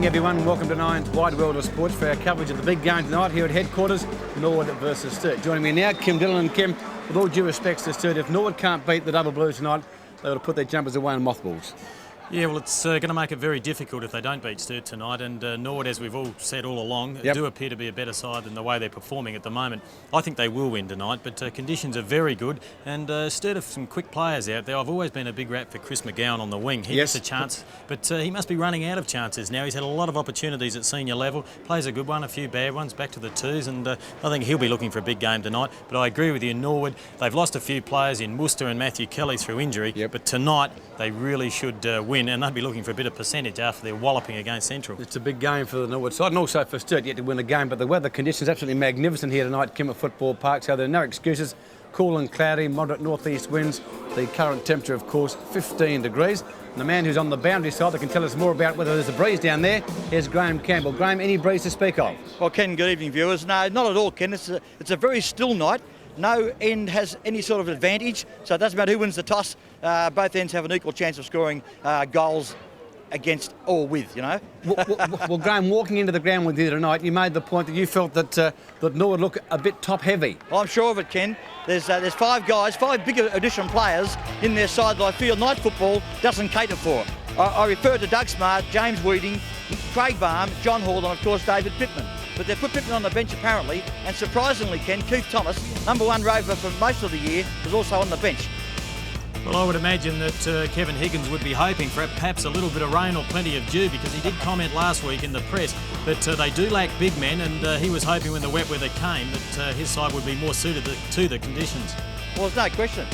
evening, everyone, and welcome to Nine's Wide World of Sports for our coverage of the big game tonight here at headquarters, Norwood versus Sturt. Joining me now, Kim Dillon. And Kim, with all due respects to Sturt, if Norwood can't beat the Double Blues tonight, they ought to put their jumpers away in mothballs. Yeah, well, it's going to make it very difficult if they don't beat Sturt tonight. And Norwood, as we've all said all along, do appear to be a better side than the way they're performing at the moment. I think they will win tonight, but conditions are very good. And Sturt have some quick players out there. I've always been a big rat for Chris McGowan on the wing. He gets a chance, but he must be running out of chances now. He's had a lot of opportunities at senior level. Plays a good one, a few bad ones, back to the twos. And I think he'll be looking for a big game tonight. But I agree with you, Norwood. They've lost a few players in Worcester and Matthew Kelly through injury. But tonight, they really should win, and they'll be looking for a bit of percentage after their walloping against Central. It's a big game for the Norwood side and also for Sturt yet to win the game, but the weather conditions absolutely magnificent here tonight, Kim, at Football Park, so there are no excuses. Cool and cloudy, moderate northeast winds. The current temperature, of course, 15 degrees. And the man who's on the boundary side that can tell us more about whether there's a breeze down there is Graham Campbell. Graham, any breeze to speak of? Well, Ken, good evening, viewers. No, not at all, Ken. It's a very still night. No end has any sort of advantage, so it doesn't matter who wins the toss. Both ends have an equal chance of scoring goals against or with, you know. Well, Graham, walking into the ground with you tonight, you made the point that you felt that Norwood look a bit top-heavy. Well, I'm sure of it, Ken. There's five guys, five big addition players in their side that I feel night football doesn't cater for. I refer to Doug Smart, James Weeding, Craig Baum, John Hall, and of course David Pittman. But they've put Pittman on the bench apparently, and surprisingly, Ken, Keith Thomas, #1 rover for most of the year, was also on the bench. Well, I would imagine that Kevin Higgins would be hoping for perhaps a little bit of rain or plenty of dew, because he did comment last week in the press that they do lack big men, and he was hoping when the wet weather came that his side would be more suited to the conditions. Well, there's no question,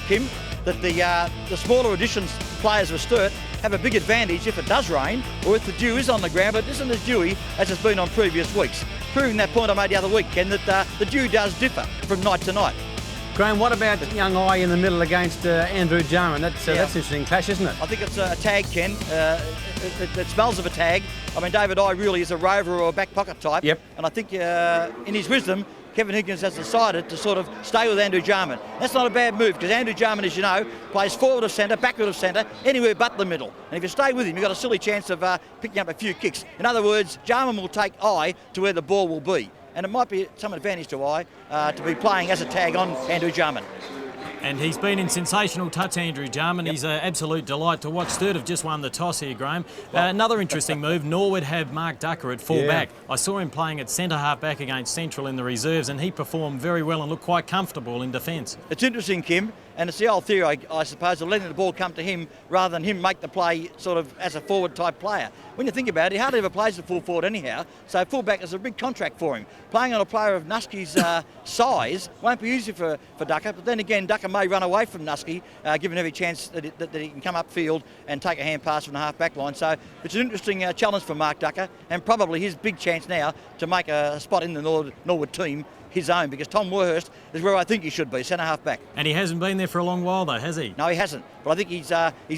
Kim, that the smaller additions players of Sturt have a big advantage if it does rain or if the dew is on the ground, but it isn't as dewy as it's been on previous weeks. Proving that point I made the other week, Ken, that the dew does differ from night to night. Graham, what about young I in the middle against Andrew Jarman? That's an interesting clash, isn't it? I think it's a tag, Ken. It smells of a tag. I mean, David I really is a rover or a back pocket type. And I think in his wisdom, Kevin Higgins has decided to sort of stay with Andrew Jarman. That's not a bad move, because Andrew Jarman, as you know, plays forward of centre, backward of centre, anywhere but the middle. And if you stay with him, you've got a silly chance of picking up a few kicks. In other words, Jarman will take I to where the ball will be. And it might be some advantage to I to be playing as a tag on Andrew Jarman. And he's been in sensational touch, Andrew Jarman. He's an absolute delight to watch. Sturt have just won the toss here, Graham. Another interesting move, Norwood have Mark Ducker at full back. I saw him playing at centre half back against Central in the reserves, and he performed very well and looked quite comfortable in defence. It's interesting, Kim, and it's the old theory, I suppose, of letting the ball come to him rather than him make the play sort of as a forward type player. When you think about it, he hardly ever plays the full forward anyhow, so full back is a big contract for him. Playing on a player of Nusky's size won't be easy for Ducker, but then again, Ducker may run away from Nusky, given every chance that he can come upfield and take a hand pass from the half-back line. So it's an interesting challenge for Mark Ducker, and probably his big chance now to make a spot in the Norwood team his own, because Tom Warhurst is where I think he should be, centre half-back. And he hasn't been there for a long while though, has he? No, he hasn't. But I think he's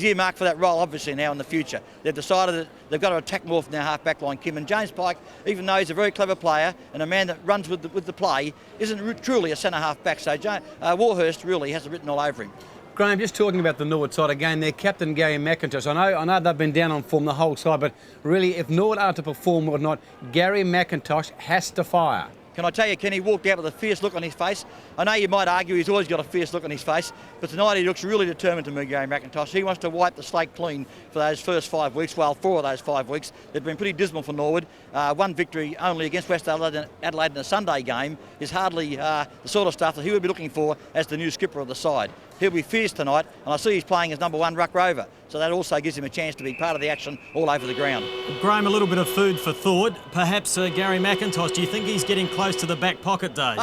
earmarked for that role, obviously, now in the future. They've decided that they've got to attack more from their half-back line, Kim. And James Pike, even though he's a very clever player and a man that runs with the play, isn't truly a centre half-back. So Warhurst really has it written all over him. Graham, just talking about the Norwood side again, their captain Gary McIntosh. I know they've been down on form the whole side, but really, if Norwood are to perform or not, Gary McIntosh has to fire. Can I tell you, Kenny walked out with a fierce look on his face. I know you might argue he's always got a fierce look on his face, but tonight he looks really determined to me, Gary McIntosh. He wants to wipe the slate clean for those first 5 weeks. Well, 4 of those 5 weeks. They've been pretty dismal for Norwood. One victory only against West Adelaide in a Sunday game is hardly the sort of stuff that he would be looking for as the new skipper of the side. He'll be fierce tonight, and I see he's playing as #1 ruck rover, so that also gives him a chance to be part of the action all over the ground. Graham, a little bit of food for thought. Perhaps Gary McIntosh, do you think he's getting close to the back pocket days?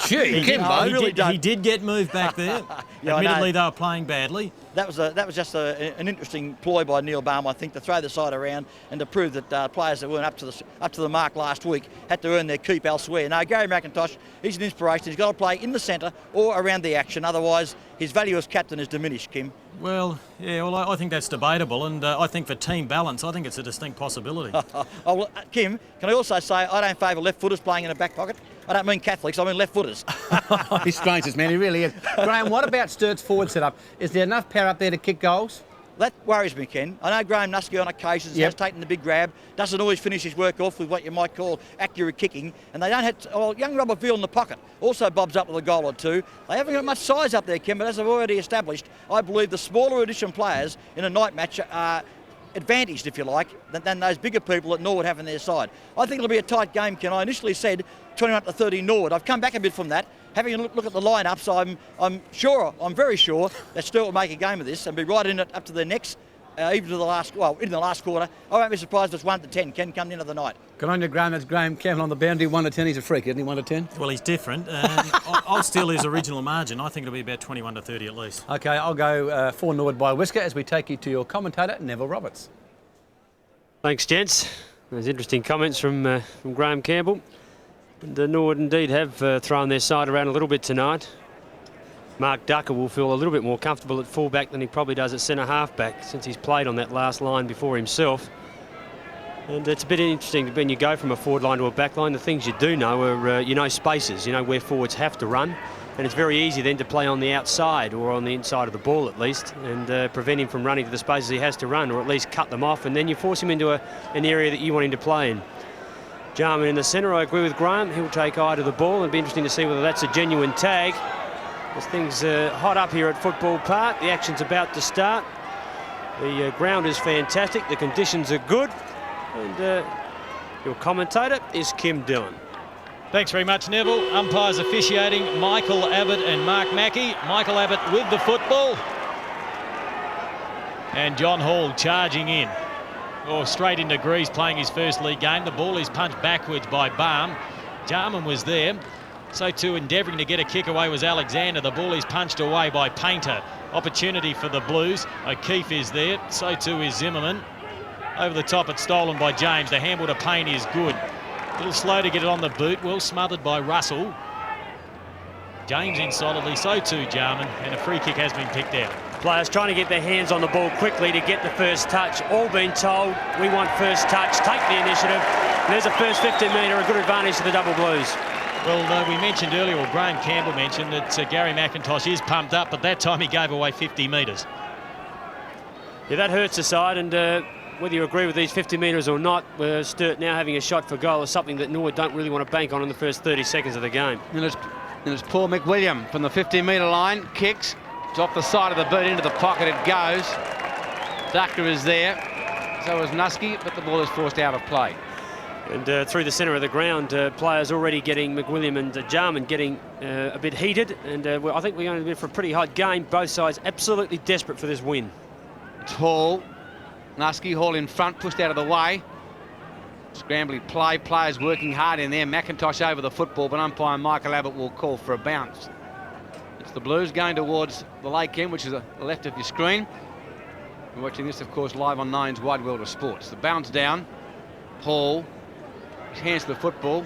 Gee, he did get moved back there. Admittedly, they were playing badly. That was just an interesting ploy by Neil Baum, I think, to throw the side around and to prove that players that weren't up to the mark last week had to earn their keep elsewhere. No, Gary McIntosh, he's an inspiration. He's got to play in the centre or around the action, otherwise his value as captain is diminished, Kim. Well, yeah, I think that's debatable, and I think for team balance, I think it's a distinct possibility. Well, Kim, can I also say I don't favour left-footers playing in a back pocket? I don't mean Catholics, I mean left-footers. He's strange, this man, he really is. Graham, what about Sturt's forward setup? Is there enough power up there to kick goals? That worries me, Ken. I know Graham Nusky on occasions has taken the big grab, doesn't always finish his work off with what you might call accurate kicking, and they don't have to, well, young Robert Veal in the pocket also bobs up with a goal or two. They haven't got much size up there, Ken, but as I've already established, I believe the smaller edition players in a night match are advantaged, if you like, than those bigger people that Norwood have on their side. I think it'll be a tight game, Ken. I initially said 21-30 Norwood. I've come back a bit from that. Having a look at the lineups, I'm very sure that Sturt will make a game of this and be right in it up to their necks, even to the last, in the last quarter. I won't be surprised if it's 1-10. Ken come into the night. Good on you, Graham. That's Graham Campbell on the boundary. 1-10. He's a freak, isn't he? 1-10. Well, he's different. I'll steal his original margin. I think it'll be about 21-30 at least. Okay, I'll go for Norwood by a whisker as we take you to your commentator, Neville Roberts. Thanks, gents. There's interesting comments from Graham Campbell. And Norwood indeed have thrown their side around a little bit tonight. Mark Ducker will feel a little bit more comfortable at fullback than he probably does at centre halfback, since he's played on that last line before himself. And it's a bit interesting when you go from a forward line to a back line. The things you do know are, spaces, where forwards have to run. And it's very easy then to play on the outside or on the inside of the ball at least, and prevent him from running to the spaces he has to run, or at least cut them off, and then you force him into an area that you want him to play in. Jarman in the centre, I agree with Graham. He'll take eye to the ball. It'll be interesting to see whether that's a genuine tag. As things are hot up here at Football Park, the action's about to start. The ground is fantastic, the conditions are good, and your commentator is Kim Dillon. Thanks very much, Neville. Umpires officiating, Michael Abbott and Mark Mackey. Michael Abbott with the football. And John Hall charging in. Straight into Greaves, playing his first league game. The ball is punched backwards by Barham. Jarman was there. So too endeavouring to get a kick away was Alexander. The ball is punched away by Painter. Opportunity for the Blues. O'Keefe is there. So too is Zimmerman. Over the top, it's stolen by James. The handball to Payne is good. A little slow to get it on the boot. Well smothered by Russell. James in solidly. So too Jarman. And a free kick has been picked out. Players trying to get their hands on the ball quickly to get the first touch. All been told, we want first touch, take the initiative. There's a first 15-metre, a good advantage to the Double Blues. Well, we mentioned earlier, or Graham Campbell mentioned, that Gary McIntosh is pumped up, but that time he gave away 50 metres. Yeah, that hurts the side, and whether you agree with these 50 metres or not, Sturt now having a shot for goal is something that Norwood don't really want to bank on in the first 30 seconds of the game. And it's Paul McWilliam from the 50-metre line, kicks. It's off the side of the boot, into the pocket it goes. Ducker is there, so is Nusky, but the ball is forced out of play. And through the centre of the ground, players already getting, McWilliam and Jarman getting a bit heated, and I think we're going to be for a pretty hot game. Both sides absolutely desperate for this win. It's Hall. Nusky, Hall in front, pushed out of the way. Scrambly play, players working hard in there. McIntosh over the football, but umpire Michael Abbott will call for a bounce. It's the Blues going towards the lake end, which is the left of your screen. You're watching this, of course, live on Nine's Wide World of Sports. The bounce down. Hall, his hands to the football.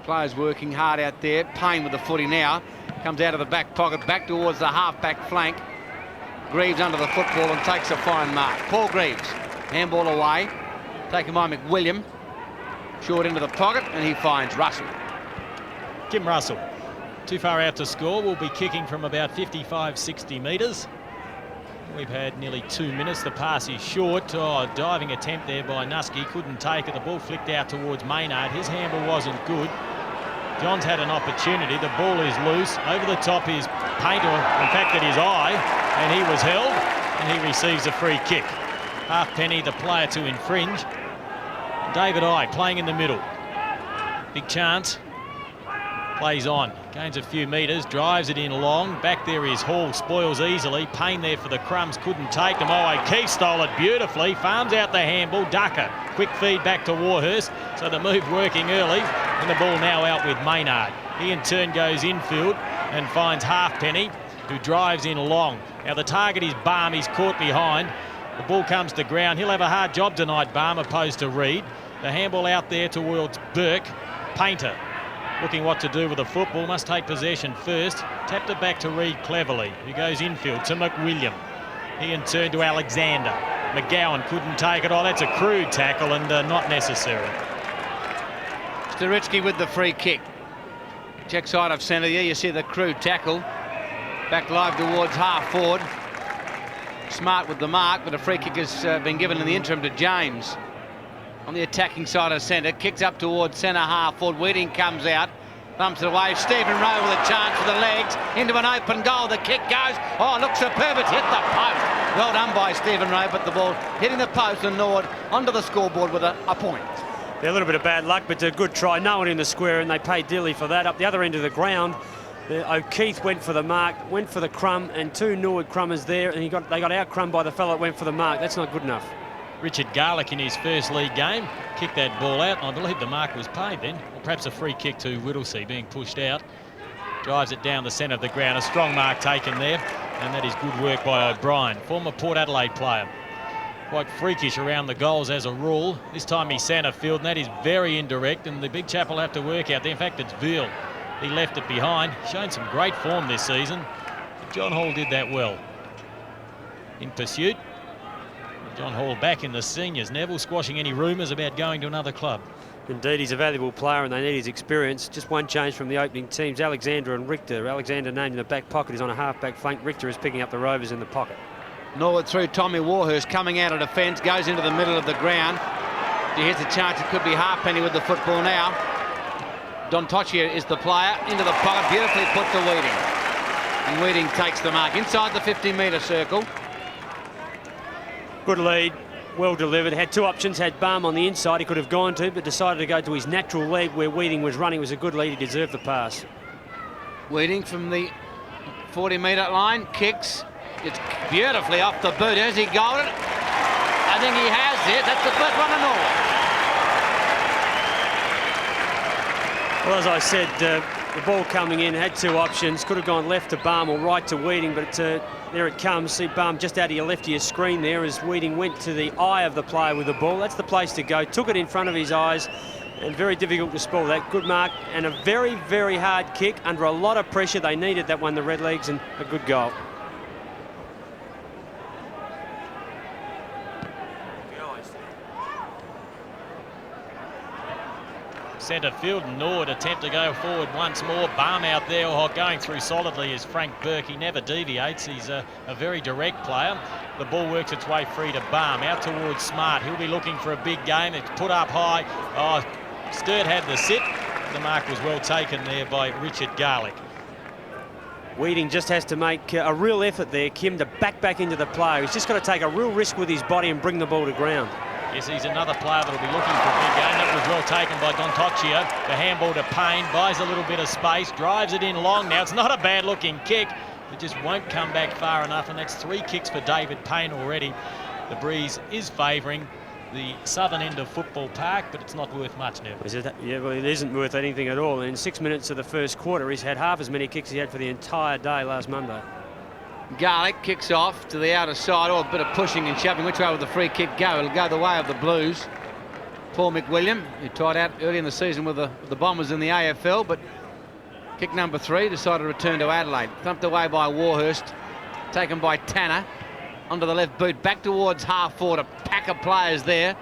Players working hard out there. Payne with the footy now. Comes out of the back pocket, back towards the half-back flank. Greaves under the football and takes a fine mark. Paul Greaves, handball away. Taken by McWilliam. Short into the pocket, and he finds Russell. Kim Russell. Too far out to score. We'll be kicking from about 55-60 metres. We've had nearly 2 minutes. The pass is short. Diving attempt there by Nusky. Couldn't take it. The ball flicked out towards Maynard. His handball wasn't good. John's had an opportunity. The ball is loose. Over the top is Painter, in fact, at his eye, and he was held, and he receives a free kick. Halfpenny, the player to infringe. David Eye playing in the middle. Big chance. Plays on, gains a few metres, drives it in long. Back there is Hall, spoils easily. Payne there for the crumbs, couldn't take them. O'Keefe stole it beautifully, farms out the handball. Ducker, quick feed back to Warhurst. So the move working early, and the ball now out with Maynard. He in turn goes infield and finds Halfpenny, who drives in long. Now the target is Barham, he's caught behind. The ball comes to ground. He'll have a hard job tonight, Barham, opposed to Reid. The handball out there towards Burke. Painter looking what to do with the football, must take possession first. Tapped it back to Reid cleverly, who goes infield to McWilliam. He in turn to Alexander. McGowan couldn't take it. That's a crude tackle and not necessary. Sturitsky with the free kick. Check side of centre. There you see the crude tackle. Back live towards half forward. Smart with the mark, but a free kick has been given in the interim to James. On the attacking side of centre, kicks up towards centre half forward. Weeding comes out, bumps it away. Stephen Rowe with a chance for the legs into an open goal. The kick goes. Oh, looks superb. It's hit the post. Well done by Stephen Rowe, but the ball hitting the post and Norwood onto the scoreboard with a point. Yeah, a little bit of bad luck, but a good try. No one in the square, and they paid dearly for that. Up the other end of the ground, O'Keefe went for the mark, went for the crumb, and 2 Norwood crummers there, and they got out crumbed by the fellow that went for the mark. That's not good enough. Richard Garlick in his first league game kicked that ball out, and I believe the mark was paid then. Or perhaps a free kick to Whittlesey being pushed out. Drives it down the centre of the ground. A strong mark taken there, and that is good work by O'Brien, former Port Adelaide player. Quite freakish around the goals as a rule. This time he's centre field, and that is very indirect, and the big chap will have to work out there. In fact, it's Veal. He left it behind. Shown some great form this season. John Hall did that well. In pursuit. John Hall back in the seniors. Neville squashing any rumours about going to another club. Indeed, he's a valuable player and they need his experience. Just one change from the opening teams, Alexander and Richter. Alexander named in the back pocket is on a half-back flank. Richter is picking up the Rovers in the pocket. Norwood through Tommy Warhurst, coming out of defence, goes into the middle of the ground. Here's a chance it could be Halfpenny with the football now. Don Toccia is the player, into the pocket, beautifully put to Weeding. And Weeding takes the mark inside the 50-metre circle. Good lead, well delivered. Had 2 options, had Balm on the inside he could have gone to, but decided to go to his natural leg where Weeding was running. It was a good lead, he deserved the pass. Weeding from the 40-metre line, kicks. It's beautifully off the boot. Has he got it? I think he has it. That's the first one to Norwood. Well, as I said, the ball coming in, had 2 options. Could have gone left to Balm or right to Weeding, but there it comes. See Balm just out of your left of your screen there as Weeding went to the eye of the player with the ball. That's the place to go. Took it in front of his eyes, and very difficult to spoil that. Good mark and a very, very hard kick under a lot of pressure. They needed that one, the Redlegs, and a good goal. Centre field, Norwood attempt to go forward once more. Balm out there, going through solidly is Frank Burke. He never deviates. He's a very direct player. The ball works its way free to Balm, out towards Smart. He'll be looking for a big game. It's put up high. Oh, Sturt had the sit. The mark was well taken there by Richard Garlick. Weeding just has to make a real effort there, Kim, to back into the player. He's just got to take a real risk with his body and bring the ball to ground. Yes, he's another player that will be looking for a big game. That was well taken by Don Toccia. The handball to Payne, buys a little bit of space, drives it in long. Now, it's not a bad-looking kick. It just won't come back far enough, and that's 3 kicks for David Payne already. The breeze is favouring the southern end of Football Park, but it's not worth much now. Yeah, well, it isn't worth anything at all. And in 6 minutes of the first quarter, he's had half as many kicks as he had for the entire day last Monday. Garlick kicks off to the outer side. Oh, a bit of pushing and shoving. Which way will the free kick go? It'll go the way of the Blues. Paul McWilliam, who tried out early in the season with the Bombers in the AFL, but kick number 3, decided to return to Adelaide. Thumped away by Warhurst, taken by Tanner. Onto the left boot, back towards half forward. A pack of players there.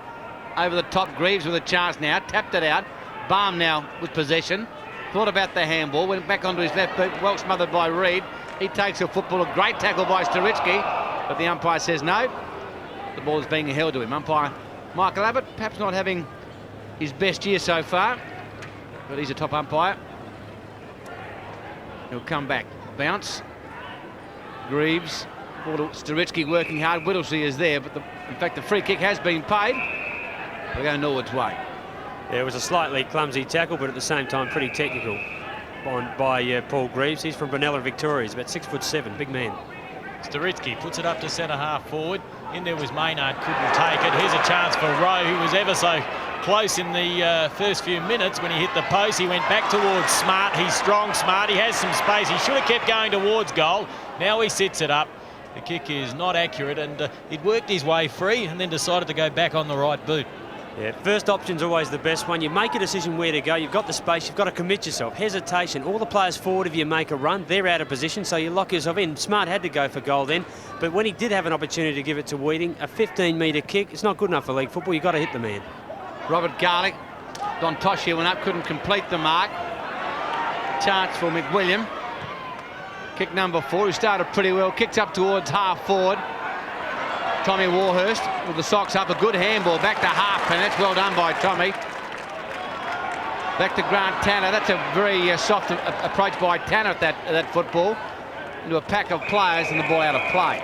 Over the top, Greaves with a chance now. Tapped it out. Balm now with possession. Thought about the handball, went back onto his left boot, well smothered by Reid. He takes a football, a great tackle by Sturitsky, but the umpire says no. The ball is being held to him. Umpire Michael Abbott, perhaps not having his best year so far, but he's a top umpire. He'll come back. Bounce. Greaves. Sturitsky working hard. Whittlesey is there, but in fact the free kick has been paid. We'll go Norwood's way. Yeah, it was a slightly clumsy tackle, but at the same time pretty technical by Paul Greaves. He's from Benalla, Victoria. He's about 6'7", big man. Sturitsky puts it up to centre half forward. In there was Maynard, couldn't take it. Here's a chance for Rowe, who was ever so close in the first few minutes when he hit the post. He went back towards Smart. He's strong, Smart. He has some space. He should have kept going towards goal. Now he sits it up. The kick is not accurate, and it worked his way free and then decided to go back on the right boot. Yeah, first option's always the best one. You make a decision where to go. You've got the space. You've got to commit yourself. Hesitation. All the players forward of you make a run. They're out of position, so you lock yourself in. Smart had to go for goal then, but when he did have an opportunity to give it to Weeding, a 15-metre kick, it's not good enough for league football. You've got to hit the man. Robert Garlick. Don Toccia went up, couldn't complete the mark. Chance for McWilliam. Kick number 4, who started pretty well. Kicked up towards half forward. Tommy Warhurst with the socks up, a good handball back to half, and that's well done by Tommy. Back to Grant Tanner. That's a very soft approach by Tanner at that football into a pack of players and the ball out of play.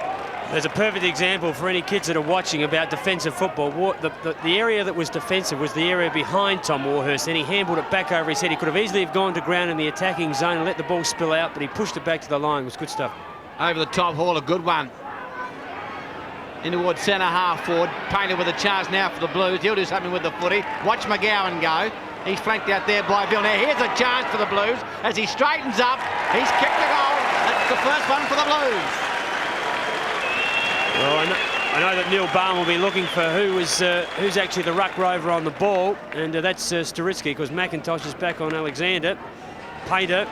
There's a perfect example for any kids that are watching about defensive football. The area that was defensive was the area behind Tom Warhurst, and he handballed it back over his head. He could have easily have gone to ground in the attacking zone and let the ball spill out, but he pushed it back to the line. It was good stuff. Over the top, Hall, a good one. In towards centre half forward. Painted with a chance now for the Blues. He'll do something with the footy. Watch McGowan go. He's flanked out there by Bill. Now here's a chance for the Blues as he straightens up. He's kicked the goal. That's the first one for the Blues. Well, I know that Neil Barn will be looking for who's actually the ruck rover on the ball, and that's Sturitsky, because McIntosh is back on Alexander. Painter.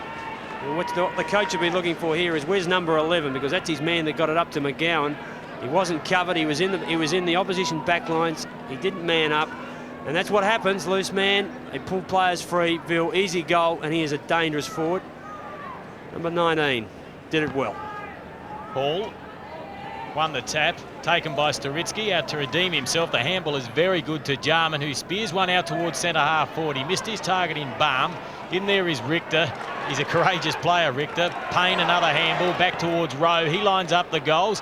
And what the coach will be looking for here is where's number 11, because that's his man that got it up to McGowan. He wasn't covered. He was in the opposition back lines. He didn't man up, and that's what happens. Loose man. They pull players free. Bill, easy goal, and he is a dangerous forward. Number 19 did it well. Hall won the tap, taken by Sturitsky, out to redeem himself. The handball is very good to Jarman, who spears one out towards centre half forward. He missed his target in Balm. In there is Richter. He's a courageous player, Richter. Payne, another handball back towards Rowe. He lines up the goals.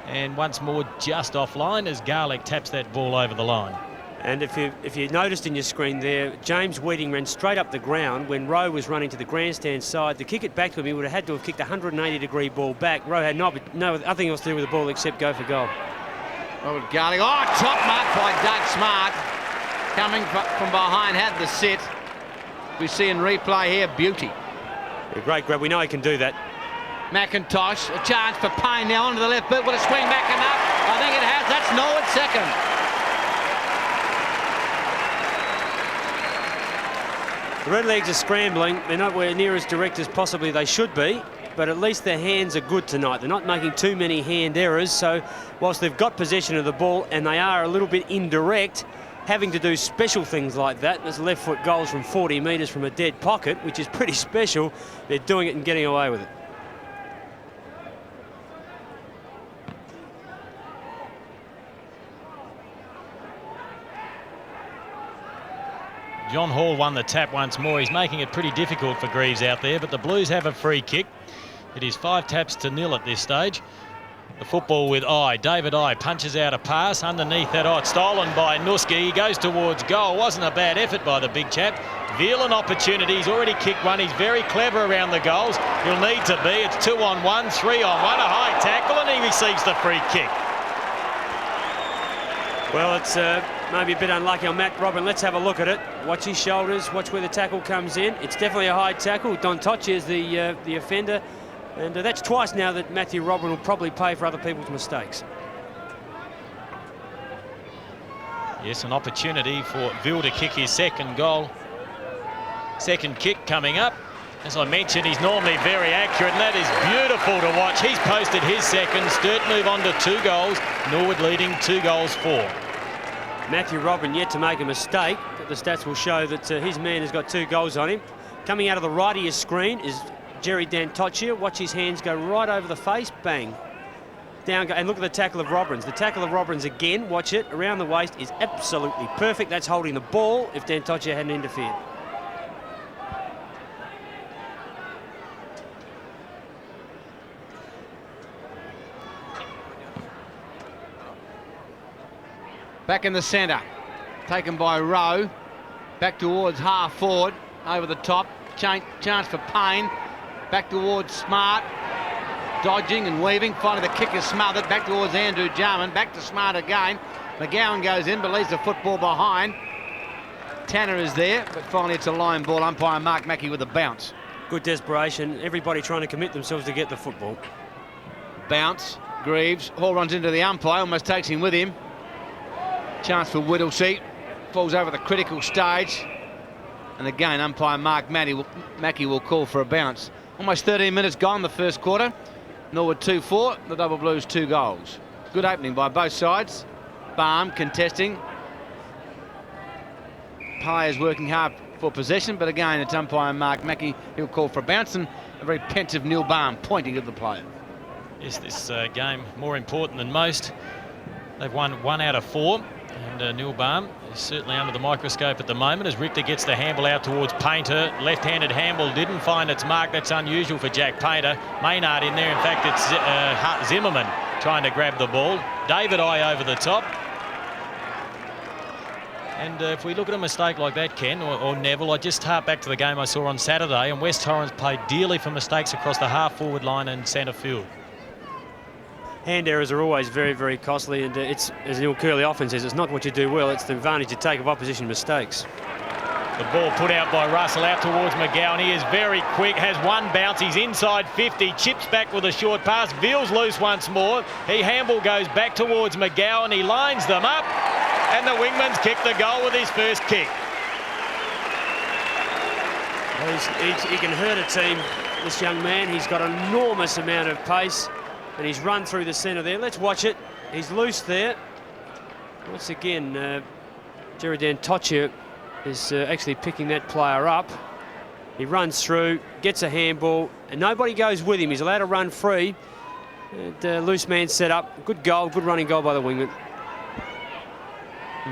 And once more just offline as Garlick taps that ball over the line. And if you noticed in your screen there, James Weeding ran straight up the ground when Rowe was running to the grandstand side. To kick it back to him, he would have had to have kicked a 180-degree ball back. Rowe had nothing else to do with the ball except go for goal. Robert Garlick. Oh, top mark by Doug Smart. Coming from behind, had the sit. We see in replay here, beauty. A great grab. We know he can do that. McIntosh, a chance for Payne now onto the left boot. Will it swing back enough? I think it has. That's Norwood second. The Redlegs are scrambling. They're not where near as direct as possibly they should be, but at least their hands are good tonight. They're not making too many hand errors, so whilst they've got possession of the ball and they are a little bit indirect, having to do special things like that, there's left foot goals from 40 metres from a dead pocket, which is pretty special. They're doing it and getting away with it. John Hall won the tap once more. He's making it pretty difficult for Greaves out there, but the Blues have a free kick. It is 5-0 at this stage. The football with Eye. David Eye punches out a pass underneath that. It's stolen by Nuski. He goes towards goal. Wasn't a bad effort by the big chap. Veal an opportunity. He's already kicked one. He's very clever around the goals. He'll need to be. It's 2-on-1, 3-on-1. A high tackle, and he receives the free kick. Well, it's maybe a bit unlucky on Matt Robin. Let's have a look at it. Watch his shoulders. Watch where the tackle comes in. It's definitely a high tackle. Don Toche is the offender. And that's twice now that Matthew Robin will probably pay for other people's mistakes. Yes, an opportunity for Veal to kick his second goal. Second kick coming up. As I mentioned, he's normally very accurate, and that is beautiful to watch. He's posted his second. Sturt move on to 2 goals. Norwood leading 2-4. Matthew Robin yet to make a mistake, but the stats will show that his man has got 2 goals on him. Coming out of the right of your screen is Jerry Dantocchia. Watch his hands go right over the face. Bang. Down go, and look at the tackle of Robbins. The tackle of Robbins again, watch it, around the waist is absolutely perfect. That's holding the ball if Dantocchia hadn't interfered. Back in the centre, taken by Rowe. Back towards half forward, over the top. Chance for Payne. Back towards Smart. Dodging and weaving. Finally the kick is smothered. Back towards Andrew Jarman. Back to Smart again. McGowan goes in, but leaves the football behind. Tanner is there, but finally it's a line ball. Umpire Mark Mackey with a bounce. Good desperation. Everybody trying to commit themselves to get the football. Bounce. Greaves. Hall runs into the umpire. Almost takes him with him. Chance for Whittlesey. Falls over the critical stage. And again, umpire Mark Mackey will call for a bounce. Almost 13 minutes gone the first quarter. Norwood 2-4. The Double Blues 2 goals. Good opening by both sides. Balm contesting. Players working hard for possession, but again, it's umpire Mark Mackey. He'll call for a bounce, and a very pensive Neil Balm pointing at the player. Is this game more important than most? They've won 1 out of 4, and Neil Baum is certainly under the microscope at the moment as Richter gets the handball out towards Painter. Left-handed handball didn't find its mark. That's unusual for Jack Painter. Maynard in there. In fact, it's Zimmerman trying to grab the ball. David I over the top. And if we look at a mistake like that, Ken, or Neville, I just hark back to the game I saw on Saturday, and West Torrens paid dearly for mistakes across the half-forward line and centre field. Hand errors are always very, very costly, and it's, as Neil Curley often says, it's not what you do well, it's the advantage you take of opposition mistakes. The ball put out by Russell out towards McGowan. He is very quick, has one bounce. He's inside 50, chips back with a short pass. Veal's loose once more. Handball goes back towards McGowan. He lines them up, and the wingman's kicked the goal with his first kick. He can hurt a team, this young man. He's got an enormous amount of pace, and he's run through the centre there. Let's watch it. He's loose there. Once again, Jerry Dan Totcher is actually picking that player up. He runs through, gets a handball, and nobody goes with him. He's allowed to run free. And, loose man set up. Good goal, good running goal by the wingman.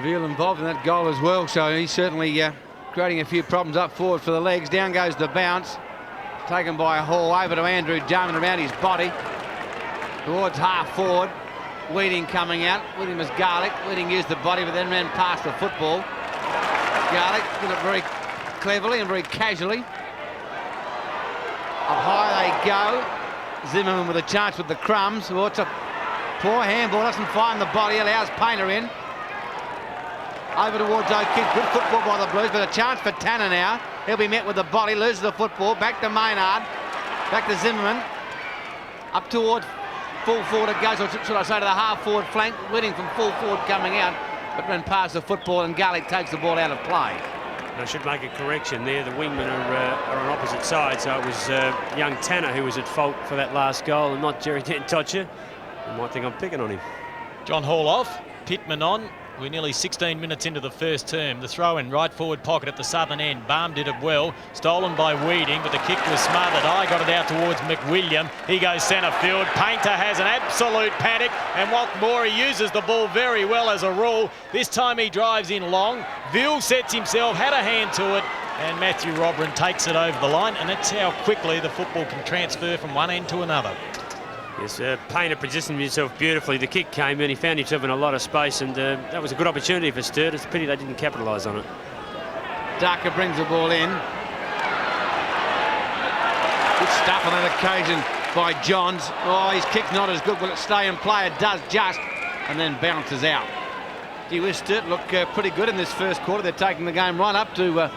Veal involved in that goal as well, so he's certainly creating a few problems up forward for the legs. Down goes the bounce, taken by Hall, over to Andrew Jarman around his body, towards half forward. Weeding coming out, with him is Garlick. Weeding used the body, but then ran past the football. Garlick did it very cleverly and very casually. Up high they go. Zimmerman with a chance with the crumbs. Oh, it's a poor handball, doesn't find the body, allows Painter in. Over towards O'Keefe, good football by the Blues, but a chance for Tanner now. He'll be met with the body, loses the football, back to Maynard, back to Zimmerman, up towards full forward it goes, or should I say to the half-forward flank, Whitting from full forward coming out, but ran past the football and Garlick takes the ball out of play. I should make a correction there. The wingmen are on opposite sides, so it was young Tanner who was at fault for that last goal and not Jerry Dan Totcher. You might think I'm picking on him. John Hall off, Pittman on. We're nearly 16 minutes into the first term. The throw in right forward pocket at the southern end. Baum did it well. Stolen by Weeding, but the kick was smothered. I got it out towards McWilliam. He goes centre field. Painter has an absolute panic, and what more, he uses the ball very well as a rule. This time he drives in long. Veal sets himself, had a hand to it, and Matthew Robran takes it over the line, and that's how quickly the football can transfer from one end to another. Yes, Painter positioned himself beautifully. The kick came in, he found himself in a lot of space, and that was a good opportunity for Sturt. It's a pity they didn't capitalise on it. Darker brings the ball in. Good stuff on that occasion by Johns. Oh, his kick's not as good. Will it stay in play? It does just, and then bounces out. Gee whiz, Sturt look pretty good in this first quarter. They're taking the game right up to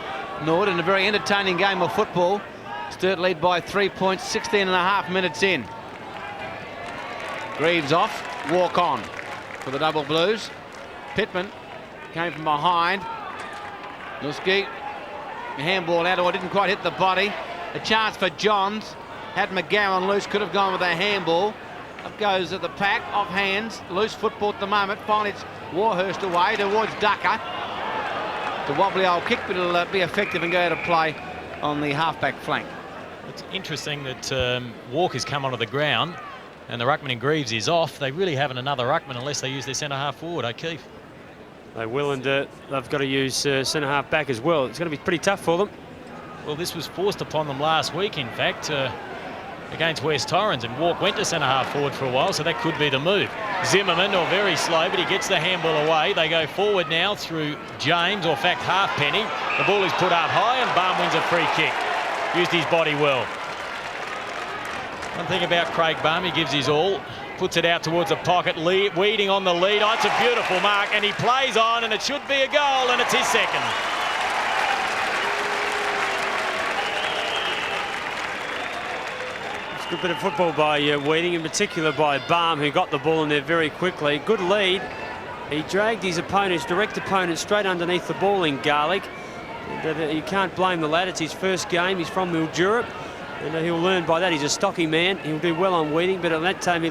Norwood in a very entertaining game of football. Sturt lead by 3 points, 16 and a half minutes in. Greaves off, walk on for the double Blues. Pittman came from behind. Nuski, handball out, or didn't quite hit the body. A chance for Johns. Had McGowan loose, could have gone with a handball. Up goes at the pack, off hands. Loose football at the moment. Finally, it's Warhurst away towards Ducker. The wobbly old kick, but it'll be effective and go out of play on the halfback flank. It's interesting that Walker's come onto the ground, and the ruckman in Greaves is off. They really haven't another ruckman unless they use their centre-half forward, O'Keefe. They will, and they've got to use centre-half back as well. It's going to be pretty tough for them. Well, this was forced upon them last week, in fact, against West Torrens, and Walk went to centre-half forward for a while, so that could be the move. Zimmerman, very slow, but he gets the handball away. They go forward now through James, or in fact, Halfpenny. The ball is put up high, and Baum wins a free kick. Used his body well. One thing about Craig Baum, he gives his all, puts it out towards the pocket, Weeding on the lead. Oh, it's a beautiful mark, and he plays on, and it should be a goal, and it's his second. It's a good bit of football by Weeding, in particular by Baum, who got the ball in there very quickly. Good lead. He dragged his direct opponent straight underneath the ball in Garlick. And, you can't blame the lad. It's his first game. He's from Mildura. And he'll learn by that. He's a stocky man. He'll do well on Weeding, but at that time he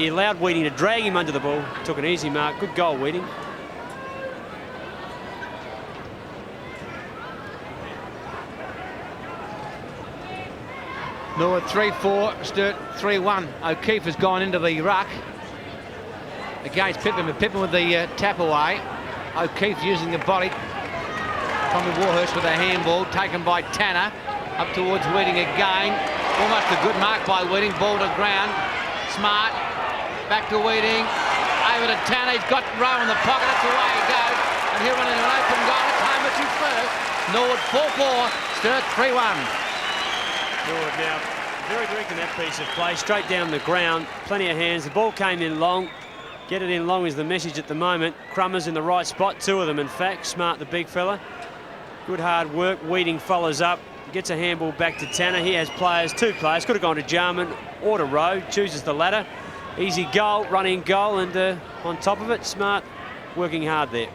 allowed Weeding to drag him under the ball. Took an easy mark. Good goal, Weeding. Norwood 3-4, Sturt 3-1. O'Keefe has gone into the ruck. against Pittman, but Pittman with the tap away. O'Keefe using the body. Tommy Warhurst with a handball taken by Tanner. Up towards Weeding again. Almost a good mark by Weeding. Ball to ground. Smart. Back to Weeding. Over to Tanner. He's got Rowe in the pocket. That's the way he goes. And he'll run into an open goal. It's Homerton first. Norwood 4-4. Sturt 3-1. Norwood now very quick in that piece of play. Straight down the ground. Plenty of hands. The ball came in long. Get it in long is the message at the moment. Crummer's in the right spot. Two of them, in fact. Smart, the big fella. Good hard work. Weeding follows up. Gets a handball back to Tanner. He has players, two players. Could have gone to Jarman or to Rowe. Chooses the latter. Easy goal, running goal, and on top of it, Smart working hard there.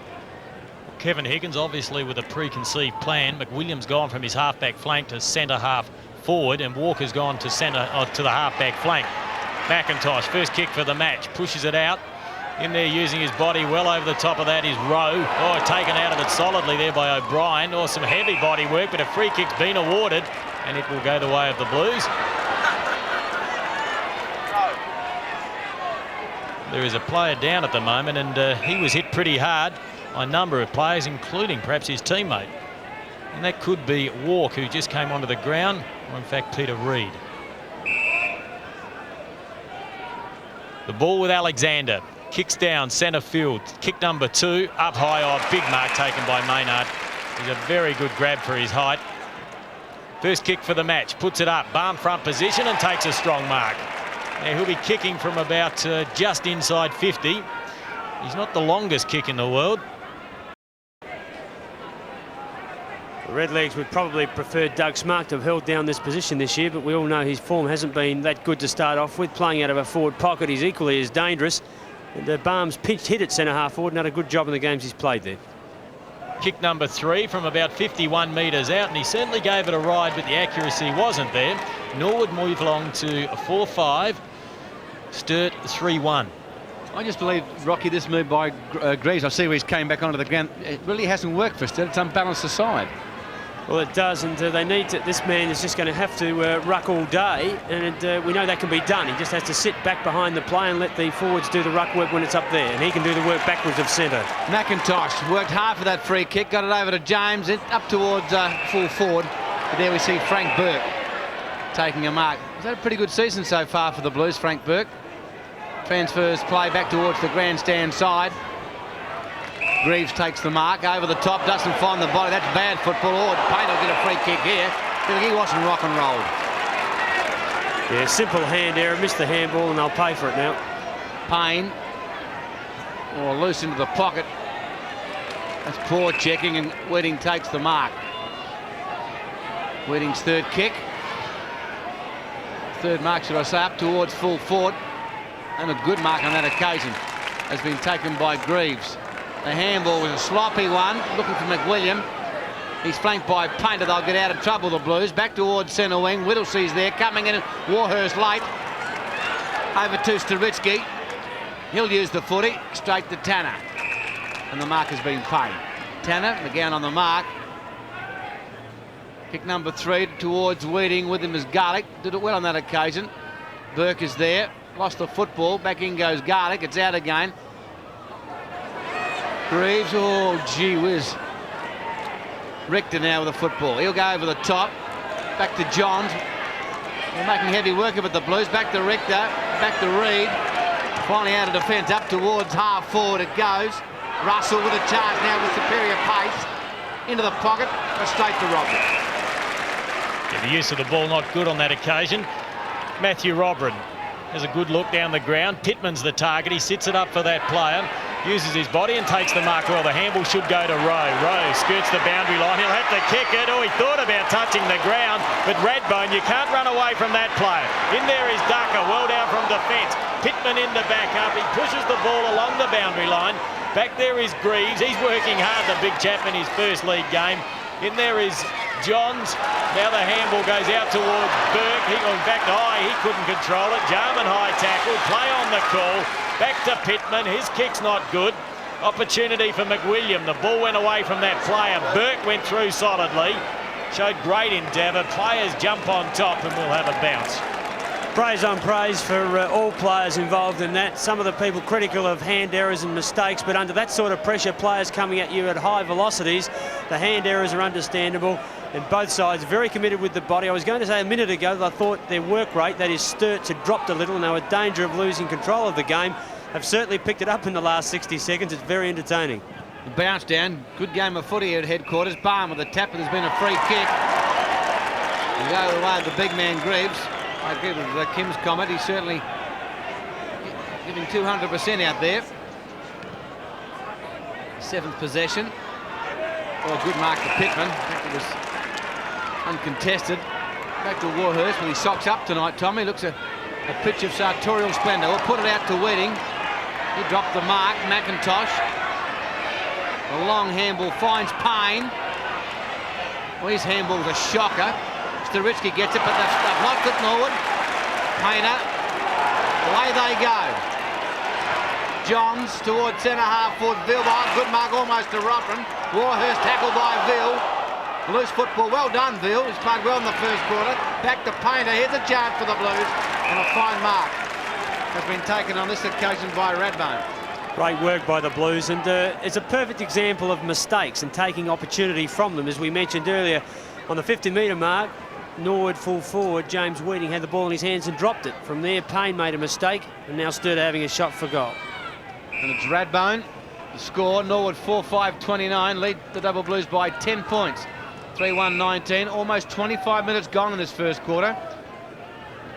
Kevin Higgins obviously with a preconceived plan. McWilliam's gone from his half-back flank to centre-half forward, and Walker's gone to to the half-back flank. McIntosh, first kick for the match, pushes it out. In there using his body well over the top of that is Rowe. Oh, taken out of it solidly there by O'Brien. Oh, some heavy body work, but a free kick's been awarded, and it will go the way of the Blues. There is a player down at the moment, and he was hit pretty hard by a number of players, including perhaps his teammate. And that could be Walk, who just came onto the ground, or in fact Peter Reid. The ball with Alexander. Kicks down centre field. Kick number 2 up high. Oh, big mark taken by Maynard. He's a very good grab for his height. First kick for the match. Puts it up. Barn front position and takes a strong mark. Now he'll be kicking from about just inside 50. He's not the longest kick in the world. The Redlegs would probably prefer Doug Smart to have held down this position this year, but we all know his form hasn't been that good to start off with. Playing out of a forward pocket, he's equally as dangerous. And Barnes pinched hit at centre-half forward and had a good job in the games he's played there. Kick number 3 from about 51 metres out, and he certainly gave it a ride, but the accuracy wasn't there. Norwood move along to a 4-5. Sturt 3-1. I just believe, Rocky, this move by Greaves, I see where he's came back onto the ground. It really hasn't worked for Sturt. It's unbalanced the side. Well, it does, and they need to. This man is just going to have to ruck all day, and we know that can be done. He just has to sit back behind the play and let the forwards do the ruck work when it's up there, and he can do the work backwards of centre. McIntosh worked hard for that free kick, got it over to James, up towards full forward. But there we see Frank Burke taking a mark. He's had a pretty good season so far for the Blues, Frank Burke. Transfers play back towards the grandstand side. Greaves takes the mark over the top, doesn't find the body. That's bad football. Oh, Payne will get a free kick here. He wasn't rock and rolled. Yeah, simple hand error. Missed the handball, and they'll pay for it now. Payne, loose into the pocket. That's poor checking, and Wedding takes the mark. Wedding's third kick. Third mark, should I say, up towards full forward. And a good mark on that occasion has been taken by Greaves. The handball was a sloppy one, looking for McWilliam. He's flanked by Painter. They'll get out of trouble, the Blues. Back towards centre wing. Whittlesea's there, coming in. Warhurst late. Over to Staritsky. He'll use the footy. Straight to Tanner. And the mark has been paid. Tanner, McGowan on the mark. Kick number 3 towards Weeding. With him is Garlick. Did it well on that occasion. Burke is there. Lost the football. Back in goes Garlick. It's out again. Greaves, oh gee whiz. Richter now with the football. He'll go over the top. Back to Johns. They're making heavy work of it, the Blues. Back to Richter. Back to Reid. Finally out of defence. Up towards half forward it goes. Russell with a charge now with superior pace. Into the pocket. Straight to Robert. Yeah, the use of the ball not good on that occasion. Matthew Robrin has a good look down the ground. Pittman's the target. He sits it up for that player. Uses his body and takes the mark well. The handball should go to Rowe. Rowe skirts the boundary line. He'll have to kick it. Oh, he thought about touching the ground. But Radbone, you can't run away from that player. In there is Ducker, well down from defence. Pittman in the back-up. He pushes the ball along the boundary line. Back there is Greaves. He's working hard, the big chap, in his first league game. In there is Johns. Now the handball goes out towards Burke. In fact, he couldn't control it. Jarman high tackle. Play on the call. Back to Pittman. His kick's not good. Opportunity for McWilliam. The ball went away from that player. Burke went through solidly. Showed great endeavour. Players jump on top and we'll have a bounce. Praise on praise for all players involved in that. Some of the people critical of hand errors and mistakes, but under that sort of pressure, players coming at you at high velocities, the hand errors are understandable, and both sides very committed with the body. I was going to say a minute ago that I thought their work rate, that is Sturt, had dropped a little, and they were in danger of losing control of the game. Have certainly picked it up in the last 60 seconds. It's very entertaining. The bounce down, good game of footy here at headquarters. Barn with a tap, and there's been a free kick. You go the way of the big man Greaves. I agree with Kim's comment. He's certainly giving 200% out there. 7th possession. Oh, good mark to Pittman. I think it was uncontested. Back to Warhurst with his socks up tonight, Tommy. Looks a pitch of sartorial splendour. We'll put it out to Weeding. He dropped the mark. McIntosh. A long handball finds Payne. Well, his handball's a shocker. Sturitsky gets it, but they've knocked it, Norwood. Painter. Away they go. Johns towards centre-half forward. Vilbot. Good mark almost to Ruffin. Warhurst tackled by Vil. Loose football. Well done, Vil. He's played well in the first quarter. Back to Painter. Here's a chance for the Blues. And a fine mark has been taken on this occasion by Radbone. Great work by the Blues, and it's a perfect example of mistakes and taking opportunity from them. As we mentioned earlier, on the 50-metre mark, Norwood full forward, James Weeding had the ball in his hands and dropped it. From there, Payne made a mistake, and now Sturt having a shot for goal. And it's Radbone. The score, Norwood 4-5-29, lead the Double Blues by 10 points. 3-1-19, almost 25 minutes gone in this first quarter.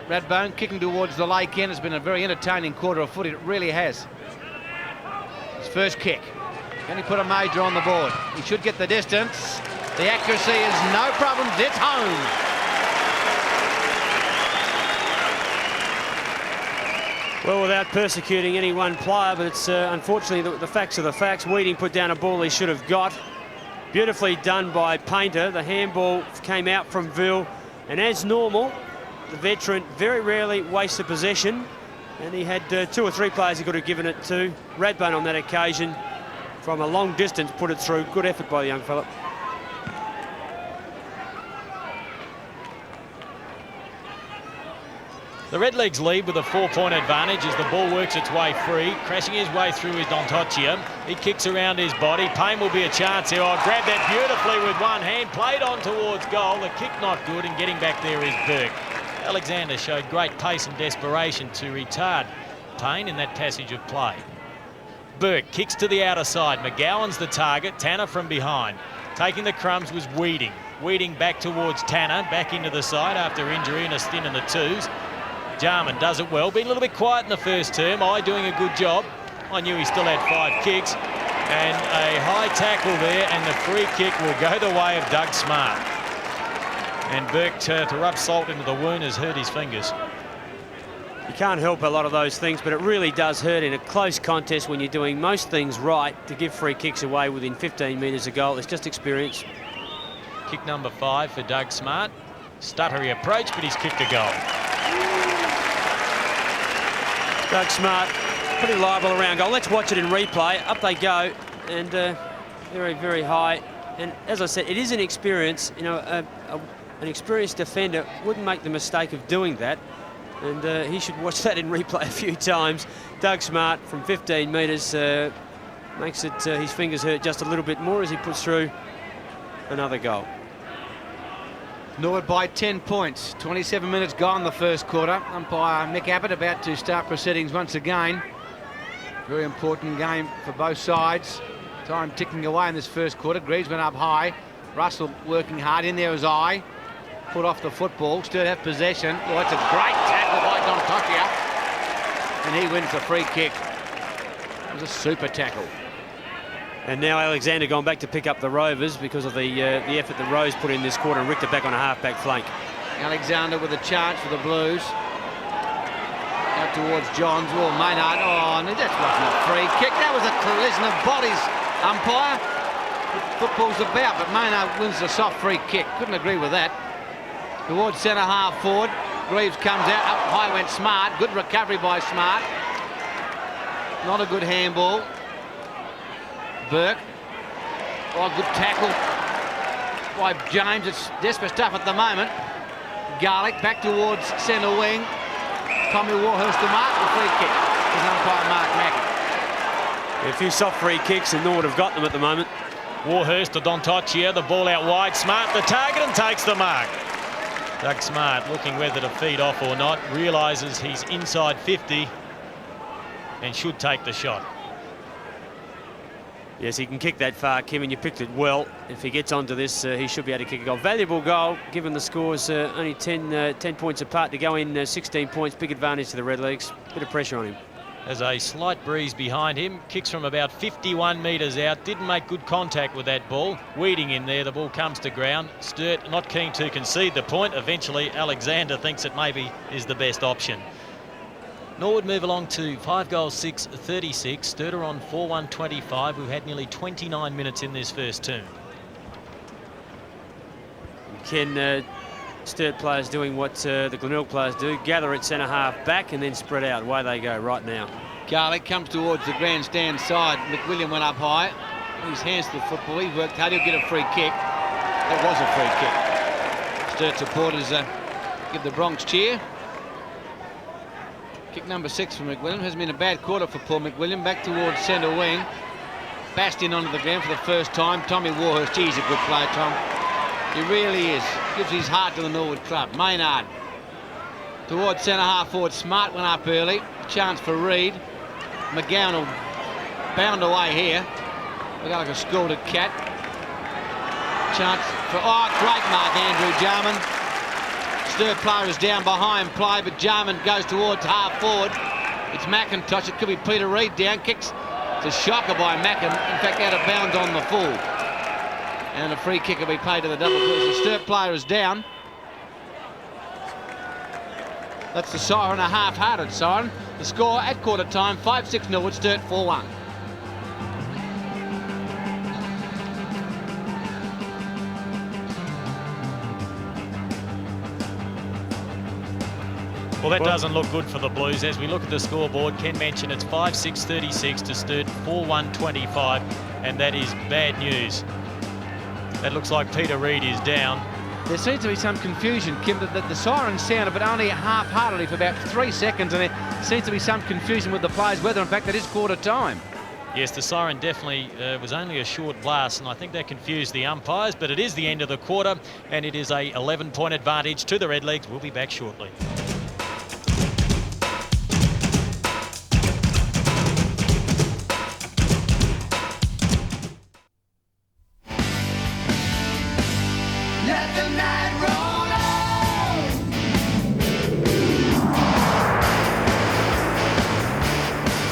Radbone kicking towards the lake end. It's been a very entertaining quarter of footy, it really has. His first kick. Can he put a major on the board? He should get the distance. The accuracy is no problems, it's home. Well, without persecuting any one player, but it's unfortunately the facts are the facts. Weeding put down a ball he should have got. Beautifully done by Painter. The handball came out from Vil, and as normal, the veteran very rarely wastes a possession, and he had 2 or 3 players he could have given it to. Radbone on that occasion, from a long distance, put it through. Good effort by the young fella. The Redlegs lead with a 4-point advantage as the ball works its way free. Crashing his way through is Dontochia. He kicks around his body. Payne will be a chance here. Oh, grabbed that beautifully with one hand. Played on towards goal. The kick not good, and getting back there is Burke. Alexander showed great pace and desperation to retard Payne in that passage of play. Burke kicks to the outer side. McGowan's the target. Tanner from behind. Taking the crumbs was Weeding. Weeding back towards Tanner. Back into the side after injury and a stint in the twos. Jarman does it well. Been a little bit quiet in the first term. I doing a good job. I knew he still had 5 kicks. And a high tackle there, and the free kick will go the way of Doug Smart. And Burke to rub salt into the wound has hurt his fingers. You can't help a lot of those things, but it really does hurt in a close contest when you're doing most things right to give free kicks away within 15 metres of goal. It's just experience. Kick number 5 for Doug Smart. Stuttery approach, but he's kicked a goal. Doug Smart, pretty liable around goal. Let's watch it in replay. Up they go, and very, very high. And as I said, it is an experience. You know, an experienced defender wouldn't make the mistake of doing that. And he should watch that in replay a few times. Doug Smart from 15 metres makes it his fingers hurt just a little bit more as he puts through another goal. Norwood by 10 points. 27 minutes gone the first quarter. Umpire Mick Abbott about to start proceedings once again. Very important game for both sides. Time ticking away in this first quarter. Greaves went up high. Russell working hard. In there was I. Put off the football. Sturt have possession. Oh, it's a great tackle by Dontochia. And he wins the free kick. It was a super tackle. And now Alexander gone back to pick up the Rovers because of the effort that Rose put in this quarter and Richter back on a half-back flank. Alexander with a chance for the Blues. Out towards Johns. Oh, Maynard. Oh, no, that wasn't a free kick. That was a collision of bodies, umpire. Football's about, but Maynard wins the soft free kick. Couldn't agree with that. Towards centre-half forward. Greaves comes out. Up high went Smart. Good recovery by Smart. Not a good handball. Burke. Oh, good tackle by James. It's desperate stuff at the moment. Garlick back towards centre wing. Tommy Warhurst to mark the free kick. His umpire Mark Mackey. A few soft free kicks and Norwood have got them at the moment. Warhurst to Dontocchia, the ball out wide. Smart the target and takes the mark. Doug Smart looking whether to feed off or not, realises he's inside 50 and should take the shot. Yes, he can kick that far, Kim, and you picked it well. If he gets onto this, he should be able to kick a goal. Valuable goal, given the scores only 10 points apart to go in 16 points. Big advantage to the Redlegs. Bit of pressure on him. There's a slight breeze behind him. Kicks from about 51 metres out. Didn't make good contact with that ball. Weeding in there. The ball comes to ground. Sturt not keen to concede the point. Eventually, Alexander thinks it maybe is the best option. Norwood move along to 5 goals, 6, 36. Sturt are on 4-1-25. We've had nearly 29 minutes in this first term. Ken, Sturt players doing what the Glenelg players do, gather at centre half back and then spread out. Away they go right now. Garlick comes towards the grandstand side. McWilliam went up high. His hands to the football. He worked hard. He'll get a free kick. That was a free kick. Sturt supporters give the Bronx cheer. Kick number 6 for McWilliam. Hasn't been a bad quarter for Paul McWilliam. Back towards centre wing. Bastion onto the ground for the first time. Tommy Warhurst. He's a good player, Tom. He really is. Gives his heart to the Norwood club. Maynard towards centre half forward. Smart went up early. Chance for Reid. McGowan will bound away here. We got like a scalded cat. Chance for great mark, Andrew Jarman. Sturt player is down behind play, but Jarman goes towards half forward. It's McIntosh. It could be Peter Reid down. Kicks. It's a shocker by Mackin. In fact, out of bounds on the full. And a free kick will be paid to the double. The Sturt player is down. That's the siren, a half-hearted siren. The score at quarter time, 5-6 Norwood, Sturt 4-1. Well, that doesn't look good for the Blues. As we look at the scoreboard, Ken mentioned it's 5-6-36 to Sturt 4-1-25, and that is bad news. That looks like Peter Reid is down. There seems to be some confusion, Kim, that the siren sounded, but only half-heartedly for about 3 seconds, and there seems to be some confusion with the players whether, in fact, that is quarter time. Yes, the siren definitely was only a short blast, and I think that confused the umpires, but it is the end of the quarter, and it is a 11-point advantage to the Redlegs. We'll be back shortly.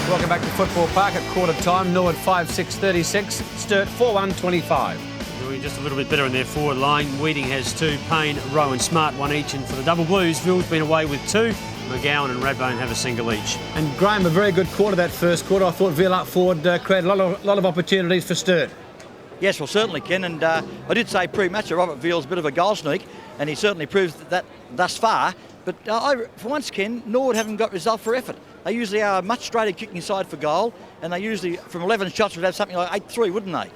Welcome back to Football Park at quarter time. Norwood 5-6-36, Sturt 4-1-25. Doing just a little bit better in their forward line. Weeding has 2, Payne, Rowe and Smart 1 each, and for the double Blues, Ville's been away with 2. McGowan and Radbone have a single each. And Graham, a very good quarter that first quarter. I thought Ville up forward created a lot of opportunities for Sturt. Yes, well, certainly, Ken, and I did say pre-match that Robert Veal's a bit of a goal sneak, and he certainly proves that thus far. But for once, Ken, Norwood haven't got result for effort. They usually are much straighter kicking side for goal, and they usually, from 11 shots, would have something like 8-3, wouldn't they?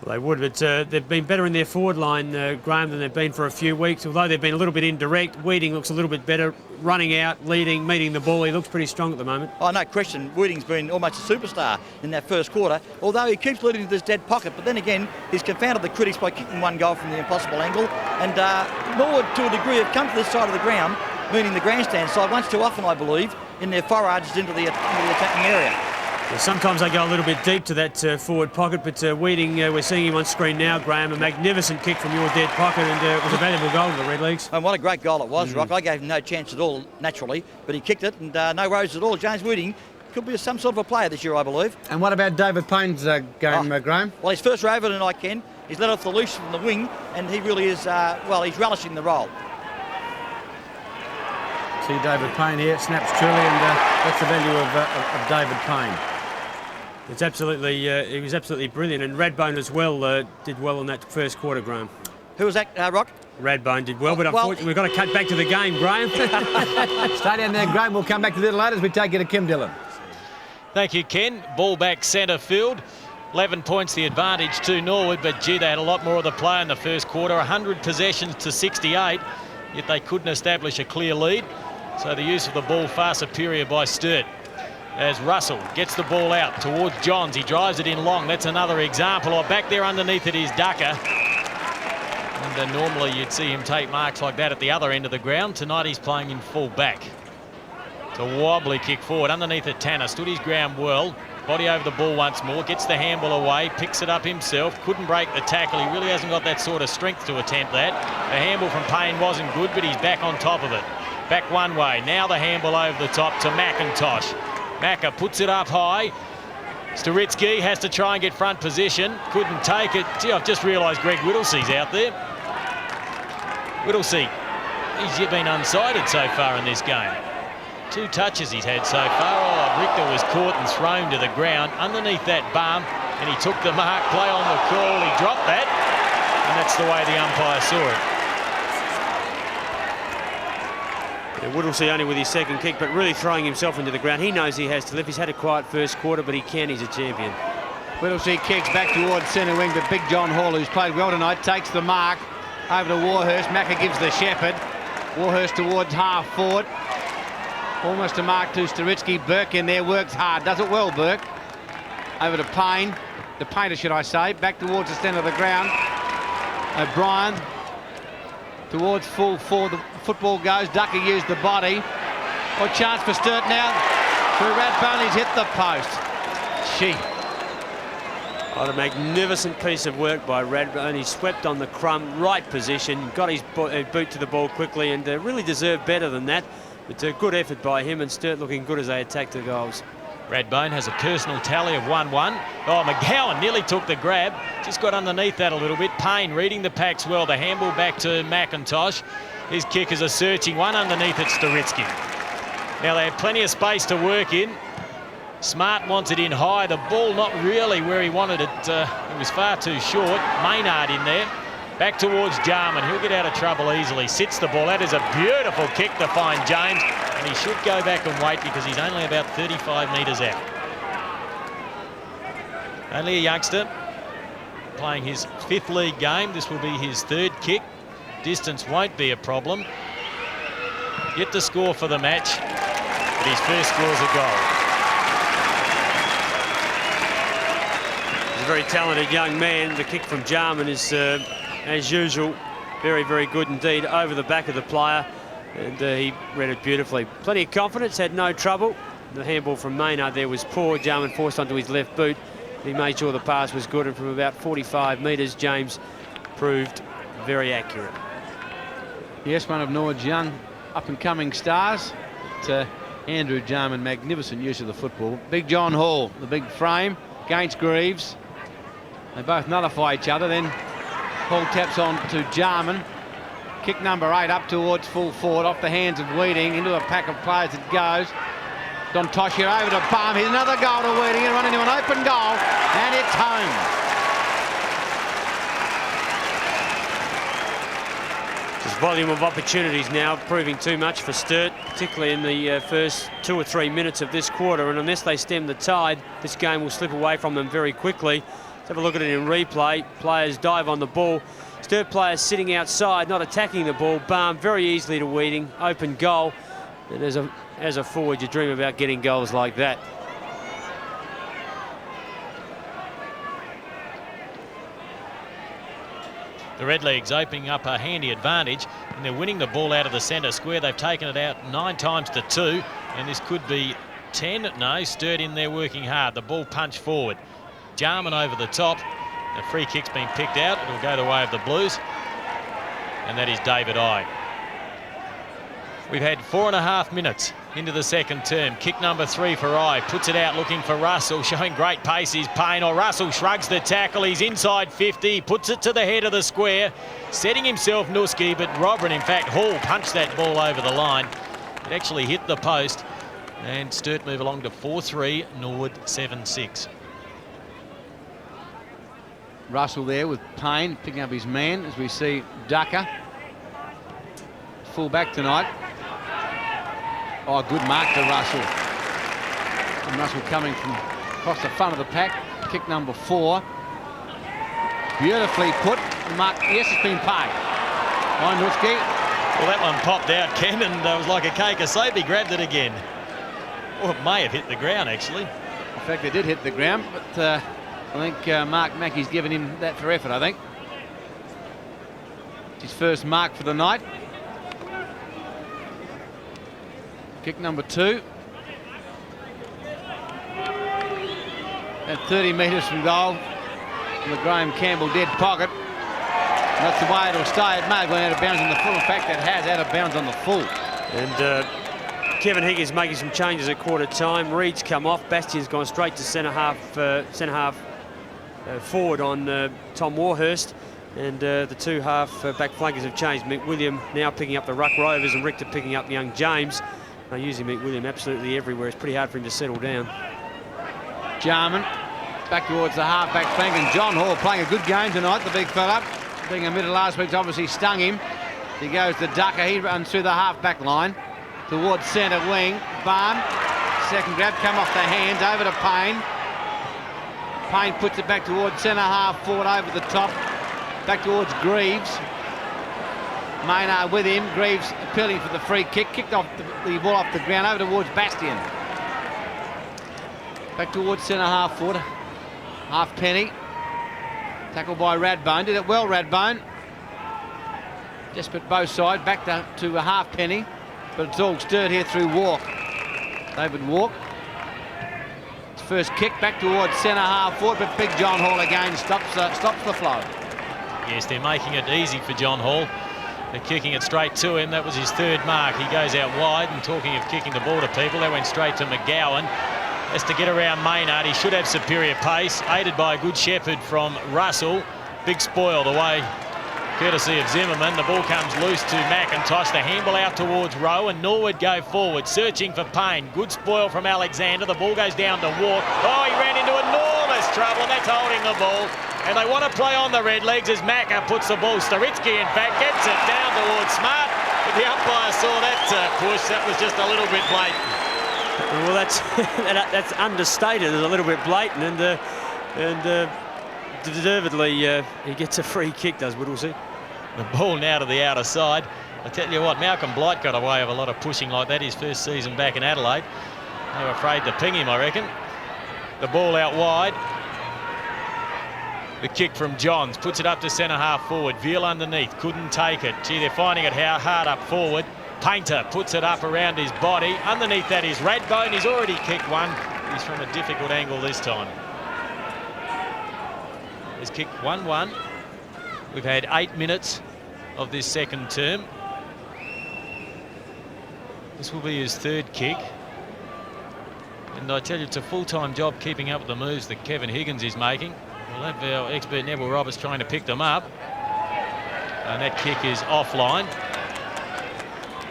Well, they would, but they've been better in their forward line, Graham, than they've been for a few weeks. Although they've been a little bit indirect, Weeding looks a little bit better, running out, leading, meeting the ball. He looks pretty strong at the moment. Oh, no question. Weeding's been almost a superstar in that first quarter, although he keeps leading to this dead pocket. But then again, he's confounded the critics by kicking 1 goal from the impossible angle. And Norwood, to a degree, have come to this side of the ground, meaning the grandstand side, once too often, I believe, in their forages into the attacking area. Yeah, sometimes they go a little bit deep to that forward pocket, but Weeding, we're seeing him on screen now, Graham, a magnificent kick from your dead pocket, and it was a valuable goal to the Redlegs. And what a great goal it was, Rock. I gave him no chance at all, naturally, but he kicked it, and no worries at all. James Weeding could be some sort of a player this year, I believe. And what about David Payne's game, Graham? Well, he's first rover tonight, Ken. He's let off the loose from the wing, and he really is, he's relishing the role. See David Payne here, snaps truly, and that's the value of David Payne. It's absolutely, he was absolutely brilliant, and Radbone as well did well in that first quarter, Graham. Who was that, Rock? Radbone did well, but unfortunately we've got to cut back to the game, Graham. Stay down there, Graham. We'll come back a little later as we take you to Kim Dillon. Thank you, Ken. Ball back centre field. 11 points the advantage to Norwood, but gee, they had a lot more of the play in the first quarter. 100 possessions to 68, yet they couldn't establish a clear lead. So the use of the ball far superior by Sturt. As Russell gets the ball out towards Johns. He drives it in long. That's another example. Or back there underneath it is Ducker. And normally you'd see him take marks like that at the other end of the ground. Tonight he's playing in full back. It's a wobbly kick forward. Underneath it, Tanner stood his ground well. Body over the ball once more. Gets the handball away. Picks it up himself. Couldn't break the tackle. He really hasn't got that sort of strength to attempt that. The handball from Payne wasn't good, but he's back on top of it. Back one way. Now the handball over the top to McIntosh. Macca puts it up high. Sturitsky has to try and get front position. Couldn't take it. Gee, I've just realised Greg Whittlesea's out there. Whittlesea, he's been unsighted so far in this game. 2 touches he's had so far. Oh, Richter was caught and thrown to the ground underneath that bum, and he took the mark. Play on the call. He dropped that, and that's the way the umpire saw it. Yeah, Whittlesea only with his second kick, but really throwing himself into the ground. He knows he has to lift. He's had a quiet first quarter, but he can. He's a champion. Whittlesea kicks back towards centre wing, but Big John Hall, who's played well tonight, takes the mark over to Warhurst. Macca gives the shepherd. Warhurst towards half forward. Almost a mark to Sturitsky. Burke in there, works hard. Does it well, Burke. Over to Payne. The painter, should I say. Back towards the centre of the ground. O'Brien towards full forward. The football goes. Ducker used the body. What chance for Sturt now? Through Rathbone, he's hit the post. Gee. What a magnificent piece of work by Rathbone. He swept on the crumb, right position, got his boot to the ball quickly, and really deserved better than that. It's a good effort by him, and Sturt looking good as they attack the goals. Rathbone has a personal tally of 1-1. Oh, McGowan nearly took the grab. Just got underneath that a little bit. Payne reading the packs well. The handball back to McIntosh. His kickers are searching. One underneath it, Sturitsky. Now they have plenty of space to work in. Smart wants it in high. The ball not really where he wanted it. It was far too short. Maynard in there. Back towards Jarman. He'll get out of trouble easily. Sits the ball. That is a beautiful kick to find James. And he should go back and wait because he's only about 35 metres out. Only a youngster playing his 5th league game. This will be his 3rd kick. Distance won't be a problem. Yet to score for the match. But his first scores a goal. He's a very talented young man. The kick from Jarman is, as usual, very, very good indeed. Over the back of the player. And he read it beautifully. Plenty of confidence, had no trouble. The handball from Maynard there was poor. Jarman forced onto his left boot. He made sure the pass was good, and from about 45 metres, James proved very accurate. Yes, one of Norwood's young up-and-coming stars. But, Andrew Jarman, magnificent use of the football. Big John Hall, the big frame, against Greaves. They both nullify each other. Then Hall taps on to Jarman. Kick number 8 up towards full forward, off the hands of Weeding, into a pack of players it goes. Dontosh here over to Palm. Here's another goal to Weeding, and run into an open goal, and it's home. Just volume of opportunities now proving too much for Sturt, particularly in the first 2 or 3 minutes of this quarter, and unless they stem the tide, this game will slip away from them very quickly. Let's have a look at it in replay. Players dive on the ball. Sturt players sitting outside, not attacking the ball. Balm very easily to Weeding, open goal. And as a forward, you dream about getting goals like that. The Redlegs opening up a handy advantage, and they're winning the ball out of the centre square. They've taken it out 9 times to 2, and this could be 10. No, Sturt in there working hard. The ball punched forward. Jarman over the top. The free kick's been picked out. It'll go the way of the Blues. And that is David I. We've had 4.5 minutes into the second term. Kick number 3 for I. Puts it out looking for Russell. Showing great pace is Payne. Or Russell shrugs the tackle. He's inside 50. Puts it to the head of the square. Setting himself Nuski, but Robin, in fact, Hall punched that ball over the line. It actually hit the post. And Sturt move along to 4-3. Norwood 7-6. Russell there with Payne picking up his man as we see Ducker. Full back tonight. Oh, good mark to Russell. And Russell coming from across the front of the pack. Kick number 4. Beautifully put. Mark, yes, it's been paid. Wojnowski Well, that one popped out, Ken, and it was like a cake of soap. He grabbed it again. Or it may have hit the ground, actually. In fact, it did hit the ground, but I think Mark Mackey's given him that for effort, I think. His first mark for the night. Kick number 2. At 30 metres from goal, in the Graham Campbell dead pocket. And that's the way it'll stay. It may have gone out of bounds on the full. In fact, it has out of bounds on the full. And Kevin Higgins making some changes at quarter time. Reed's come off. Bastian's gone straight to centre half forward on Tom Warhurst. And the two back flankers have changed. McWilliam now picking up the Ruck Rovers and Richter picking up young James. They're using McWilliam absolutely everywhere. It's pretty hard for him to settle down. Jarman back towards the half-back flank, and John Hall playing a good game tonight, the big fella. Being admitted last week's obviously stung him. He goes to Ducker. He runs through the half-back line towards centre wing. Barn, second grab, come off the hands, over to Payne. Payne puts it back towards centre half forward over the top. Back towards Greaves. Maynard with him. Greaves appealing for the free kick. Kicked off the ball off the ground over towards Bastian. Back towards centre half forward. Halfpenny. Tackled by Radbone. Did it well, Radbone. Desperate both sides. Back to a Halfpenny. But it's all stirred here through Walk. David Walk. His first kick back towards centre half forward, but big John Hall again stops the flow. Yes, they're making it easy for John Hall. They're kicking it straight to him. That was his third mark. He goes out wide, and talking of kicking the ball to people, that went straight to McGowan. Has to get around Maynard. He should have superior pace, aided by a good shepherd from Russell. Big spoil away, courtesy of Zimmerman. The ball comes loose to McIntosh. The handball out towards Rowe, and Norwood go forward, searching for Payne. Good spoil from Alexander. The ball goes down to Walk. Oh, he ran into enormous trouble, and that's holding the ball. And they want to play on the red legs as Macca puts the ball. Staritsky, in fact, gets it down towards Smart. But the umpire saw that push. That was just a little bit blatant. Well, that's understated. It's a little bit blatant, and deservedly he gets a free kick, does Whittlesey. The ball now to the outer side. I tell you what, Malcolm Blight got away with a lot of pushing like that his first season back in Adelaide. They were afraid to ping him, I reckon. The ball out wide. The kick from Johns puts it up to centre half forward. Veal underneath, couldn't take it. Gee, they're finding it hard up forward. Painter puts it up around his body. Underneath that is Radbone. He's already kicked one. He's from a difficult angle this time. He's kicked 1-1. We've had 8 minutes of this second term. This will be his third kick. And I tell you, it's a full-time job keeping up with the moves that Kevin Higgins is making. We'll have our expert Neville Roberts trying to pick them up. And that kick is offline.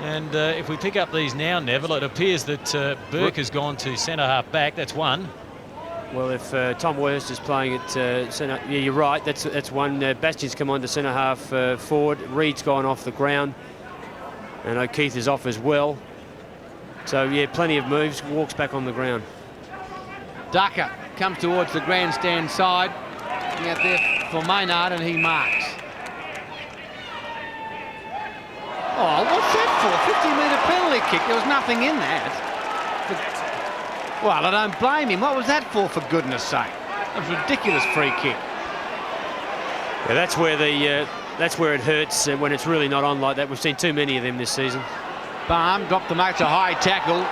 And if we pick up these now, Neville, it appears that Burke has gone to centre half back. That's one. Well, if Tom Wurst is playing at centre, yeah, you're right. That's one. Bastian's come on to centre half forward. Reed's gone off the ground, and O'Keefe is off as well. So yeah, plenty of moves. Walks back on the ground. Ducker comes towards the grandstand side. Looking out there for Maynard, and he marks. Oh, what's that for? 50-metre penalty kick. There was nothing in that. Well, I don't blame him. What was that for goodness sake? That was a ridiculous free kick. Yeah, that's where it hurts when it's really not on like that. We've seen too many of them this season. Baum dropped the mark. It's a high tackle.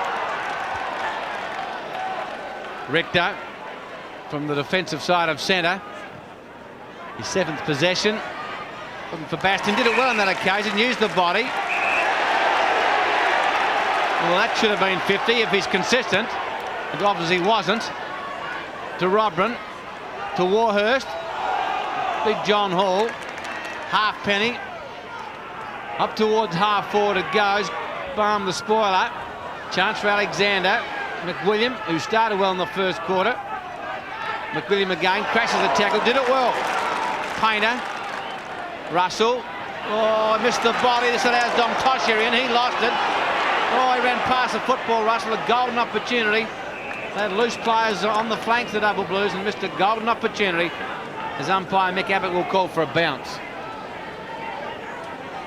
Richter from the defensive side of centre. His 7th possession. Looking for Bastian. Did it well on that occasion. Used the body. Well, that should have been 50 if he's consistent. It obviously wasn't. To Robran. To Warhurst. Big John Hall. Halfpenny. Up towards half forward it goes. Baum the spoiler. Chance for Alexander. McWilliam, who started well in the first quarter. McWilliam again. Crashes the tackle. Did it well. Painter. Russell. Oh, missed the body. This allows Dom Tosher in. He lost it. Oh, he ran past the football, Russell. A golden opportunity. They had loose players on the flanks, the Double Blues, and missed a golden opportunity as umpire Mick Abbott will call for a bounce.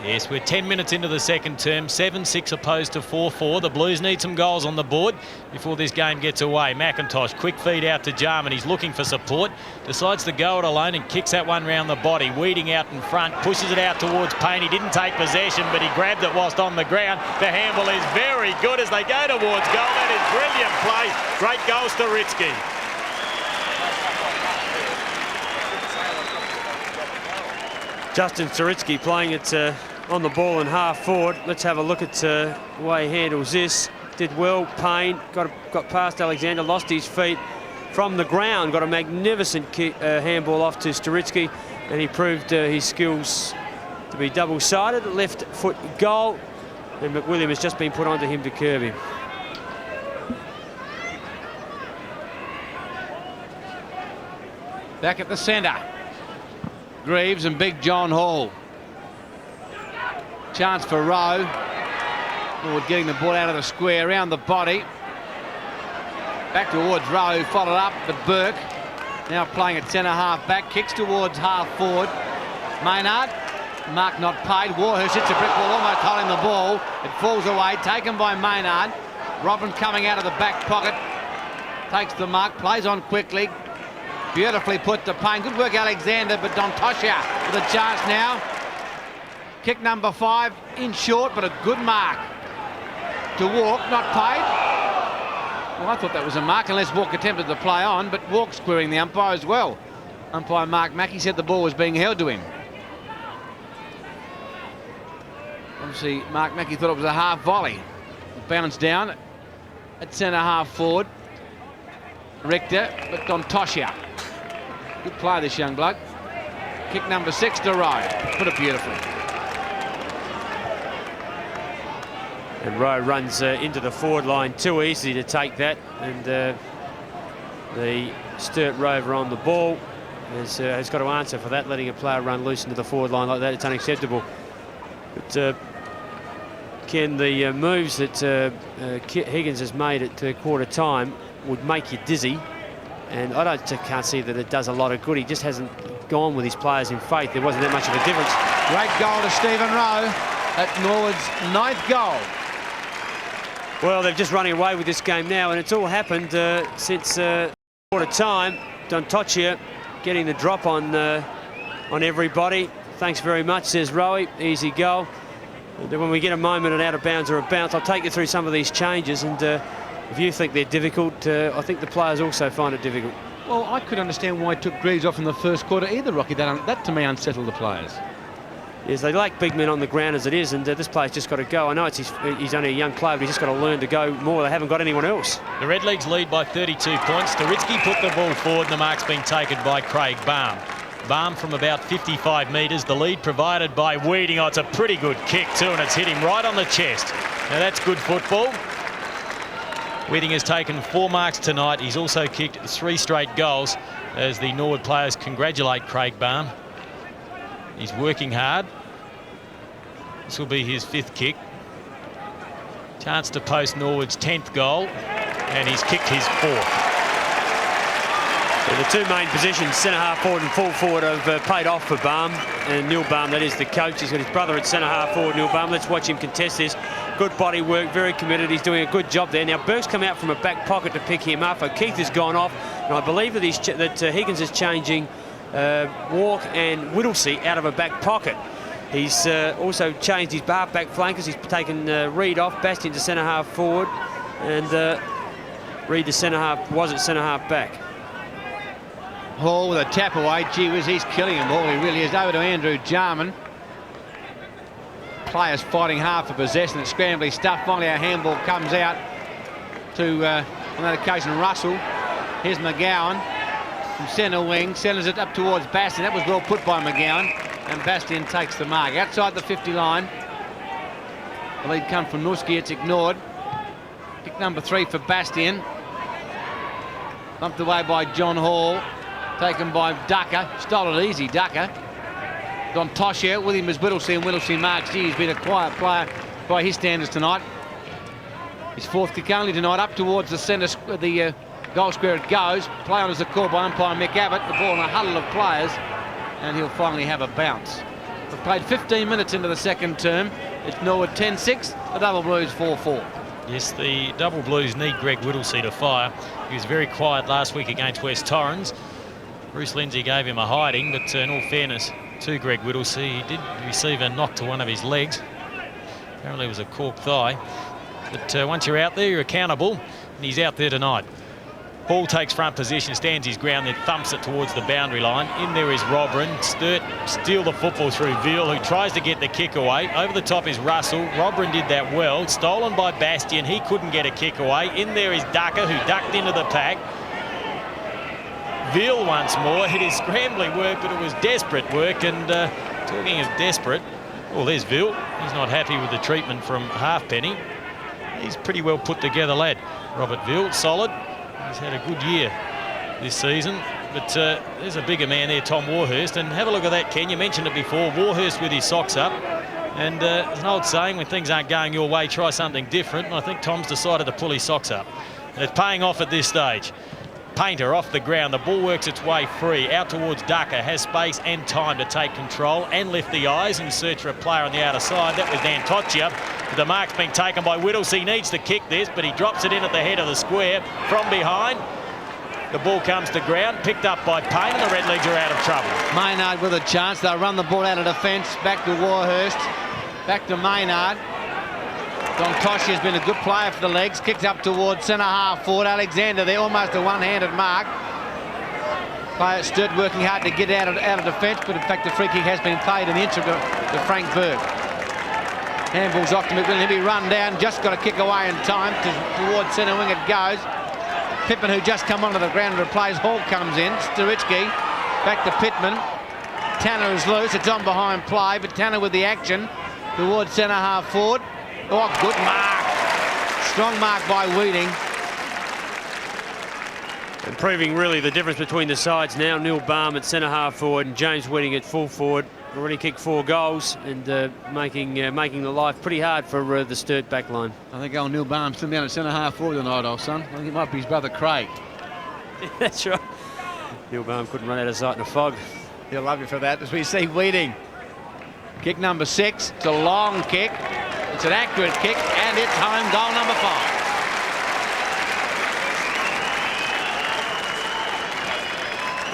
Yes, we're 10 minutes into the second term, 7-6 opposed to 4-4. The Blues need some goals on the board before this game gets away. McIntosh, quick feed out to Jarman. He's looking for support, decides to go it alone and kicks that one round the body. Weeding out in front, pushes it out towards Payne. He didn't take possession, but he grabbed it whilst on the ground. The handball is very good as they go towards goal. That is brilliant play. Great goal, Sturitsky. Justin Sturitsky playing it on the ball in half forward. Let's have a look at the way he handles this. Did well. Payne got past Alexander, lost his feet from the ground, got a magnificent handball off to Sturitsky, and he proved his skills to be double-sided. Left foot goal, and McWilliam has just been put onto him to curb him. Back at the centre. Greaves and big John Hall. Chance for Rowe. Norwood getting the ball out of the square, around the body. Back towards Rowe, followed up, but Burke now playing at centre half back, kicks towards half forward. Maynard, mark not paid. Warhurst hits a brick wall, almost holding the ball. It falls away, taken by Maynard. Robin coming out of the back pocket, takes the mark, plays on quickly. Beautifully put to Payne. Good work, Alexander, but Dontosha with a chance now. Kick number 5 in short, but a good mark. To Walk, not paid. Well, I thought that was a mark unless Walk attempted to play on, but Walk's querying the umpire as well. Umpire Mark Mackey said the ball was being held to him. Obviously, Mark Mackey thought it was a half volley. Bounced down at centre half forward. Richter, but Dontosha. Good play, this young bloke. Kick number 6 to Rowe. Put it beautifully. And Rowe runs into the forward line too easy to take that, and the Sturt Rover on the ball has got to answer for that, letting a player run loose into the forward line like that. It's unacceptable. But Ken, the moves that Higgins has made at quarter time would make you dizzy, and I can't see that it does a lot of good. He just hasn't gone with his players in faith. There wasn't that much of a difference. Great goal to Stephen Rowe at Norwood's 9th goal. Well, they're just running away with this game now, and it's all happened since quarter time. Dontosha getting the drop on everybody. Thanks very much, says Rowe. Easy goal. And when we get a moment at out of bounds or a bounce, I'll take you through some of these changes, and if you think they're difficult, I think the players also find it difficult. Well, I could understand why he took Greaves off in the first quarter either, Rocky. That to me unsettled the players. Yes, they lack big men on the ground as it is, and this player's just got to go. I know he's only a young player, but he's just got to learn to go more. They haven't got anyone else. The Red Leagues lead by 32 points. Sturitsky put the ball forward, and the mark's been taken by Craig Baum. Baum from about 55 metres. The lead provided by Weeding. Oh, it's a pretty good kick too, and it's hit him right on the chest. Now that's good football. Weeding has taken 4 marks tonight. He's also kicked 3 straight goals as the Norwood players congratulate Craig Baum. He's working hard. This will be his 5th kick. Chance to post Norwood's 10th goal, and he's kicked his 4th. So the 2 main positions, centre-half forward and full forward, have paid off for Baum. And Neil Baum, that is the coach. He's got his brother at centre-half forward, Neil Baum. Let's watch him contest this. Good body work, very committed. He's doing a good job there. Now, Burke's come out from a back pocket to pick him up. Keith has gone off, and I believe that Higgins is changing Walk and Whittlesey out of a back pocket. He's also changed his back flankers. He's taken Reid off, Bastian to centre-half forward, and Reid to centre-half, was at centre-half back. Hall with a tap away. Gee whiz, he's killing him. Hall, he really is. Over to Andrew Jarman. Players fighting hard for possession. It's scrambly stuff. Finally, a handball comes out to, on that occasion, Russell. Here's McGowan from centre wing. Centres it up towards Bastian. That was well put by McGowan. And Bastian takes the mark. Outside the 50 line. The lead comes from Nuski. It's ignored. Kick number 3 for Bastian. Bumped away by John Hall. Taken by Ducker. Stole it easy, Ducker. Dontosha with him as Whittlesey, and Whittlesey marks. Gee, he's been a quiet player by his standards tonight. His 4th kick only tonight, up towards the centre, the goal square it goes. Play on as a call by umpire Mick Abbott. The ball in a huddle of players, and he'll finally have a bounce. We've played 15 minutes into the second term. It's Norwood 10-6, the Double Blues 4-4. Yes, the Double Blues need Greg Whittlesey to fire. He was very quiet last week against West Torrens. Bruce Lindsay gave him a hiding, but in all fairness to Greg Whittlesey, he did receive a knock to one of his legs. Apparently it was a cork thigh. But once you're out there, you're accountable, and he's out there tonight. Ball takes front position, stands his ground, then thumps it towards the boundary line. In there is Robrin. Sturt steal the football through Veal, who tries to get the kick away. Over the top is Russell. Robrin did that well. Stolen by Bastian. He couldn't get a kick away. In there is Ducker, who ducked into the pack. Veal once more. It is scrambling work, but it was desperate work. And talking of desperate, well, there's Veal. He's not happy with the treatment from Halfpenny. He's pretty well put together lad. Robert Veal, solid. He's had a good year this season, but there's a bigger man there, Tom Warhurst, and have a look at that, Ken. You mentioned it before, Warhurst with his socks up, and there's an old saying, when things aren't going your way, try something different, and I think Tom's decided to pull his socks up, and it's paying off at this stage. Painter off the ground, the ball works its way free, out towards Ducker, has space and time to take control and lift the eyes and search for a player on the outer side. That was Dan Toccia. The mark's been taken by Whittlesey. He needs to kick this, but he drops it in at the head of the square from behind. The ball comes to ground, picked up by Payne, and the Redlegs are out of trouble. Maynard with a chance. They'll run the ball out of defence. Back to Warhurst. Back to Maynard. Don Toshi has been a good player for the legs. Kicks up towards centre half forward. Alexander there, almost a one-handed mark. Player Sturt working hard to get out of defence, but in fact the free kick has been played in the interest to Frank Berg. Handball's off to McWilliam. He'll be run down, just got to kick away in time. Towards centre wing it goes. Pittman, who just come onto the ground and replays Hall, comes in. Sturitsky back to Pittman. Tanner is loose. It's on behind play, but Tanner with the action towards centre half forward. Oh, good mark. Strong mark by Weeding. And proving really the difference between the sides now. Neil Balm at centre half forward and James Weeding at full forward. Already kicked 4 goals and making the life pretty hard for the Sturt back line. I think old Neil Barnes still down at centre half forward tonight, old son. I think it might be his brother Craig. That's right. Neil Balm couldn't run out of sight in a fog. He'll love you for that as we see Weeding. Kick number 6. It's a long kick. It's an accurate kick, and it's home, goal number 5.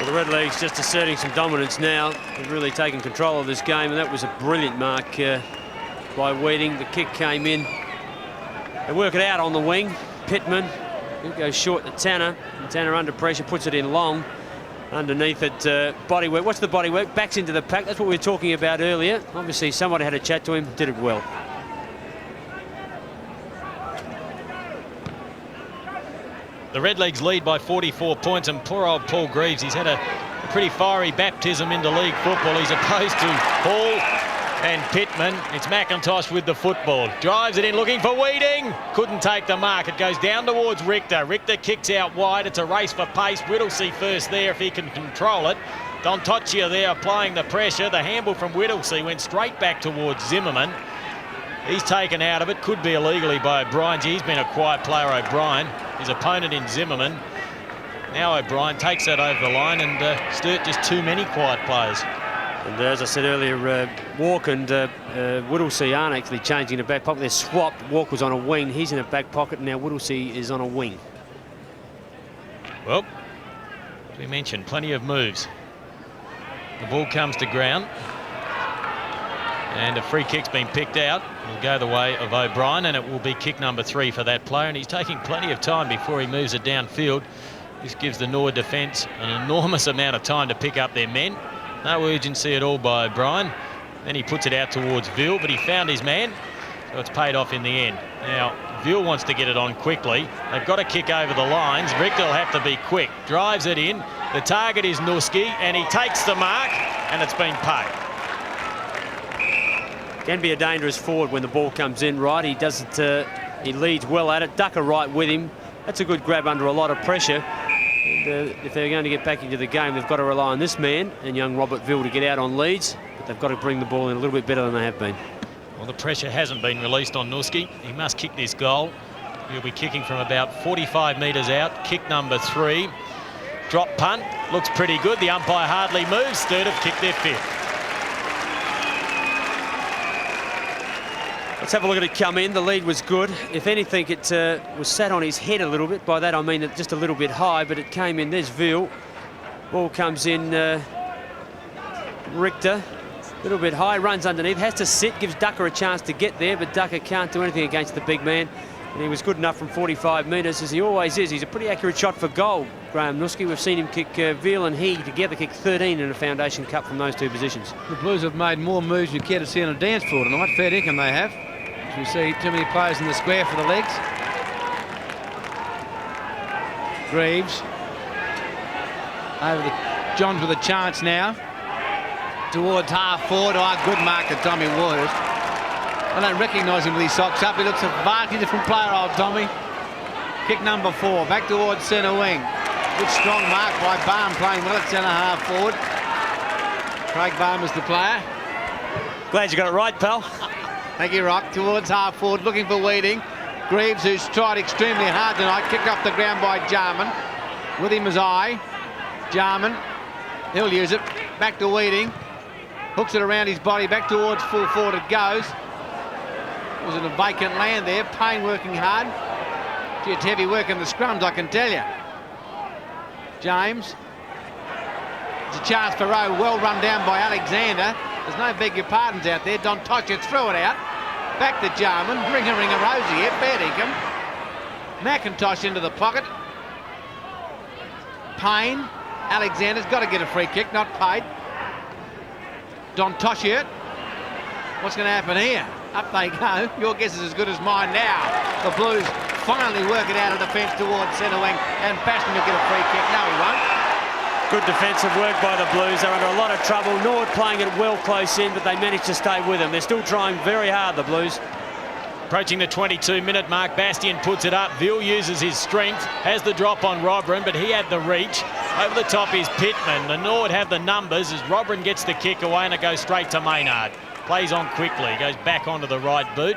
Well, the Redlegs just asserting some dominance now. They've really taken control of this game, and that was a brilliant mark by Weeding. The kick came in. They work it out on the wing. Pittman, it goes short to Tanner, and Tanner under pressure puts it in long. Underneath it, body work. What's the body work? Backs into the pack. That's what we were talking about earlier. Obviously, somebody had a chat to him, did it well. The Redlegs lead by 44 points, and poor old Paul Greaves, he's had a pretty fiery baptism into league football. He's opposed to Hall and Pittman. It's McIntosh with the football. Drives it in, looking for Weeding. Couldn't take the mark. It goes down towards Richter. Richter kicks out wide. It's a race for pace. Whittlesey first there if he can control it. Don Toccia there applying the pressure. The handball from Whittlesey went straight back towards Zimmerman. He's taken out of it. Could be illegally by O'Brien. He's been a quiet player, O'Brien. His opponent in Zimmerman. Now O'Brien takes that over the line, and Sturt just too many quiet players. And as I said earlier, Walk and Whittlesey aren't actually changing the back pocket. They're swapped. Walk was on a wing. He's in a back pocket. Now Whittlesey is on a wing. Well, as we mentioned, plenty of moves. The ball comes to ground. And a free kick's been picked out. Will go the way of O'Brien, and it will be kick number 3 for that player. And he's taking plenty of time before he moves it downfield. This gives the Norwood defence an enormous amount of time to pick up their men. No urgency at all by O'Brien. Then he puts it out towards Veal, but he found his man, so it's paid off in the end. Now, Veal wants to get it on quickly. They've got to kick over the lines. Richter will have to be quick. Drives it in. The target is Nuski, and he takes the mark, and it's been paid. Can be a dangerous forward when the ball comes in, right? He doesn't. He leads well at it. Ducker right with him. That's a good grab under a lot of pressure. And, if they're going to get back into the game, they've got to rely on this man and young Robert Veal to get out on leads. But they've got to bring the ball in a little bit better than they have been. Well, the pressure hasn't been released on Nuski. He must kick this goal. He'll be kicking from about 45 metres out. Kick number 3. Drop punt. Looks pretty good. The umpire hardly moves. Sturt have kicked their 5th. Let's have a look at it come in. The lead was good. If anything, it was sat on his head a little bit. By that I mean it just a little bit high, but it came in. There's Veal. Ball comes in. Richter, a little bit high, runs underneath, has to sit, gives Ducker a chance to get there, but Ducker can't do anything against the big man. And he was good enough from 45 metres, as he always is. He's a pretty accurate shot for goal, Graham Nuski. We've seen him kick Veal and he together kick 13 in a Foundation Cup from those two positions. The Blues have made more moves than you care to see on a dance floor tonight. Fair dinkum they have. As we see too many players in the square for the legs. Greaves. Over the Johns with a chance now. Towards half forward. Oh, good mark to Tommy Warhurst. I don't recognise him with his socks up. He looks a vastly different player, old Tommy. Kick number 4. Back towards centre wing. Good strong mark by Barham, playing well at centre half forward. Craig Barham is the player. Glad you got it right, pal. Thank you, Rock. Towards half forward, looking for Weeding. Greaves, who's tried extremely hard tonight, kicked off the ground by Jarman. With him as Jarman. He'll use it. Back to Weeding. Hooks it around his body, back towards full forward it goes. It was in a vacant land there. Payne working hard. Gee, it's heavy work in the scrums, I can tell you. James. It's a chance for Rowe, well run down by Alexander. There's no beg your pardons out there. Dontocha threw it out. Back to Jarman. Ring a rosy here. Fair dinkum. McIntosh into the pocket. Payne. Alexander's got to get a free kick, not paid. Dontocha. What's going to happen here? Up they go. Your guess is as good as mine now. The Blues finally work it out of defence towards centre wing, and Baston will get a free kick. No, he won't. Good defensive work by the Blues. They're under a lot of trouble. Norwood playing it well close in, but they managed to stay with them. They're still trying very hard, the Blues. Approaching the 22-minute mark, Bastian puts it up. Veal uses his strength, has the drop on Robran, but he had the reach. Over the top is Pittman. The Norwood have the numbers as Robran gets the kick away, and it goes straight to Maynard. Plays on quickly, goes back onto the right boot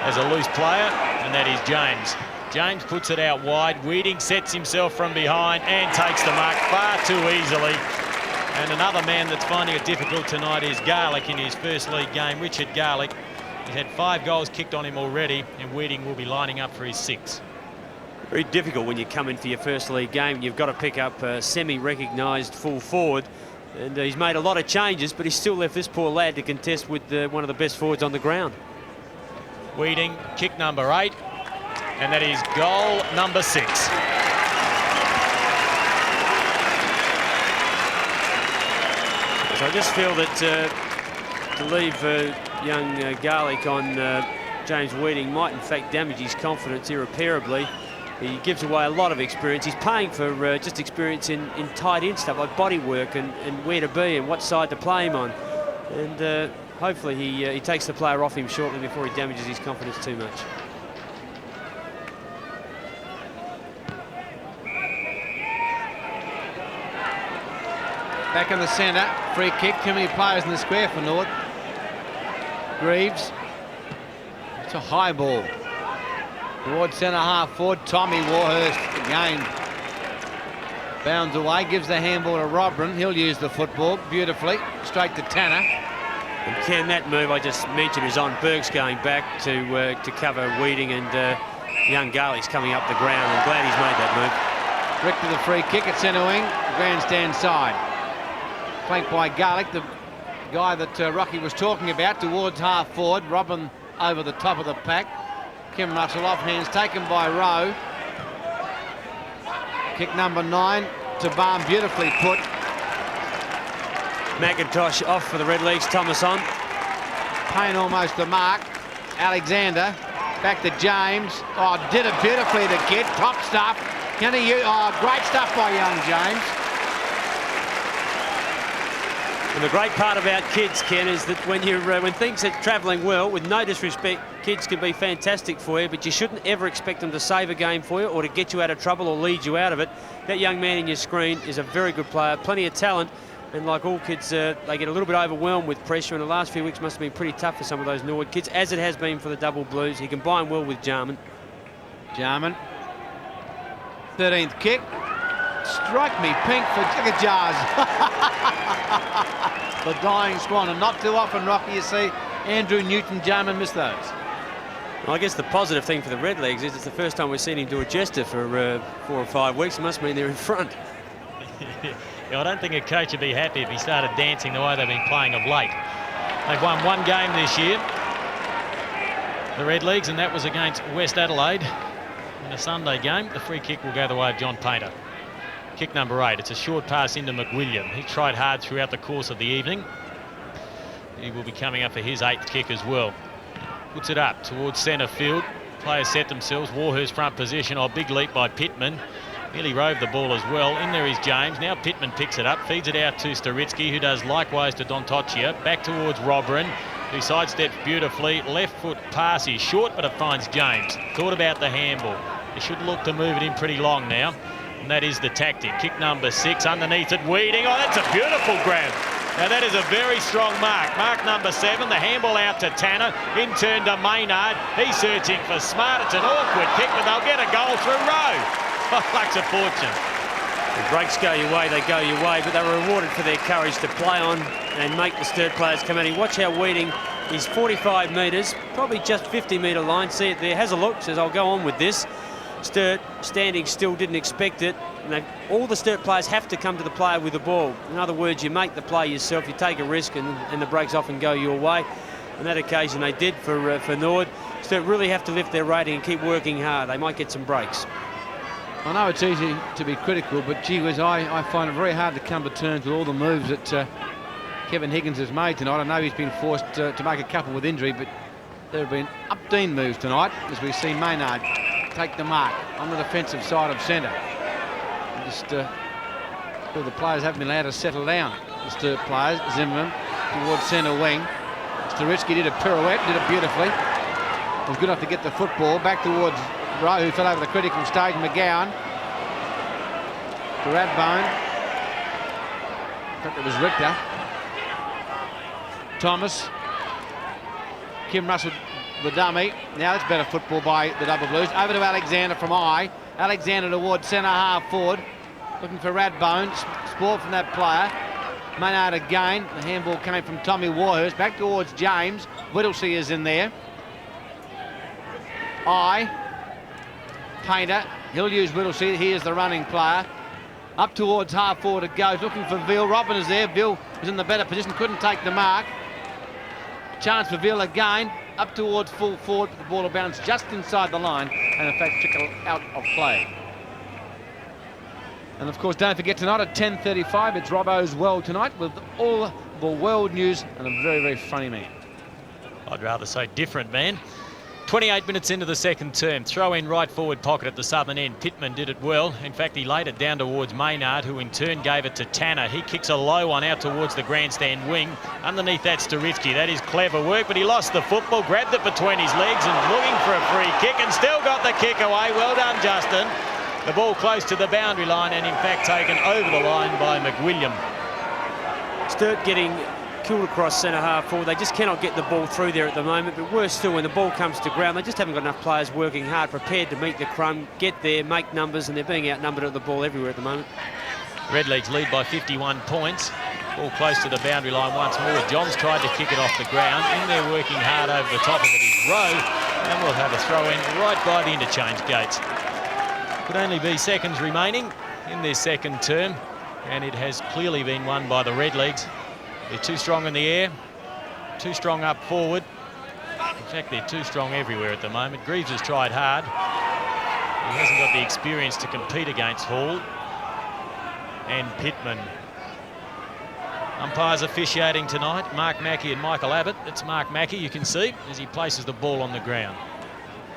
as a loose player, and that is James. James puts it out wide. Weeding sets himself from behind and takes the mark far too easily. And another man that's finding it difficult tonight is Garlick in his first league game, Richard Garlick. He's had 5 goals kicked on him already, and Weeding will be lining up for his 6th. Very difficult when you come in for your first league game. You've got to pick up a semi-recognised full forward. And he's made a lot of changes, but he's still left this poor lad to contest with one of the best forwards on the ground. Weeding, kick number 8. And that is goal number 6. So I just feel that to leave young Garlick on James Weeding might in fact damage his confidence irreparably. He gives away a lot of experience. He's paying for just experience in tight end stuff like body work and where to be and what side to play him on. And hopefully he takes the player off him shortly before he damages his confidence too much. Back in the centre, free kick. Too many players in the square for Norwood. Greaves. It's a high ball. Towards centre half forward, Tommy Warhurst again. Bounds away, gives the handball to Robran. He'll use the football beautifully. Straight to Tanner. And Ken, that move I just mentioned is on. Burke's going back to cover Weeding, and young Garlick's coming up the ground. I'm glad he's made that move. Rick to the free kick at centre wing, grandstand side. Flanked by Garlick, the guy that Rocky was talking about, towards half forward. Robin over the top of the pack. Kim Russell off hands, taken by Rowe. Kick number 9 to Barham, beautifully put. McIntosh off for the Red Leagues, Thomas on. Payne almost the mark. Alexander, back to James. Oh, did it beautifully to Kid, top stuff. Can he use, oh, great stuff by young James. And the great part about kids, Ken, is that when things are travelling well, with no disrespect, kids can be fantastic for you, but you shouldn't ever expect them to save a game for you or to get you out of trouble or lead you out of it. That young man in your screen is a very good player, plenty of talent, and like all kids, they get a little bit overwhelmed with pressure, and the last few weeks must have been pretty tough for some of those Norwood kids, as it has been for the Double Blues. He combined well with Jarman. Jarman. 13th kick. Strike me pink for Jars. The dying swan, and not too often, Rocky, you see Andrew Newton-Jarman missed those. Well, I guess the positive thing for the Redlegs is it's the first time we've seen him do a gesture for 4 or 5 weeks. It must mean they're in front. Yeah, I don't think a coach would be happy if he started dancing the way they've been playing of late. They've won 1 game this year, the Redlegs, and that was against West Adelaide in a Sunday game. The free kick will go the way of John Painter. Kick number 8. It's a short pass into McWilliam. He tried hard throughout the course of the evening. He will be coming up for his 8th kick as well. Puts it up towards centre field. Players set themselves. Warhurst front position. Oh, big leap by Pittman. Nearly rove the ball as well. In there is James. Now Pittman picks it up, feeds it out to Sturitsky, who does likewise to Dontocchia. Back towards Robran, who sidesteps beautifully. Left foot pass is short, but it finds James. Thought about the handball. They should look to move it in pretty long now. And that is the tactic. Kick number 6, underneath it, Weeding. Oh, that's a beautiful grab. Now that is a very strong mark. Mark number 7, the handball out to Tanner. In turn to Maynard. He's searching for Smart. It's an awkward kick, but they'll get a goal through Rowe. Luck's a fortune. The breaks go your way, they go your way, but they were rewarded for their courage to play on and make the Sturt players come out. You watch how Weeding is 45 metres, probably just 50-metre line. See it there, has a look, says I'll go on with this. Sturt standing still, didn't expect it. And all the Sturt players have to come to the player with the ball. In other words, you make the play yourself, you take a risk, and the breaks often go your way. On that occasion they did for Norwood. Sturt really have to lift their rating and keep working hard. They might get some breaks. I know it's easy to be critical, but gee whiz, I find it very hard to come to terms with all the moves that Kevin Higgins has made tonight. I know he's been forced to make a couple with injury, but there have been up-Dean moves tonight as we see Maynard take the mark on the defensive side of centre. Just well, the players haven't been allowed to settle down. The Sturt players, Zimmerman towards centre wing. Sturitsky did a pirouette, did it beautifully. Was good enough to get the football back towards Rowe, who fell over the critical stage. McGowan to Radbone. I think it was Richter. Thomas. Kim Russell, the dummy. Now it's better football by the Double Blues. Over to Alexander from I. Alexander towards centre half forward. Looking for Radbone. Sport from that player. Maynard again. The handball came from Tommy Warhurst. Back towards James. Whittlesey is in there. Painter, he'll use Whittlesey. He is the running player. Up towards half forward it goes, looking for Veal. Robin is there. Veal was in the better position, couldn't take the mark. Chance for Veal again. Up towards full forward, but the ball will bounce just inside the line and in fact trickle out of play. And of course, don't forget tonight at 10:35, it's Robbo's World tonight with all the world news and a very, very funny man. I'd rather say different man. 28 minutes into the second term. Throw in right forward pocket at the southern end. Pittman did it well. In fact, he laid it down towards Maynard, who in turn gave it to Tanner. He kicks a low one out towards the grandstand wing. Underneath that, Sturitsky. That is clever work, but he lost the football, grabbed it between his legs and looking for a free kick and still got the kick away. Well done, Justin. The ball close to the boundary line and in fact taken over the line by McWilliam. Sturt getting killed across centre half forward. They just cannot get the ball through there at the moment, but worse still, when the ball comes to ground, they just haven't got enough players working hard, prepared to meet the crumb, get there, make numbers, and they're being outnumbered at the ball everywhere at the moment. Redlegs lead by 51 points. Ball close to the boundary line once more. Johns tried to kick it off the ground. In there working hard over the top of it is Rowe, and we'll have a throw in right by the interchange gates. Could only be seconds remaining in their second term, and it has clearly been won by the Redlegs. They're too strong in the air, too strong up forward. In fact, they're too strong everywhere at the moment. Greaves has tried hard. He hasn't got the experience to compete against Hall and Pittman. Umpires officiating tonight, Mark Mackey and Michael Abbott. It's Mark Mackey, you can see, as he places the ball on the ground.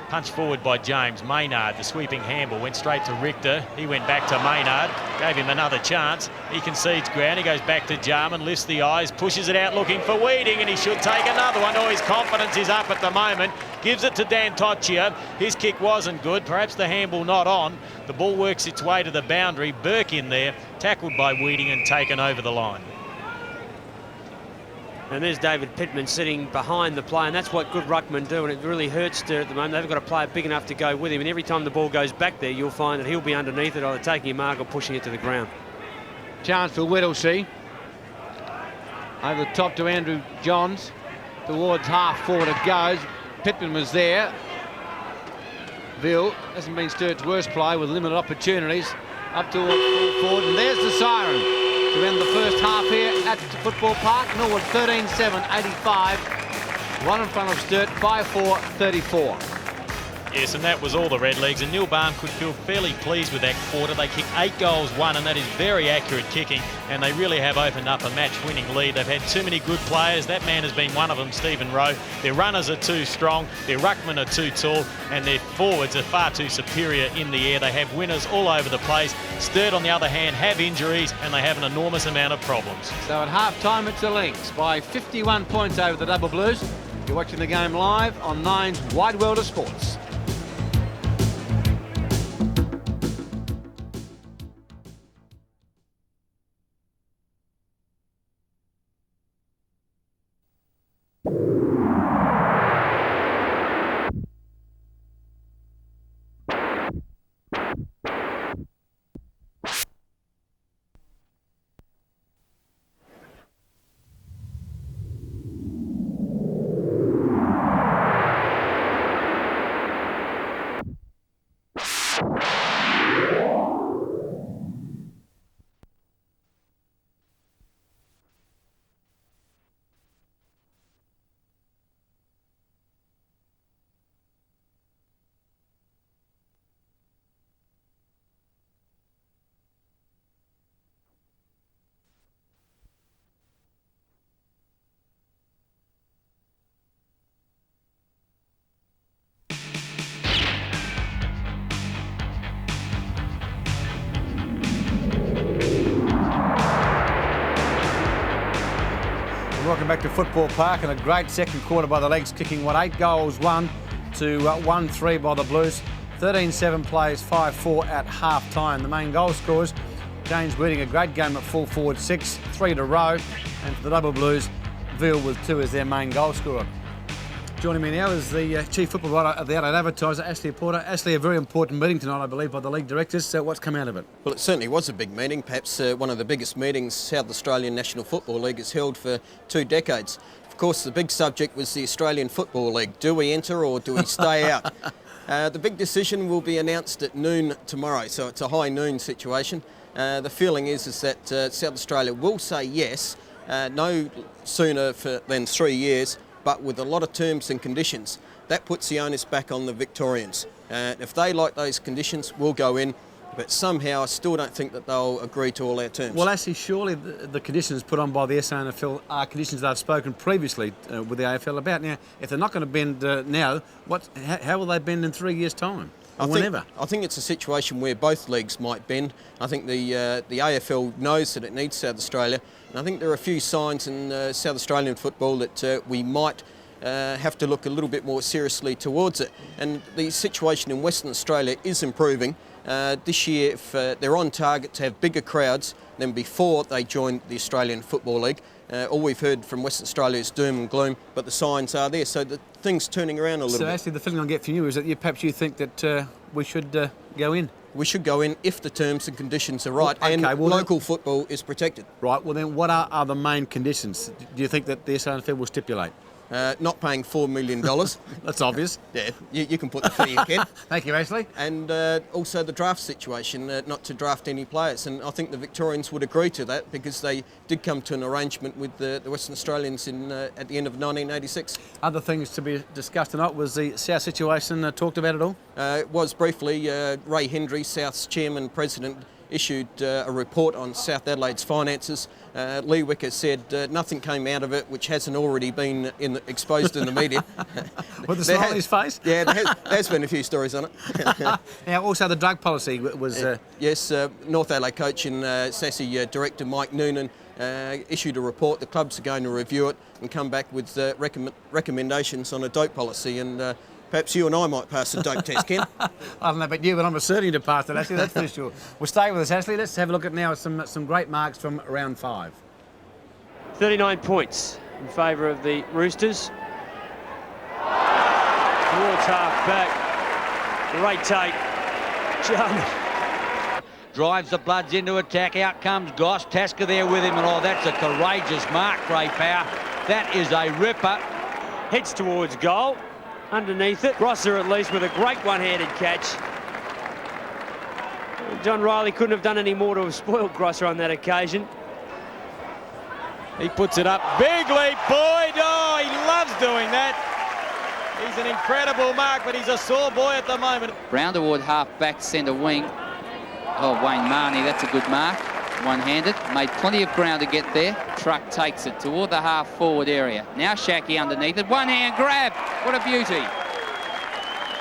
Punched forward by James. Maynard, the sweeping handball, went straight to Richter. He went back to Maynard, gave him another chance. He concedes ground. He goes back to Jarman, lifts the eyes, pushes it out looking for Weeding, and he should take another one. Oh, his confidence is up at the moment. Gives it to Dontocchia. His kick wasn't good. Perhaps the handball not on. The ball works its way to the boundary. Burke in there, tackled by Weeding and taken over the line. And there's David Pittman sitting behind the play, and that's what good ruckmen do, and it really hurts Sturt at the moment. They've got a player big enough to go with him, and every time the ball goes back there, you'll find that he'll be underneath it, either taking a mark or pushing it to the ground. Chance for Whittlesey. Over the top to Andrew Johns. towards half forward it goes. Pittman was there. Veal hasn't been Sturt's worst play with limited opportunities. Up towards full forward, and there's the siren to end the first half here at Football Park. Norwood 13-7, 85. One in front of Sturt, 5-4, 34. Yes, and that was all the Redlegs, and Neil Balme could feel fairly pleased with that quarter. They kicked 8 goals, 1, and that is very accurate kicking, and they really have opened up a match-winning lead. They've had too many good players. That man has been one of them, Stephen Rowe. Their runners are too strong, their ruckmen are too tall, and their forwards are far too superior in the air. They have winners all over the place. Sturt, on the other hand, have injuries, and they have an enormous amount of problems. So at half-time, it's the Lynx by 51 points over the Double Blues. You're watching the game live on Nine's Wide World of Sports. Welcome back to Football Park, and a great second quarter by the Legs, kicking 8 goals, 1 to 1-3 by the Blues. 13-7 plays, 5-4 at half-time. The main goal scorers, James Weeding, a great game at full forward, 6, 3 to Rowe, and for the Double Blues, Veal with 2 as their main goal scorer. Joining me now is the Chief Football Writer of the Adelaide Advertiser, Ashley Porter. Ashley, a very important meeting tonight, I believe, by the league directors. So what's come out of it? Well, it certainly was a big meeting, perhaps one of the biggest meetings South Australian National Football League has held for 2 decades. Of course, the big subject was the Australian Football League. Do we enter or do we stay out? The big decision will be announced at noon tomorrow, so it's a high noon situation. The feeling is that South Australia will say yes, no sooner than 3 years, but with a lot of terms and conditions. That puts the onus back on the Victorians. If they like those conditions, we'll go in, but somehow I still don't think that they'll agree to all our terms. Well, actually, surely the conditions put on by the SANFL are conditions they've spoken previously with the AFL about. Now, if they're not going to bend now, how will they bend in 3 years' time? I think it's a situation where both leagues might bend. I think the AFL knows that it needs South Australia, and I think there are a few signs in South Australian football that we might have to look a little bit more seriously towards it. And the situation in Western Australia is improving. This year, if they're on target to have bigger crowds than before they joined the Australian Football League. All we've heard from Western Australia is doom and gloom, but the signs are there, so the thing's turning around a little bit. So actually the feeling I get from you is that perhaps you think that we should go in. We should go in if the terms and conditions are right, and well, local football is protected. Right, well then what are the main conditions? Do you think that the SANFL will stipulate? Not paying $4 million. That's obvious. Yeah, you can put the fee in, Ken. Thank you, Ashley. And also the draft situation, not to draft any players. And I think the Victorians would agree to that because they did come to an arrangement with the Western Australians at the end of 1986. Other things to be discussed tonight was the South situation talked about at all? It was briefly. Ray Hendry, South's chairman, president, issued a report on South Adelaide's finances. Lee Wicker said nothing came out of it which hasn't already been exposed in the media. With a smile on his face? Yeah, there's been a few stories on it. Now, also the drug policy was... Yes, North Adelaide coach and SASI director Mike Noonan issued a report. The clubs are going to review it and come back with recommendations on a dope policy, and perhaps you and I might pass the dope test, Ken. I don't know about you, but I'm certain to pass it, Ashley, that's for sure. Well, stay with us, Ashley. Let's have a look at now some great marks from round 5. 39 points in favour of the Roosters. Towards half back. Great take. Jarman. Drives the Bloods into attack. Out comes Goss. Tasker there with him, and that's a courageous mark, Ray Power. That is a ripper. heads towards goal. Underneath it, Grosser at least with a great one-handed catch. John Riley couldn't have done any more to have spoiled Grosser on that occasion. He puts it up. Big leap, Boyd. Oh, he loves doing that. He's an incredible mark, but he's a sore boy at the moment. Rounderwood half back centre wing. Oh, Wayne Marnie, that's a good mark. One-handed, made plenty of ground to get there. Truck takes it toward the half-forward area. Now Shackey underneath it. One-hand grab. What a beauty.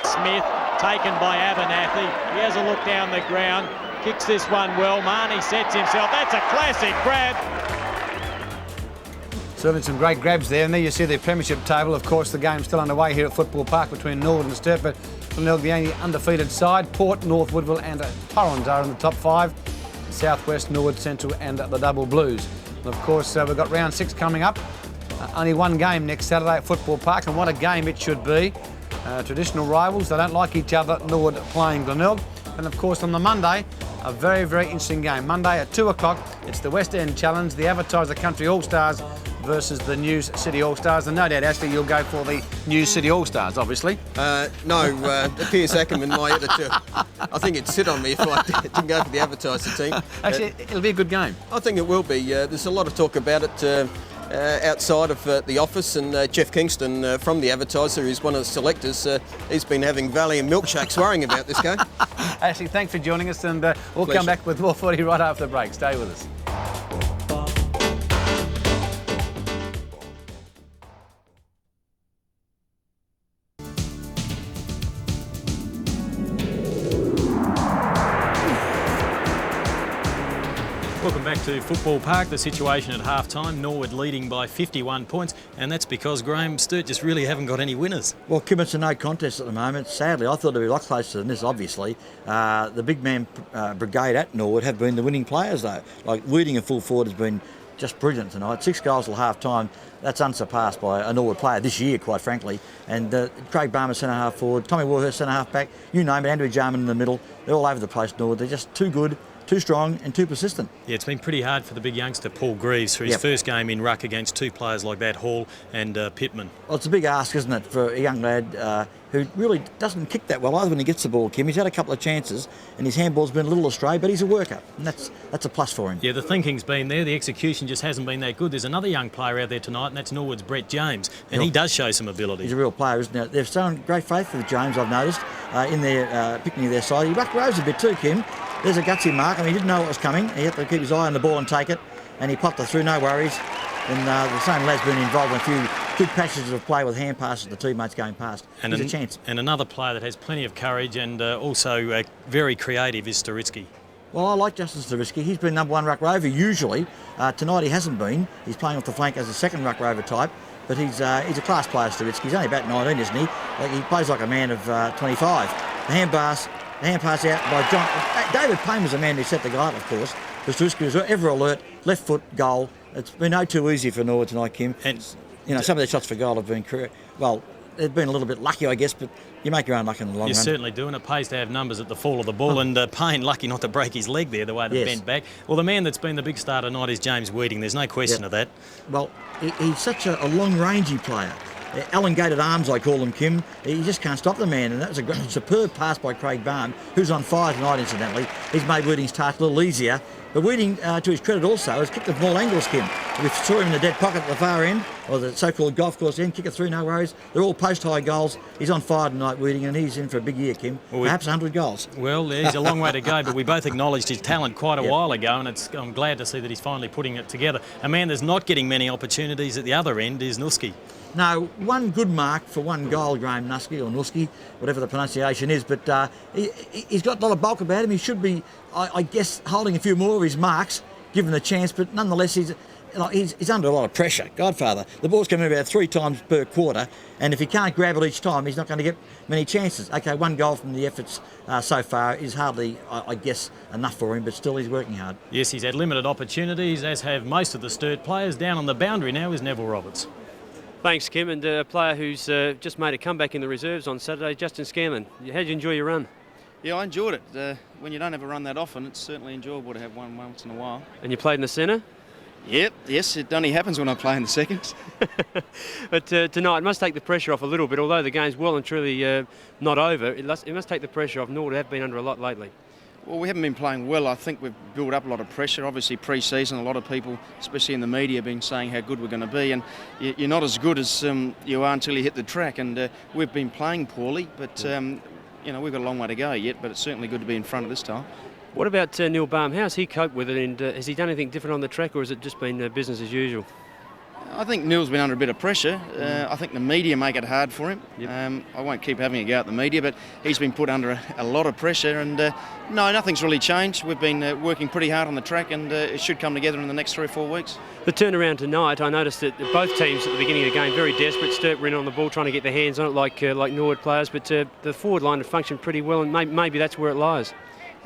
Smith taken by Abernathy. He has a look down the ground. Kicks this one well. Marnie sets himself. That's a classic grab. Certainly some great grabs there, and there you see the premiership table. Of course, the game's still underway here at Football Park between Norwood and Sturt, but Glenelg the only undefeated side. Port, North Woodville and Torrens are in the top 5. Southwest, Norwood, Central and the Double Blues. And of course, we've got round 6 coming up. Only one game next Saturday at Football Park, and what a game it should be. Traditional rivals, they don't like each other. Norwood playing Glenelg. And of course, on the Monday, a very, very interesting game. Monday at 2 o'clock, it's the West End Challenge, the Advertiser Country All-Stars versus the News City All-Stars. And no doubt, Ashley, you'll go for the News City All-Stars, obviously. No, Piers Ackerman, my editor, I think it'd sit on me if I didn't go for the Advertiser team. Actually, it'll be a good game. I think it will be. There's a lot of talk about it outside of the office, and Jeff Kingston from the Advertiser, who's one of the selectors, he's been having Valiant milkshakes worrying about this game. Ashley, thanks for joining us, and we'll Pleasure. come back with more footy right after the break. Stay with us. Welcome back to Football Park. The situation at half-time, Norwood leading by 51 points, and that's because Graham Sturt just really haven't got any winners. Well, Kim, it's a no contest at the moment. Sadly, I thought it'd be a lot closer than this, obviously. The big man brigade at Norwood have been the winning players, though. Like, Weeding a full forward has been just brilliant tonight. 6 goals at half-time. That's unsurpassed by a Norwood player this year, quite frankly. And Craig Barmer, centre-half forward, Tommy Warhurst, centre-half back, you name it, Andrew Jarman in the middle. They're all over the place, Norwood. They're just too good, too strong and too persistent. Yeah, it's been pretty hard for the big youngster Paul Greaves for his first game in ruck against 2 players like that, Hall and Pittman. Well, it's a big ask, isn't it, for a young lad who really doesn't kick that well either when he gets the ball, Kim. He's had a couple of chances and his handball's been a little astray, but he's a worker, and that's a plus for him. Yeah, the thinking's been there, the execution just hasn't been that good. There's another young player out there tonight, and that's Norwood's Brett James, and he does show some ability. He's a real player, isn't he? They've shown great faith with James, I've noticed, in their picking of their side. He rucked Rose a bit too, Kim. There's a gutsy mark. I mean, he didn't know what was coming. He had to keep his eye on the ball and take it, and he popped it through, no worries. And the same lad's been involved in a few good passages of play with hand passes to teammates going past. And he's a chance. And another player that has plenty of courage and also very creative is Sturitsky. Well, I like Justin Sturitsky. He's been number 1 ruck rover usually. Tonight he hasn't been. He's playing off the flank as a second ruck rover type. But he's a class player, Sturitsky. He's only about 19, isn't he? Like, he plays like a man of 25. The hand pass out by John. David Payne was the man who set the guy up, of course. But Sturitsky was ever alert. Left foot goal. It's been no too easy for Norwood tonight, Kim. And some of their shots for goal have been they've been a little bit lucky, I guess, but you make your own luck in the long run. You certainly do, and it pays to have numbers at the fall of the ball. And Payne, lucky not to break his leg there, the way they bent back. Well, the man that's been the big star tonight is James Weeding. There's no question of that. Well, he's such a long-rangey player. Elongated arms, I call him, Kim. He just can't stop the man, and that was a superb pass by Craig Barn, who's on fire tonight, incidentally. He's made Weeding's task a little easier. But Weeding, to his credit also, has kicked it from all angles, Kim. We saw him in the dead pocket at the far end, or the so-called golf course end, kick it through, no worries. They're all post-high goals. He's on fire tonight, Weeding, and he's in for a big year, Kim. Perhaps 100 goals. Well, there's a long way to go, but we both acknowledged his talent quite a while ago, and I'm glad to see that he's finally putting it together. A man that's not getting many opportunities at the other end is Nuski. No, one good mark for 1 goal, Graham Nuski, or Nuski, whatever the pronunciation is, but he's got a lot of bulk about him. He should be, I guess, holding a few more of his marks, given the chance, but nonetheless, he's under a lot of pressure. Godfather, the ball's coming about 3 times per quarter, and if he can't grab it each time, he's not going to get many chances. Okay, 1 goal from the efforts so far is hardly, I guess, enough for him, but still he's working hard. Yes, he's had limited opportunities, as have most of the Sturt players. Down on the boundary now is Neville Roberts. Thanks, Kim, and a player who's just made a comeback in the reserves on Saturday, Justin Scanlon. How'd you enjoy your run? Yeah, I enjoyed it. When you don't have a run that often, it's certainly enjoyable to have one once in a while. And you played in the centre? Yep, yes, it only happens when I play in the seconds. But tonight it must take the pressure off a little bit, although the game's well and truly not over. It must take the pressure off. Norwood have been under a lot lately. Well, we haven't been playing well. I think we've built up a lot of pressure. Obviously, pre-season, a lot of people, especially in the media, have been saying how good we're going to be, and you're not as good as you are until you hit the track. And we've been playing poorly, but you know, we've got a long way to go yet. But it's certainly good to be in front of this time. What about Neil Baum? How's he coped with it, and has he done anything different on the track, or has it just been business as usual? I think Neil's been under a bit of pressure. I think the media make it hard for him. Yep. I won't keep having a go at the media, but he's been put under a lot of pressure, and no, nothing's really changed. We've been working pretty hard on the track, and it should come together in the next 3 or 4 weeks. The turnaround tonight, I noticed that both teams at the beginning of the game very desperate. Sturt were in on the ball trying to get their hands on it like Norwood players, but the forward line had functioned pretty well, and maybe that's where it lies.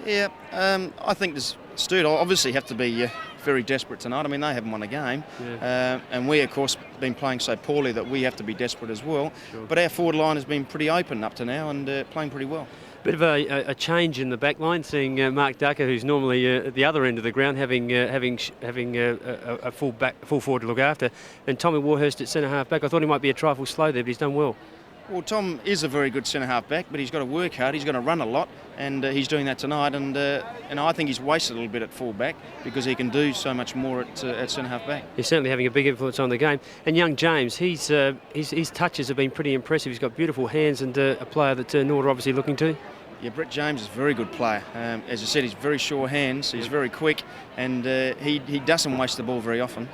Yeah, I think Sturt obviously have to be very desperate tonight. I mean, they haven't won a game, and we, of course, been playing so poorly that we have to be desperate as well. Sure. But our forward line has been pretty open up to now and playing pretty well. Bit of a change in the back line, seeing Mark Ducker, who's normally at the other end of the ground, having a full forward to look after, and Tommy Warhurst at centre half back. I thought he might be a trifle slow there, but he's done well. Well, Tom is a very good centre-half back, but he's got to work hard. He's got to run a lot, and he's doing that tonight. And I think he's wasted a little bit at full-back because he can do so much more at centre-half back. He's certainly having a big influence on the game. And young James, his touches have been pretty impressive. He's got beautiful hands, and a player that Norwood are obviously looking to. Yeah, Brett James is a very good player. As I said, he's very sure hands. He's very quick, and he doesn't waste the ball very often.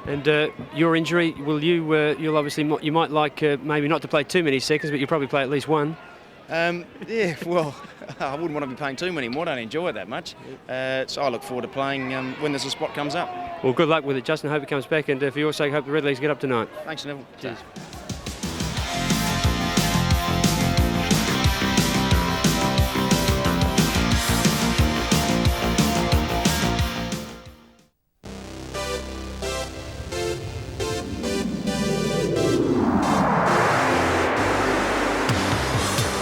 And your injury, you'll obviously you might like maybe not to play too many seconds, but you'll probably play at least one. Yeah, well, I wouldn't want to be playing too many more. I don't enjoy it that much. So I look forward to playing when there's a spot comes up. Well, good luck with it, Justin. Hope it comes back, and for your sake, hope the Red Legs get up tonight. Thanks, Neville. Cheers.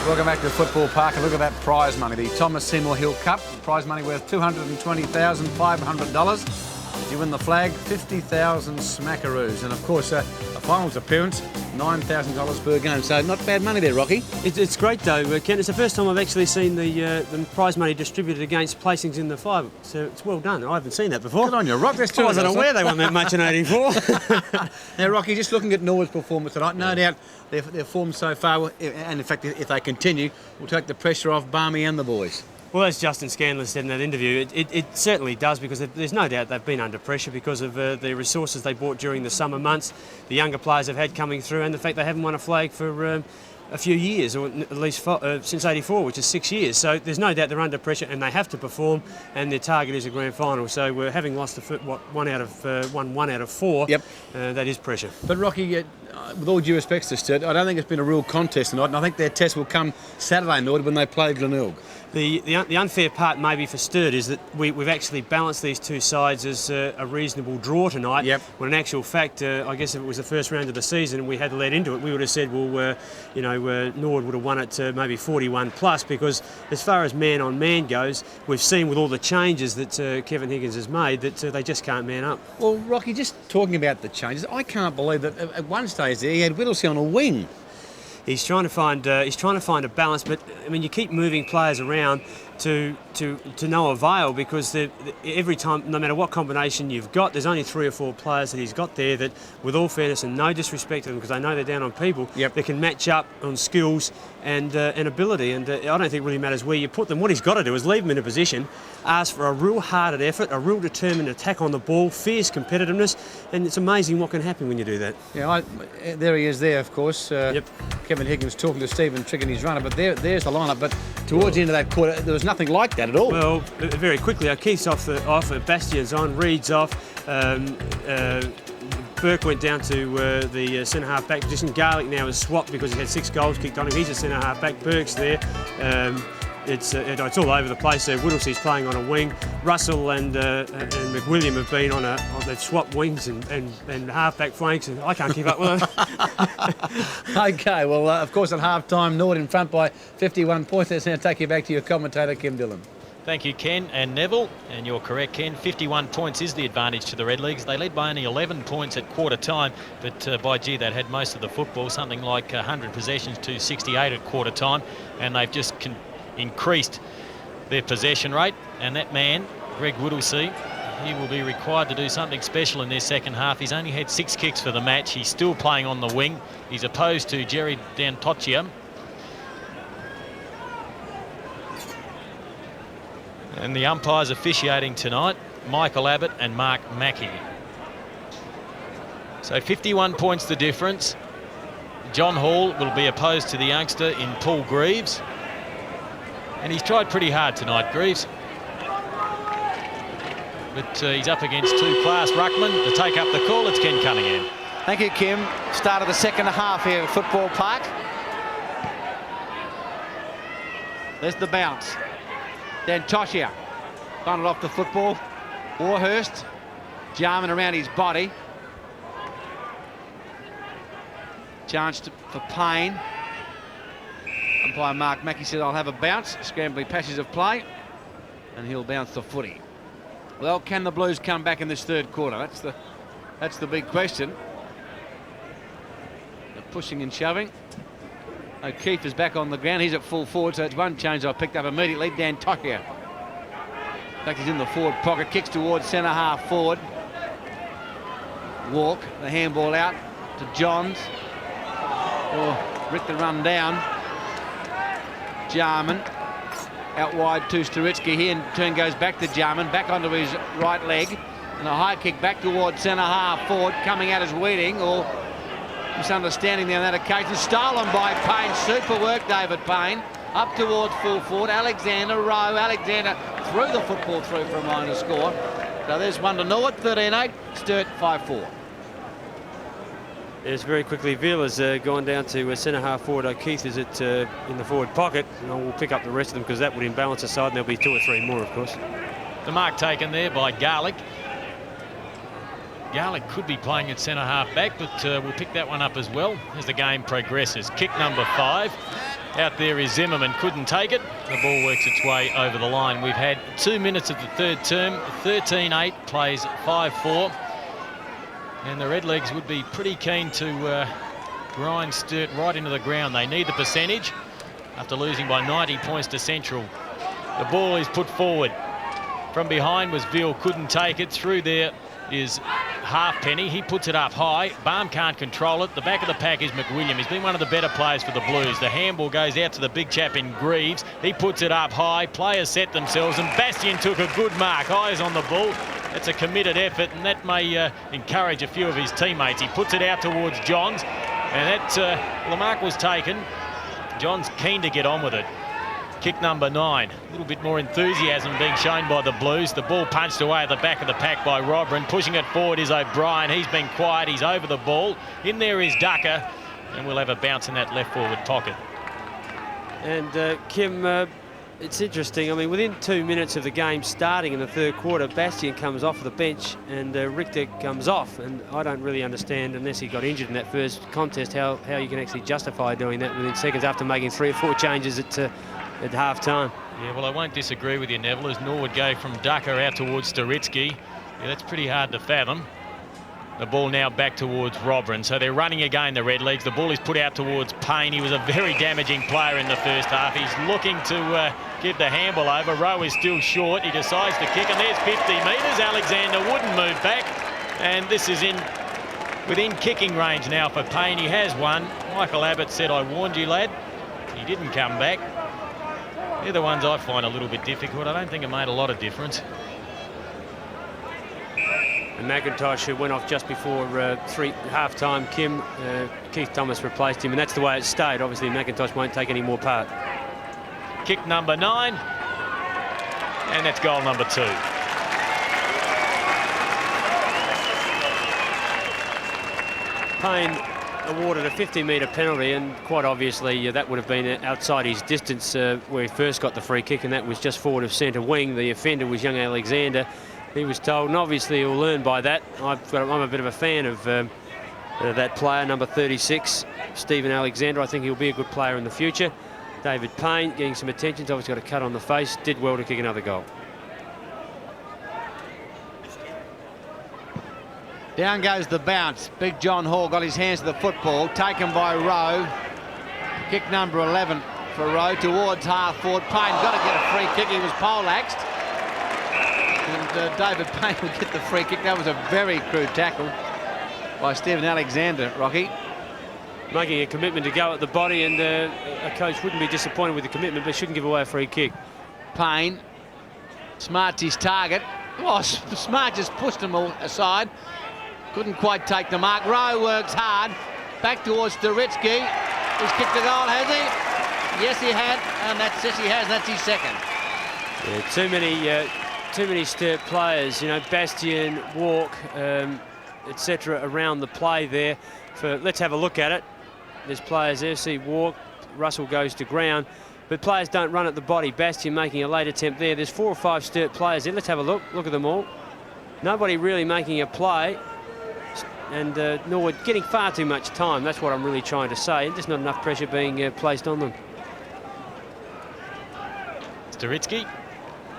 Welcome back to Football Park, and look at that prize money, the Thomas Seymour Hill Cup. Prize money worth $220,500. If you win the flag, 50,000 smackaroos. And of course, a finals appearance, $9,000 per game. So not bad money there, Rocky. It's great though, Ken. It's the first time I've actually seen the prize money distributed against placings in the five. So it's well done. I haven't seen that before. Good on you, Rock. That's I wasn't aware they won that much in '84. Now, Rocky, just looking at Norwood's performance tonight, no doubt their form so far, and in fact, if they continue, will take the pressure off Barmy and the boys. Well, as Justin Scanlon said in that interview, it certainly does, because there's no doubt they've been under pressure because of the resources they bought during the summer months, the younger players have had coming through, and the fact they haven't won a flag for a few years, or at least since '84, which is 6 years. So there's no doubt they're under pressure, and they have to perform, and their target is a grand final. So we're having lost one out of 4. Yep. That is pressure. But Rocky, with all due respects to Sturt, I don't think it's been a real contest tonight, and I think their test will come Saturday night when they play Glenelg. The unfair part maybe for Sturt is that we've actually balanced these two sides as a reasonable draw tonight. Yep. When in actual fact, I guess if it was the first round of the season and we had led into it, we would have said, well, Norwood would have won it to maybe 41 plus, because as far as man on man goes, we've seen with all the changes that Kevin Higgins has made that they just can't man up. Well, Rocky, just talking about the changes, I can't believe that at one stage there he had Whittlesey on a wing. He's trying to find a balance, but I mean, you keep moving players around to no avail, because every time, no matter what combination you've got, there's only 3 or 4 players that he's got there that, with all fairness and no disrespect to them, because I know they're down on people, Yep. they can match up on skills and ability, and I don't think it really matters where you put them. What he's got to do is leave them in a position, ask for a real hearted effort, a real determined attack on the ball, fierce competitiveness, and it's amazing what can happen when you do that. Yeah, there he is there, of course. Yep. Kevin Higgins talking to Stephen Trigg and his runner, but there's the lineup. But towards the end of that quarter, there was nothing like that at all. Well, very quickly, O'Keefe's off, Bastian's on, Reed's off, Burke went down to the centre-half back position. Garlick now is swapped because he had 6 goals kicked on him. He's a centre-half back. Burke's there. It's all over the place. Whittlesey's playing on a wing. Russell and McWilliam have been they've swapped wings and half-back flanks, and I can't keep up with them. Okay, well, of course, at half-time, Norwood in front by 51 points. Let's now take you back to your commentator, Kim Dillon. Thank you, Ken and Neville. And you're correct, Ken. 51 points is the advantage to the Red Leagues. They led by only 11 points at quarter time, but by gee, they'd had most of the football, something like 100 possessions to 68 at quarter time, and they've just increased their possession rate. And that man, Greg Whittlesey, he will be required to do something special in their second half. He's only had 6 kicks for the match. He's still playing on the wing. He's opposed to Jerry D'Antocchia. And the umpires officiating tonight, Michael Abbott and Mark Mackey. So 51 points the difference. John Hall will be opposed to the youngster in Paul Greaves. And he's tried pretty hard tonight, Greaves. But he's up against 2-class ruckmen to take up the call. It's Ken Cunningham. Thank you, Kim. Start of the second half here at Football Park. There's the bounce. D'Antocchia bundled off the football. Warhurst jamming around his body. Chance for Payne. Umpire Mark Mackey said, I'll have a bounce. Scrambling passage of play. And he'll bounce the footy. Well, can the Blues come back in this third quarter? That's the big question. The pushing and shoving. O'Keefe is back on the ground. He's at full forward, so it's one change I picked up immediately. D'Antocchia. In fact, he's in the forward pocket. Kicks towards centre half forward. Walk. The handball out to Johns. Rick the run down. Jarman. Out wide to Sturitsky here, and turn goes back to Jarman. Back onto his right leg. And a high kick back towards centre half forward. Coming out as Weeding, or misunderstanding there on that occasion. Stolen by Payne. Super work, David Payne. Up towards full forward. Alexander Rowe. Alexander threw the football through for a minor score. So there's one to Norwood. 13-8. Sturt 5-4. Yes, very quickly, Vila's gone down to centre half forward. O'Keefe is in the forward pocket. And we'll pick up the rest of them because that would imbalance the side, and there'll be 2 or 3 more, of course. The mark taken there by Garlick. Garlick could be playing at centre half back, but we'll pick that one up as well as the game progresses. Kick number 5. Out there is Zimmerman, couldn't take it. The ball works its way over the line. We've had 2 minutes of the third term. 13-8 plays 5-4. And the Red Legs would be pretty keen to grind Sturt right into the ground. They need the percentage after losing by 90 points to Central. The ball is put forward. From behind was Veal, couldn't take it. Through there is Halfpenny. He puts it up high. Baum can't control it. The back of the pack is McWilliam. He's been one of the better players for the Blues. The handball goes out to the big chap in Greaves. He puts it up high. Players set themselves, and Bastian took a good mark. Eyes on the ball. It's a committed effort, and that may encourage a few of his teammates. He puts it out towards Johns, and that the mark was taken. Johns keen to get on with it. Kick number 9. A little bit more enthusiasm being shown by the Blues. The ball punched away at the back of the pack by Robrin. Pushing it forward is O'Brien. He's been quiet. He's over the ball. In there is Ducker, and we'll have a bounce in that left forward pocket. And Kim, it's interesting. I mean, within 2 minutes of the game starting in the third quarter, Bastian comes off the bench and Richter comes off. And I don't really understand, unless he got injured in that first contest, how you can actually justify doing that within seconds after making 3 or 4 changes at half-time. Yeah, well, I won't disagree with you, Neville, as Norwood go from Ducker out towards Sturitsky. Yeah, that's pretty hard to fathom. The ball now back towards Robrin. So they're running again, the Red Legs. The ball is put out towards Payne. He was a very damaging player in the first half. He's looking to give the handball over. Rowe is still short. He decides to kick, and there's 50 metres. Alexander wouldn't move back. And this is within kicking range now for Payne. He has one. Michael Abbott said, I warned you, lad. He didn't come back. They're the ones I find a little bit difficult. I don't think it made a lot of difference. And McIntosh, who went off just before half-time, Kim, Keith Thomas replaced him, and that's the way it stayed. Obviously, McIntosh won't take any more part. Kick number 9, and that's goal number 2. Payne awarded a 50-metre penalty, and quite obviously that would have been outside his distance where he first got the free kick, and that was just forward of centre wing. The offender was young Alexander. He was told, and obviously he'll learn by that. I'm a bit of a fan of that player, number 36, Stephen Alexander. I think he'll be a good player in the future. David Payne getting some attention. He's obviously got a cut on the face. Did well to kick another goal. Down goes the bounce. Big John Hall got his hands to the football. Taken by Rowe. Kick number 11 for Rowe towards half forward. Payne got to get a free kick. He was poleaxed. And David Payne will get the free kick. That was a very crude tackle by Stephen Alexander, Rocky. Making a commitment to go at the body, and a coach wouldn't be disappointed with the commitment, but shouldn't give away a free kick. Payne. Smart's his target. Oh, Smart just pushed him all aside. Couldn't quite take the mark. Rowe works hard. Back towards Sturitsky. He's kicked the goal, has he? Yes, he had. And that's, yes, he has. That's his second. Yeah, too many Sturt players, you know, Bastian, Walk, etc. around the play there. Let's have a look at it. There's players there. See Walk. Russell goes to ground. But players don't run at the body. Bastian making a late attempt there. There's 4 or 5 Sturt players there. Let's have a look. Look at them all. Nobody really making a play. And Norwood getting far too much time. That's what I'm really trying to say. There's not enough pressure being placed on them. Sturitsky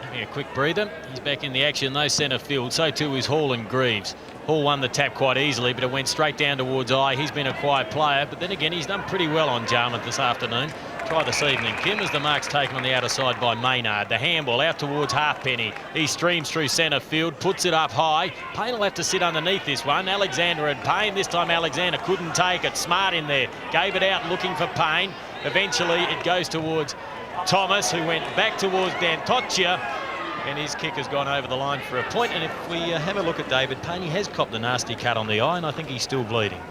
having a quick breather. He's back in the action, though, centre field. So too is Hall and Greaves. Hall won the tap quite easily, but it went straight down towards Eye. He's been a quiet player, but then again, he's done pretty well on Jarman this afternoon. Try this evening. Kim, as the mark's taken on the outer side by Maynard. The handball out towards Halfpenny. He streams through centre field, puts it up high. Payne will have to sit underneath this one. Alexander and Payne. This time Alexander couldn't take it. Smart in there. Gave it out looking for Payne. Eventually it goes towards Thomas, who went back towards Dantoccia. And his kick has gone over the line for a point. And if we have a look at David Payne, he has copped a nasty cut on the eye, and I think he's still bleeding.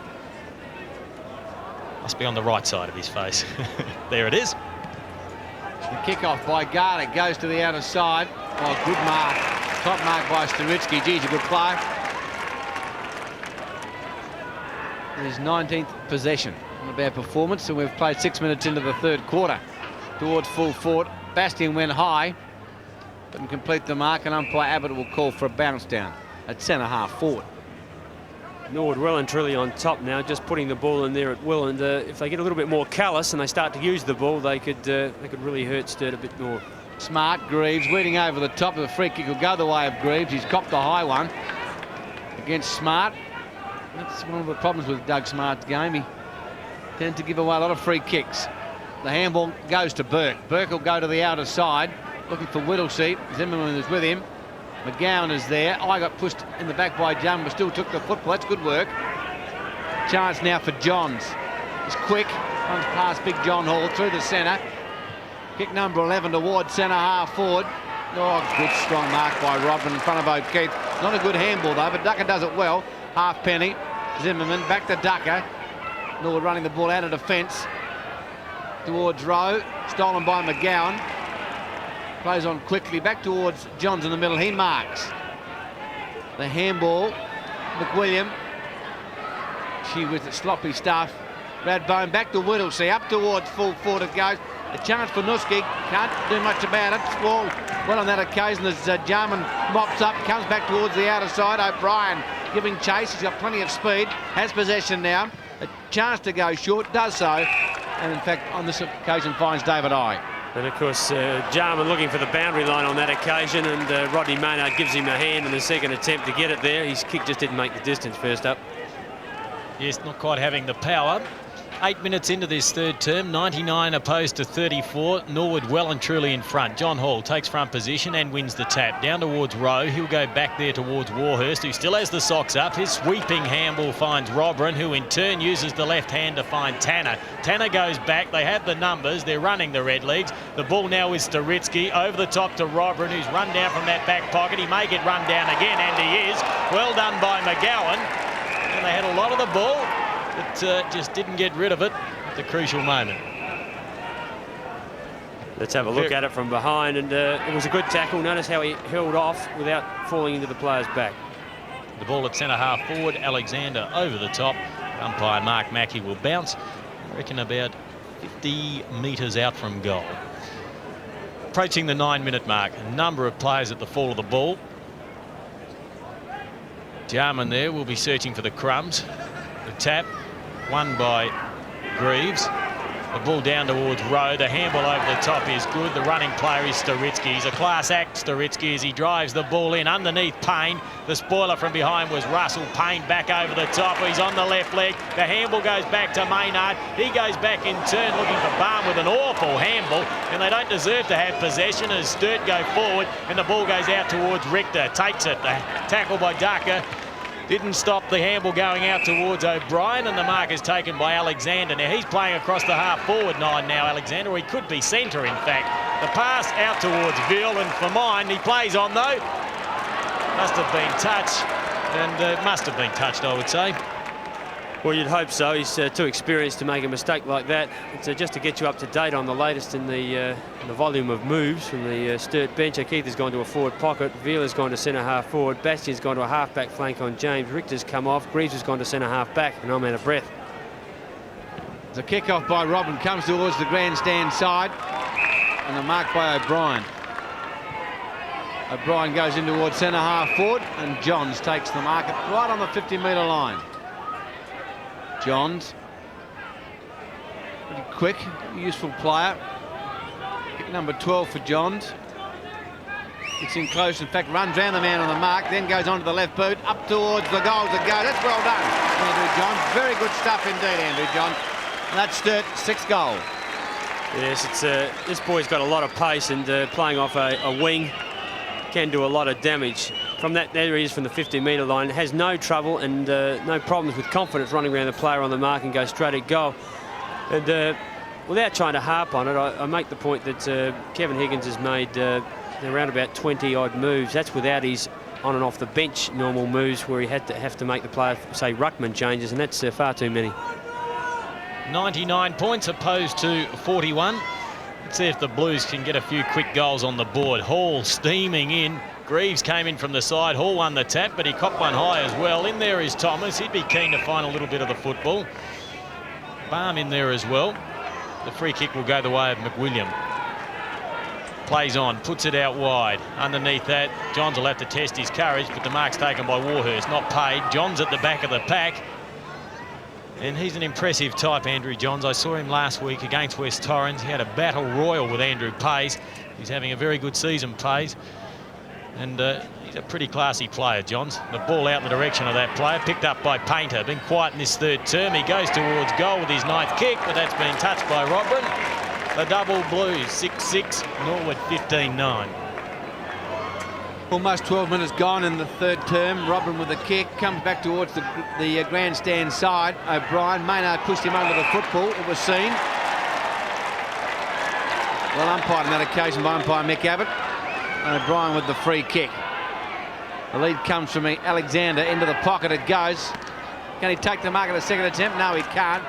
Must be on the right side of his face. There it is. The kick-off by Garlick goes to the outer side. Oh, good mark. Top mark by Sturitsky. Geez, a good play. His 19th possession. Not a bad performance, and we've played 6 minutes into the third quarter. Towards full forward. Bastian went high. Couldn't complete the mark, and umpire Abbott will call for a bounce down at centre half forward. Norwood well and truly on top now, just putting the ball in there at will, and if they get a little bit more callous and they start to use the ball, they could really hurt Sturt a bit more. Smart, Greaves weeding over the top of the free kick will go the way of Greaves. He's copped the high one against Smart. That's one of the problems with Doug Smart's game. He tends to give away a lot of free kicks. The handball goes to Burke. Burke will go to the outer side, looking for Whittlesea. Zimmerman is with him. McGowan is there. I got pushed in the back by Jum, but still took the football. That's good work. Chance now for Johns. He's quick. Runs past Big John Hall through the centre. Kick number 11 towards centre half forward. Oh, good strong mark by Rodman in front of O'Keefe. Not a good handball though, but Ducker does it well. Halfpenny. Zimmerman back to Ducker. Norwood running the ball out of defence towards Rowe. Stolen by McGowan. Plays on quickly, back towards Johns in the middle. He marks. The handball, McWilliam. She with the sloppy stuff. Radbone back to Whittlesea, up towards full forward it goes. A chance for Nuski, can't do much about it. Well on that occasion as Jarman mops up, comes back towards the outer side. O'Brien giving chase, he's got plenty of speed, has possession now. A chance to go short, does so. And in fact, on this occasion finds David Eye. And of course, Jarman looking for the boundary line on that occasion, and Rodney Maynard gives him a hand in the second attempt to get it there. His kick just didn't make the distance first up. Yes, not quite having the power. 8 minutes into this third term, 99 opposed to 34. Norwood well and truly in front. John Hall takes front position and wins the tap. Down towards Rowe. He'll go back there towards Warhurst, who still has the socks up. His sweeping handball finds Robran, who in turn uses the left hand to find Tanner. Tanner goes back. They have the numbers. They're running the Red Leagues. The ball now is Sturitsky. Over the top to Robran, who's run down from that back pocket. He may get run down again, and he is. Well done by McGowan. And they had a lot of the ball, but just didn't get rid of it at the crucial moment. Let's have a look at it from behind, and it was a good tackle. Notice how he held off without falling into the player's back. The ball at centre half forward, Alexander over the top. Umpire Mark Mackey will bounce, I reckon about 50 metres out from goal. Approaching the 9-minute mark, a number of players at the fall of the ball. Jarman there will be searching for the crumbs. The tap, won by Greaves. The ball down towards Rowe. The handball over the top is good. The running player is Sturitsky. He's a class act, Sturitsky, as he drives the ball in underneath Payne. The spoiler from behind was Russell. Payne back over the top. He's on the left leg. The handball goes back to Maynard. He goes back in turn looking for Barn with an awful handball, and they don't deserve to have possession as Sturt go forward and the ball goes out towards Richter. Takes it. The tackle by Ducker didn't stop the handball going out towards O'Brien, and the mark is taken by Alexander. Now he's playing across the half-forward line now, Alexander, or he could be centre in fact. The pass out towards Veal, and for mine, he plays on though. Must have been touched, and must have been touched, I would say. Well, you'd hope so. He's too experienced to make a mistake like that. It's just to get you up to date on the latest in the volume of moves from the Sturt bench. Keith has gone to a forward pocket. Veal has gone to centre half forward. Bastian's gone to a half-back flank on James. Richter's come off. Greaves has gone to centre half-back, and I'm out of breath. The kick-off by Robin comes towards the grandstand side, and the mark by O'Brien. O'Brien goes in towards centre half forward, and Johns takes the mark right on the 50-metre line. Johns, pretty quick, useful player. Pick number 12 for Johns. Gets in close, in fact runs round the man on the mark, then goes onto the left boot, up towards the goal to go. That's well done, Andrew Johns. Very good stuff indeed, Andrew Johns. And that's Sturt, 6th goal. Yes, it's this boy's got a lot of pace, and playing off a wing can do a lot of damage. From that, there he is from the 50-metre line. Has no trouble and no problems with confidence running around the player on the mark and goes straight at goal. And without trying to harp on it, I make the point that Kevin Higgins has made around about 20-odd moves. That's without his on and off the bench normal moves where he had to have to make the player, say, ruckman changes, and that's far too many. 99 points opposed to 41. Let's see if the Blues can get a few quick goals on the board. Hall steaming in. Greaves came in from the side. Hall won the tap, but he copped one high as well. In there is Thomas. He'd be keen to find a little bit of the football. Balm in there as well. The free kick will go the way of McWilliam. Plays on, puts it out wide. Underneath that, Johns will have to test his courage, but the mark's taken by Warhurst. Not paid. Johns at the back of the pack. And he's an impressive type, Andrew Johns. I saw him last week against West Torrens. He had a battle royal with Andrew Pays. He's having a very good season, Pays. And he's a pretty classy player, Johns. The ball out in the direction of that player, picked up by Painter. Been quiet in this 3rd term. He goes towards goal with his 9th kick, but that's been touched by Robin. The double Blues, 6-6, Norwood 15-9. Almost 12 minutes gone in the 3rd term. Robin with a kick, comes back towards the grandstand side. O'Brien, Maynard pushed him under the football, it was seen. Well umpired on that occasion by umpire Mick Abbott. O'Brien with the free kick. The lead comes from Alexander, into the pocket it goes. Can he take the mark at a 2nd attempt? No, he can't.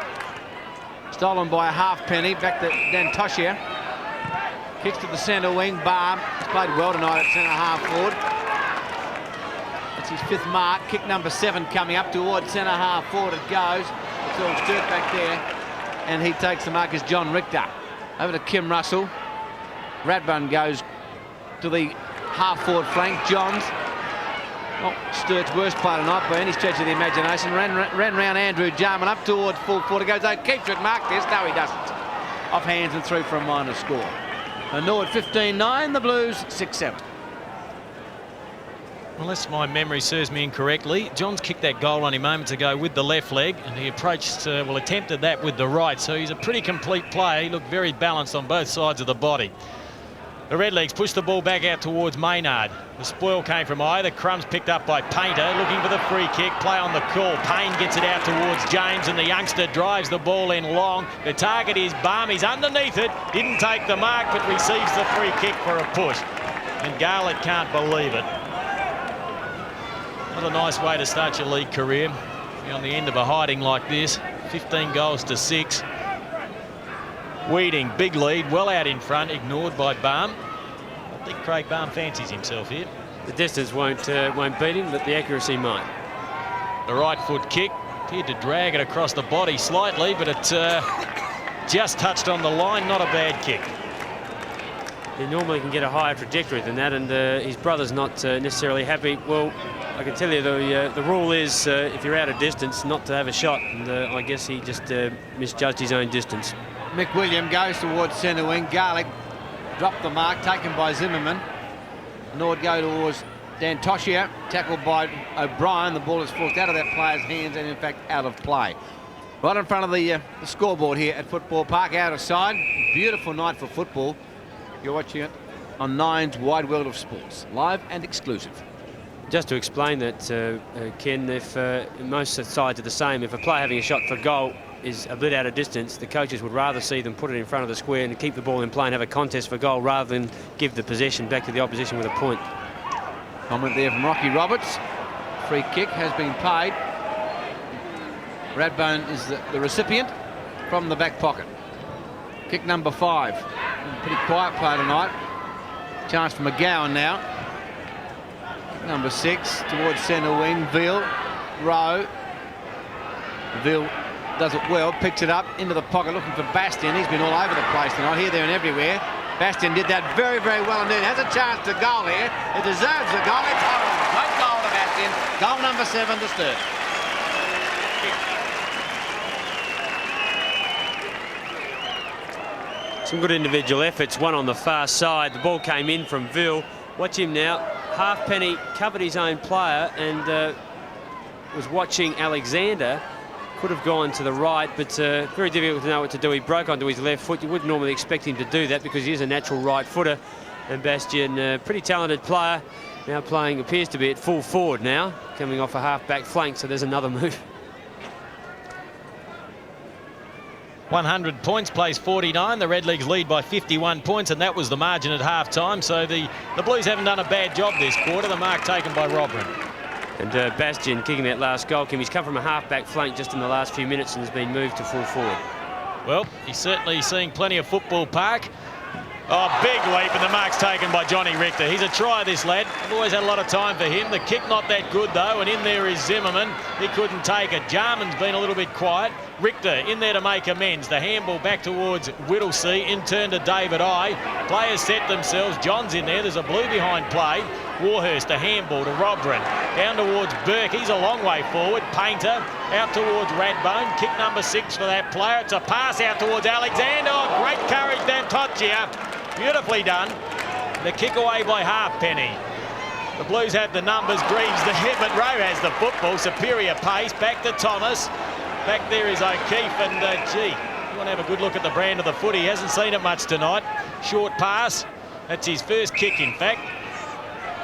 Stolen by a halfpenny, back to Dantoshia. Kicks to the centre wing, Barm. He's played well tonight at centre half forward. That's his 5th mark. Kick number 7 coming up towards centre half forward it goes. It's all Sturt back there. And he takes the mark as John Richter. Over to Kim Russell. Radburn goes to the half-forward flank. Johns, Sturt's worst player tonight by any stretch of the imagination. Ran round Andrew Jarman up towards full forward. Goes, keeps it, mark this. No, he doesn't. Off hands and through for a minor score. And Norwood 15-9, the Blues 6-7. Unless my memory serves me incorrectly, Johns kicked that goal only moments ago with the left leg, and he approached, attempted that with the right. So he's a pretty complete player. He looked very balanced on both sides of the body. The Redlegs push the ball back out towards Maynard. The spoil came from either. Crumbs picked up by Painter, looking for the free kick. Play on the call. Payne gets it out towards James, and the youngster drives the ball in long. The target is Barm. He's underneath it. Didn't take the mark, but receives the free kick for a push. And Garlett can't believe it. What a nice way to start your league career. Be on the end of a hiding like this. 15 goals to 6. Weeding, big lead, well out in front, ignored by Barm. I think Craig Barm fancies himself here. The distance won't beat him, but the accuracy might. The right foot kick appeared to drag it across the body slightly, but it just touched on the line. Not a bad kick. He normally can get a higher trajectory than that, and his brother's not necessarily happy. Well, I can tell you the rule is if you're out of distance, not to have a shot, and I guess he just misjudged his own distance. McWilliam goes towards centre wing. Garlick dropped the mark, taken by Zimmerman. Norwood go towards Dantoshia, tackled by O'Brien. The ball is forced out of that player's hands and in fact out of play. Right in front of the scoreboard here at Football Park, out of side. Beautiful night for football. You're watching it on Nine's Wide World of Sports, live and exclusive. Just to explain that, Ken, if most sides are the same, if a player having a shot for goal is a bit out of distance, the coaches would rather see them put it in front of the square and keep the ball in play and have a contest for goal rather than give the possession back to the opposition with a point. Comment there from Rocky Roberts. Free kick has been paid. Radbone is the recipient from the back pocket. Kick number 5. Pretty quiet play tonight. Chance for McGowan now. Kick number 6 towards centre wing. Veal, Rowe. Veal does it well, picks it up into the pocket looking for Bastian. He's been all over the place tonight, here, there and everywhere. Bastian did that very, very well indeed. Has a chance to goal here. It deserves the goal. It's horrible. Great goal to Bastian. Goal number 7 to Sturt. Some good individual efforts, one on the far side. The ball came in from Ville. Watch him now. Halfpenny covered his own player and was watching Alexander. Could have gone to the right, but very difficult to know what to do. He broke onto his left foot. You wouldn't normally expect him to do that because he is a natural right footer. And Bastian, pretty talented player, now playing, appears to be at full forward now, coming off a half-back flank, so there's another move. 100 points, plays 49. The Red Leagues lead by 51 points, and that was the margin at half-time. So the Blues haven't done a bad job this quarter. The mark taken by Robrin. And Bastian kicking that last goal, Kim. He's come from a half-back flank just in the last few minutes and has been moved to full forward. Well, he's certainly seeing plenty of Football Park. Oh, big leap, and the mark's taken by Johnny Richter. He's a try, this lad. I've always had a lot of time for him. The kick not that good, though, and in there is Zimmerman. He couldn't take it. Jarman's been a little bit quiet. Richter in there to make amends. The handball back towards Whittlesea, in turn to David I. Players set themselves. John's in there. There's a blue behind play. Warhurst, a handball to Robrin. Down towards Burke. He's a long way forward. Painter out towards Radbone. Kick number 6 for that player. It's a pass out towards Alexander. Oh, great courage, Dantoshia. Beautifully done. The kick away by Halfpenny. The Blues have the numbers. Greaves the hit, but Rowe has the football. Superior pace. Back to Thomas. Back there is O'Keefe, and gee, you want to have a good look at the brand of the foot. He hasn't seen it much tonight. Short pass. That's his first kick, in fact.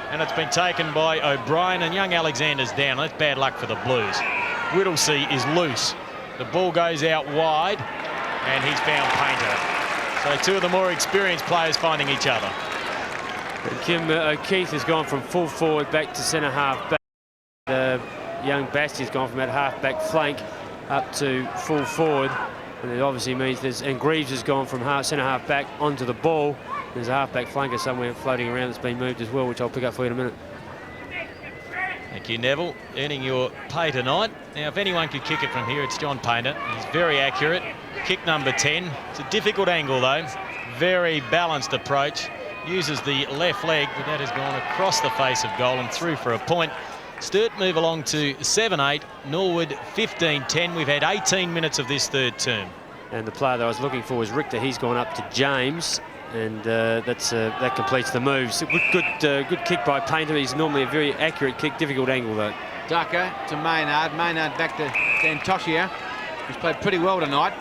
And it's been taken by O'Brien, and young Alexander's down. That's bad luck for the Blues. Whittlesea is loose. The ball goes out wide, and he's found Painter. So two of the more experienced players finding each other. And Kim, O'Keefe has gone from full forward back to centre half back. Young Bastian's gone from that half back flank up to full forward. And it obviously means and Greaves has gone from centre half back onto the ball. There's a half back flanker somewhere floating around that's been moved as well, which I'll pick up for you in a minute. Thank you, Neville. Earning your pay tonight. Now, if anyone could kick it from here, it's John Painter. He's very accurate. Kick number 10. It's a difficult angle, though. Very balanced approach. Uses the left leg, but that has gone across the face of goal and through for a point. Sturt move along to 7-8. Norwood 15-10. We've had 18 minutes of this third term. And the player that I was looking for was Richter. He's gone up to James. And that completes the moves. Good kick by Painter. He's normally a very accurate kick, difficult angle though. Ducker to Maynard. Maynard back to Dantoshia. He's played pretty well tonight.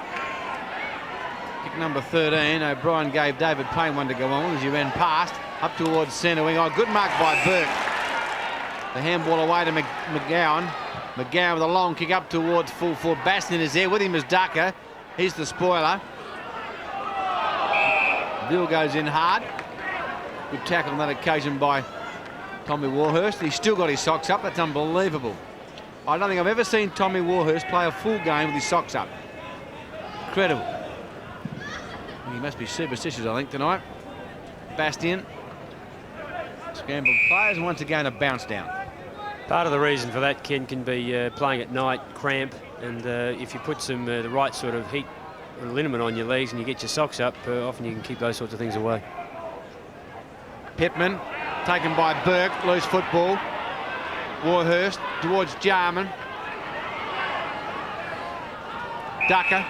Kick number 13. O'Brien gave David Payne one to go on as he ran past up towards centre wing. Oh, good mark by Burke. The handball away to McGowan. McGowan with a long kick up towards full forward. Bastian is there with him as Ducker. He's the spoiler. Bill goes in hard. Good tackle on that occasion by Tommy Warhurst. He's still got his socks up. That's unbelievable. I don't think I've ever seen Tommy Warhurst play a full game with his socks up. Incredible. He must be superstitious, I think, tonight. Bastian. Scrambled players, and once again a bounce down. Part of the reason for that, Ken, can be playing at night, cramp, and if you put some the right sort of heat or liniment on your legs and you get your socks up, often you can keep those sorts of things away. Pittman taken by Burke, loose football. Warhurst towards Jarman. Ducker.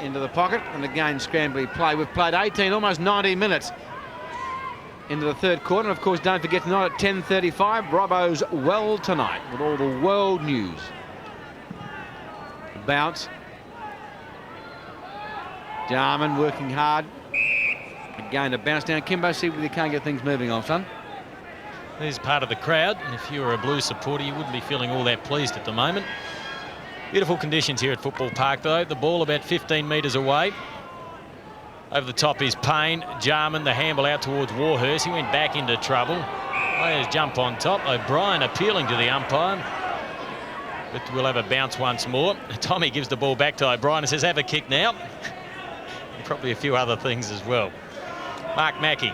into the pocket, and again scrambly play. We've played 18, almost 19 minutes into the third quarter. And of course, don't forget tonight at 10:35, Robbo's Well Tonight with all the world news. Bounce. Jarman working hard. Again, a bounce down. Kimbo, see whether you can't get things moving on, son. There's part of the crowd, and if you were a Blues supporter, you wouldn't be feeling all that pleased at the moment. Beautiful conditions here at Football Park, though. The ball about 15 metres away. Over the top is Payne. Jarman, the handball out towards Warhurst. He went back into trouble. Players jump on top. O'Brien appealing to the umpire. But we'll have a bounce once more. Tommy gives the ball back to O'Brien and says, have a kick now. And probably a few other things as well. Mark Mackey.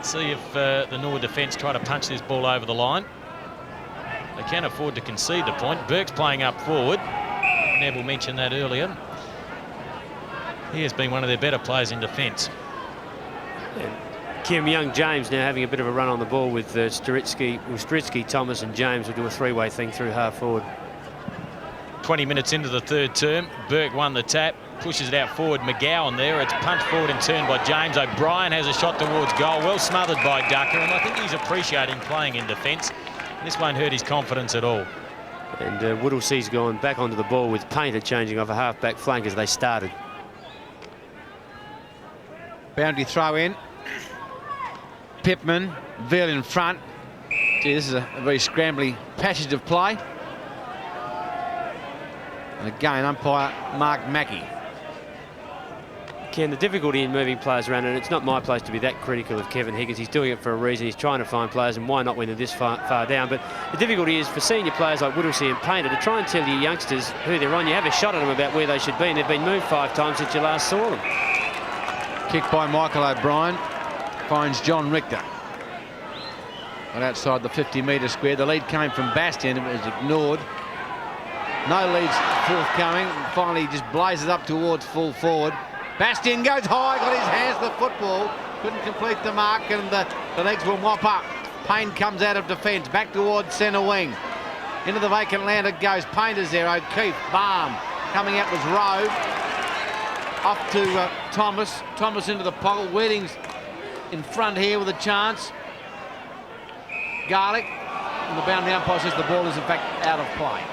See if the Norwood defence try to punch this ball over the line. They can't afford to concede the point. Burke's playing up forward. Neville mentioned that earlier. He has been one of their better players in defence. Kim, young James now having a bit of a run on the ball with Stritsky, Thomas and James will do a three-way thing through half forward. 20 minutes into the third term. Burke won the tap. Pushes it out forward. McGowan there. It's punched forward and turned by James. O'Brien has a shot towards goal. Well smothered by Ducker. And I think he's appreciating playing in defence. This won't hurt his confidence at all. And Whittlesea's gone back onto the ball with Painter changing off a half-back flank as they started. Boundary throw in. Pipman, Veal in front. Gee, this is a very scrambly passage of play. And again, umpire Mark Mackey. Ken, the difficulty in moving players around, and it's not my place to be that critical of Kevin Higgins. He's doing it for a reason. He's trying to find players, and why not when they're this far down? But the difficulty is for senior players like Whittlesea and Painter to try and tell your youngsters who they're on. You have a shot at them about where they should be, and they've been moved 5 times since you last saw them. Kick by Michael O'Brien. Finds John Richter. Right outside the 50-metre square. The lead came from Bastian. It was ignored. No leads forthcoming. Finally, just blazes up towards full forward. Bastian goes high, got his hands to the football. Couldn't complete the mark, and the legs will mop up. Payne comes out of defence, back towards centre wing. Into the vacant land it goes. Painter's there. O'Keefe, Balm. Coming out was Rowe. Off to Thomas. Thomas into the pocket. Wedding's in front here with a chance. Garlick. And the boundary umpire says the ball is in fact out of play.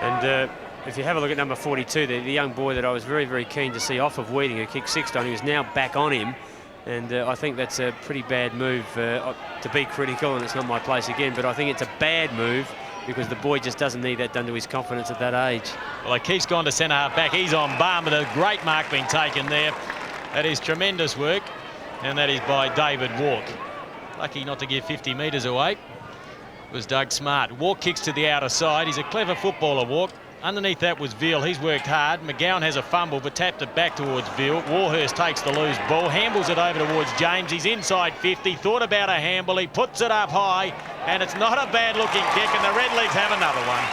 And if you have a look at number 42 there, the young boy that I was very, very keen to see off of Weeding, who kicked 6 on, he was now back on him. And I think that's a pretty bad move to be critical, and it's not my place again, but I think it's a bad move because the boy just doesn't need that done to his confidence at that age. Well, Keith's gone to centre half back. He's on Balm, but a great mark being taken there. That is tremendous work, and that is by David Walk. Lucky not to give 50 metres away. It was Doug Smart. Walk kicks to the outer side. He's a clever footballer, Walk. Underneath that was Veal. He's worked hard. McGowan has a fumble, but tapped it back towards Veal. Warhurst takes the loose ball, handballs it over towards James. He's inside 50, thought about a handball. He puts it up high, and it's not a bad-looking kick, and the Red Leagues have another one.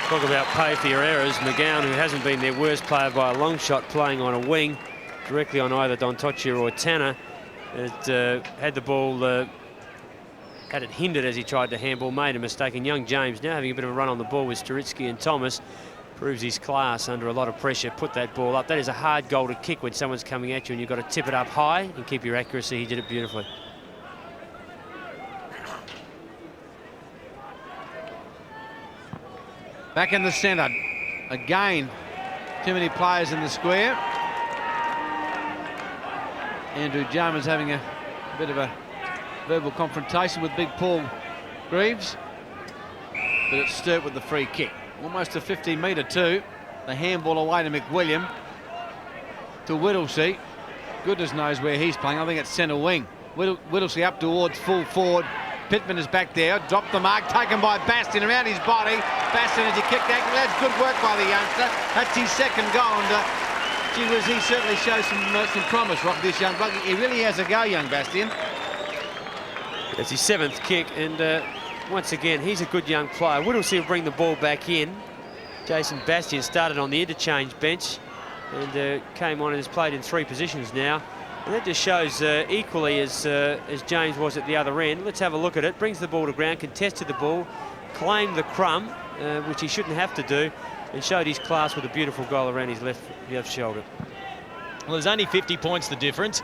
Talk about pay for your errors. McGowan, who hasn't been their worst player by a long shot, playing on a wing, directly on either Dontocchia or Tanner. It had the ball, had it hindered as he tried to handball, made a mistake. And young James now having a bit of a run on the ball with Stritsky and Thomas, proves his class under a lot of pressure. Put that ball up. That is a hard goal to kick when someone's coming at you, and you've got to tip it up high and keep your accuracy. He did it beautifully. Back in the centre. Again, too many players in the square. Andrew Jarman's having a bit of a verbal confrontation with big Paul Greaves. But it's Sturt with the free kick. Almost a 50-metre too. The handball away to McWilliam. To Whittlesea. Goodness knows where he's playing. I think it's centre wing. Whittlesea up towards full forward. Pittman is back there. Dropped the mark. Taken by Bastian around his body. Bastian as he kicked out. That's good work by the youngster. That's his second goal. And gee whiz, he certainly shows some promise, Rock, this young bloke. He really has a go, young Bastian. It's his 7th kick, and once again, he's a good young player. Whittlesea will bring the ball back in. Jason Bastian started on the interchange bench and came on and has played in 3 positions now. And that just shows equally as James was at the other end. Let's have a look at it. Brings the ball to ground, contested the ball, claimed the crumb, which he shouldn't have to do, and showed his class with a beautiful goal around his left shoulder. Well, there's only 50 points the difference.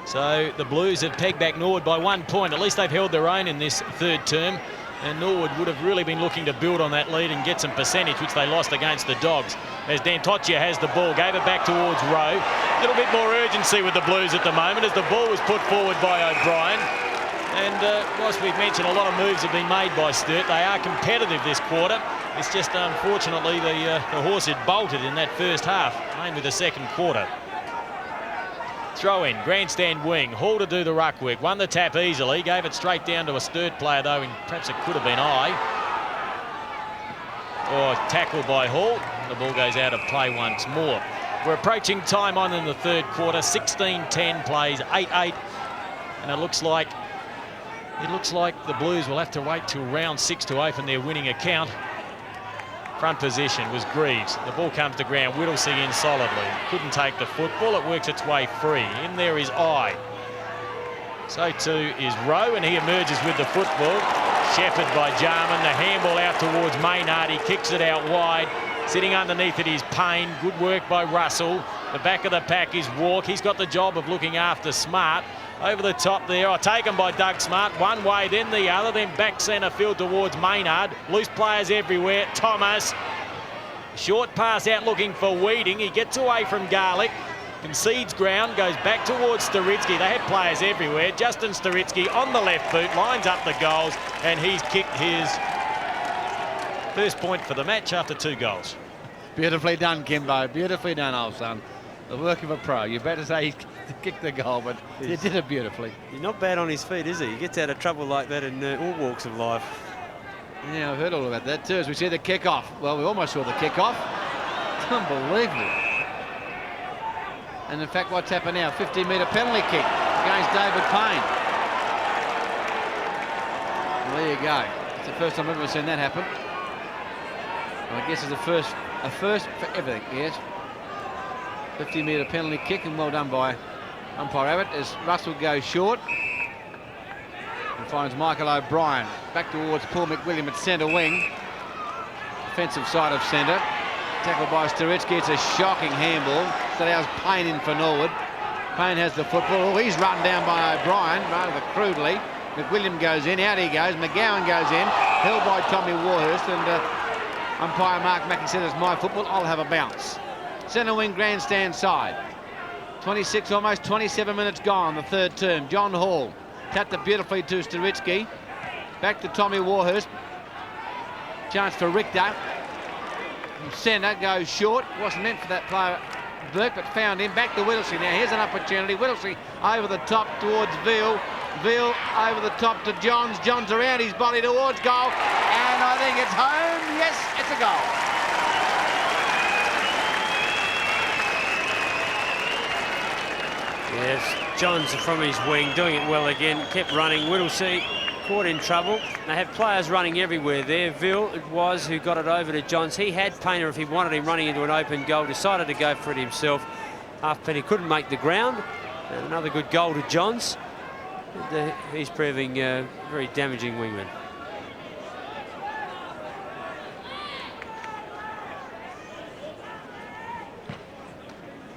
So the Blues have pegged back Norwood by 1 point. At least they've held their own in this third term. And Norwood would have really been looking to build on that lead and get some percentage, which they lost against the Dogs. As D'Antocchia has the ball, gave it back towards Rowe. A little bit more urgency with the Blues at the moment as the ball was put forward by O'Brien. And whilst we've mentioned a lot of moves have been made by Sturt, they are competitive this quarter. It's just unfortunately the horse had bolted in that first half, mainly the second quarter. Throw in, grandstand wing, Hall to do the ruck work, won the tap easily, gave it straight down to a Sturt player though, and perhaps it could have been or tackled by Hall. The ball goes out of play once more. We're approaching time on in the third quarter, 16-10 plays, 8-8, and it looks like the Blues will have to wait till round 6 to open their winning account. Front position was Greaves. The ball comes to ground. Whittlesey in solidly. Couldn't take the football. It works its way free. In there is I. So too is Rowe, and he emerges with the football. Shepherd by Jarman. The handball out towards Maynard. He kicks it out wide. Sitting underneath it is Payne. Good work by Russell. The back of the pack is Walk. He's got the job of looking after Smart. Over the top there, taken by Doug Smart. One way, then the other, then back centre field towards Maynard. Loose players everywhere. Thomas. Short pass out looking for Weeding. He gets away from Garlick. Concedes ground, goes back towards Storitsky. They had players everywhere. Justin Storitsky on the left boot, lines up the goals, and he's kicked his first point for the match after 2 goals. Beautifully done, Kimbo. Beautifully done, old son. The work of a pro. You better say he's kicked the goal, but he did it beautifully. He's not bad on his feet, is he? He gets out of trouble like that in all walks of life. Yeah, I've heard all about that too. As we see the kick-off. Well, we almost saw the kick-off. It's unbelievable. And in fact, what's happened now? 15-metre penalty kick against David Payne. Well, there you go. It's the first time I've ever seen that happen. Well, I guess it's a first for everything, yes. 50-metre penalty kick, and well done by umpire Abbott as Russell goes short and finds Michael O'Brien back towards Paul McWilliam at centre wing. Defensive side of centre. Tackled by Storitsky. It's a shocking handball. So allows Payne in for Norwood. Payne has the football. Oh, he's run down by O'Brien rather crudely. McWilliam goes in. Out he goes. McGowan goes in. Held by Tommy Warhurst. And umpire Mark Mackey said, it's my football. I'll have a bounce. Centre wing grandstand side. 26, almost 27 minutes gone, the third term. John Hall tapped it beautifully to Storitsky. Back to Tommy Warhurst. Chance for Richter. From centre goes short. Wasn't meant for that player, Burke, but found him. Back to Whittlesey. Now here's an opportunity. Whittlesey over the top towards Veal. Veal over the top to Johns. Johns around his body towards goal. And I think it's home. Yes, it's a goal. Yes, Johns from his wing, doing it well again, kept running. Whittlesey caught in trouble. They have players running everywhere there. Veal, it was, who got it over to Johns. He had Painter if he wanted him running into an open goal, decided to go for it himself. Halfpenny couldn't make the ground. And another good goal to Johns. He's proving a very damaging wingman.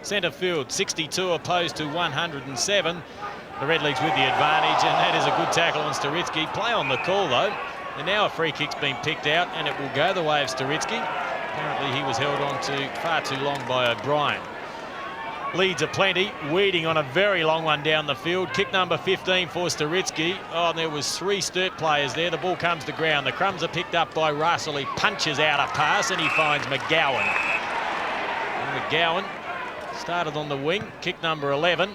Centre field, 62 opposed to 107. The Redlegs with the advantage, and that is a good tackle on Storitsky. Play on the call, though. And now a free kick's been picked out, and it will go the way of Storitsky. Apparently he was held on to far too long by O'Brien. Leads are plenty. Weeding on a very long one down the field. Kick number 15 for Storitsky. Oh, and there was 3 Sturt players there. The ball comes to ground. The crumbs are picked up by Russell. He punches out a pass, and he finds McGowan. And McGowan started on the wing, kick number 11,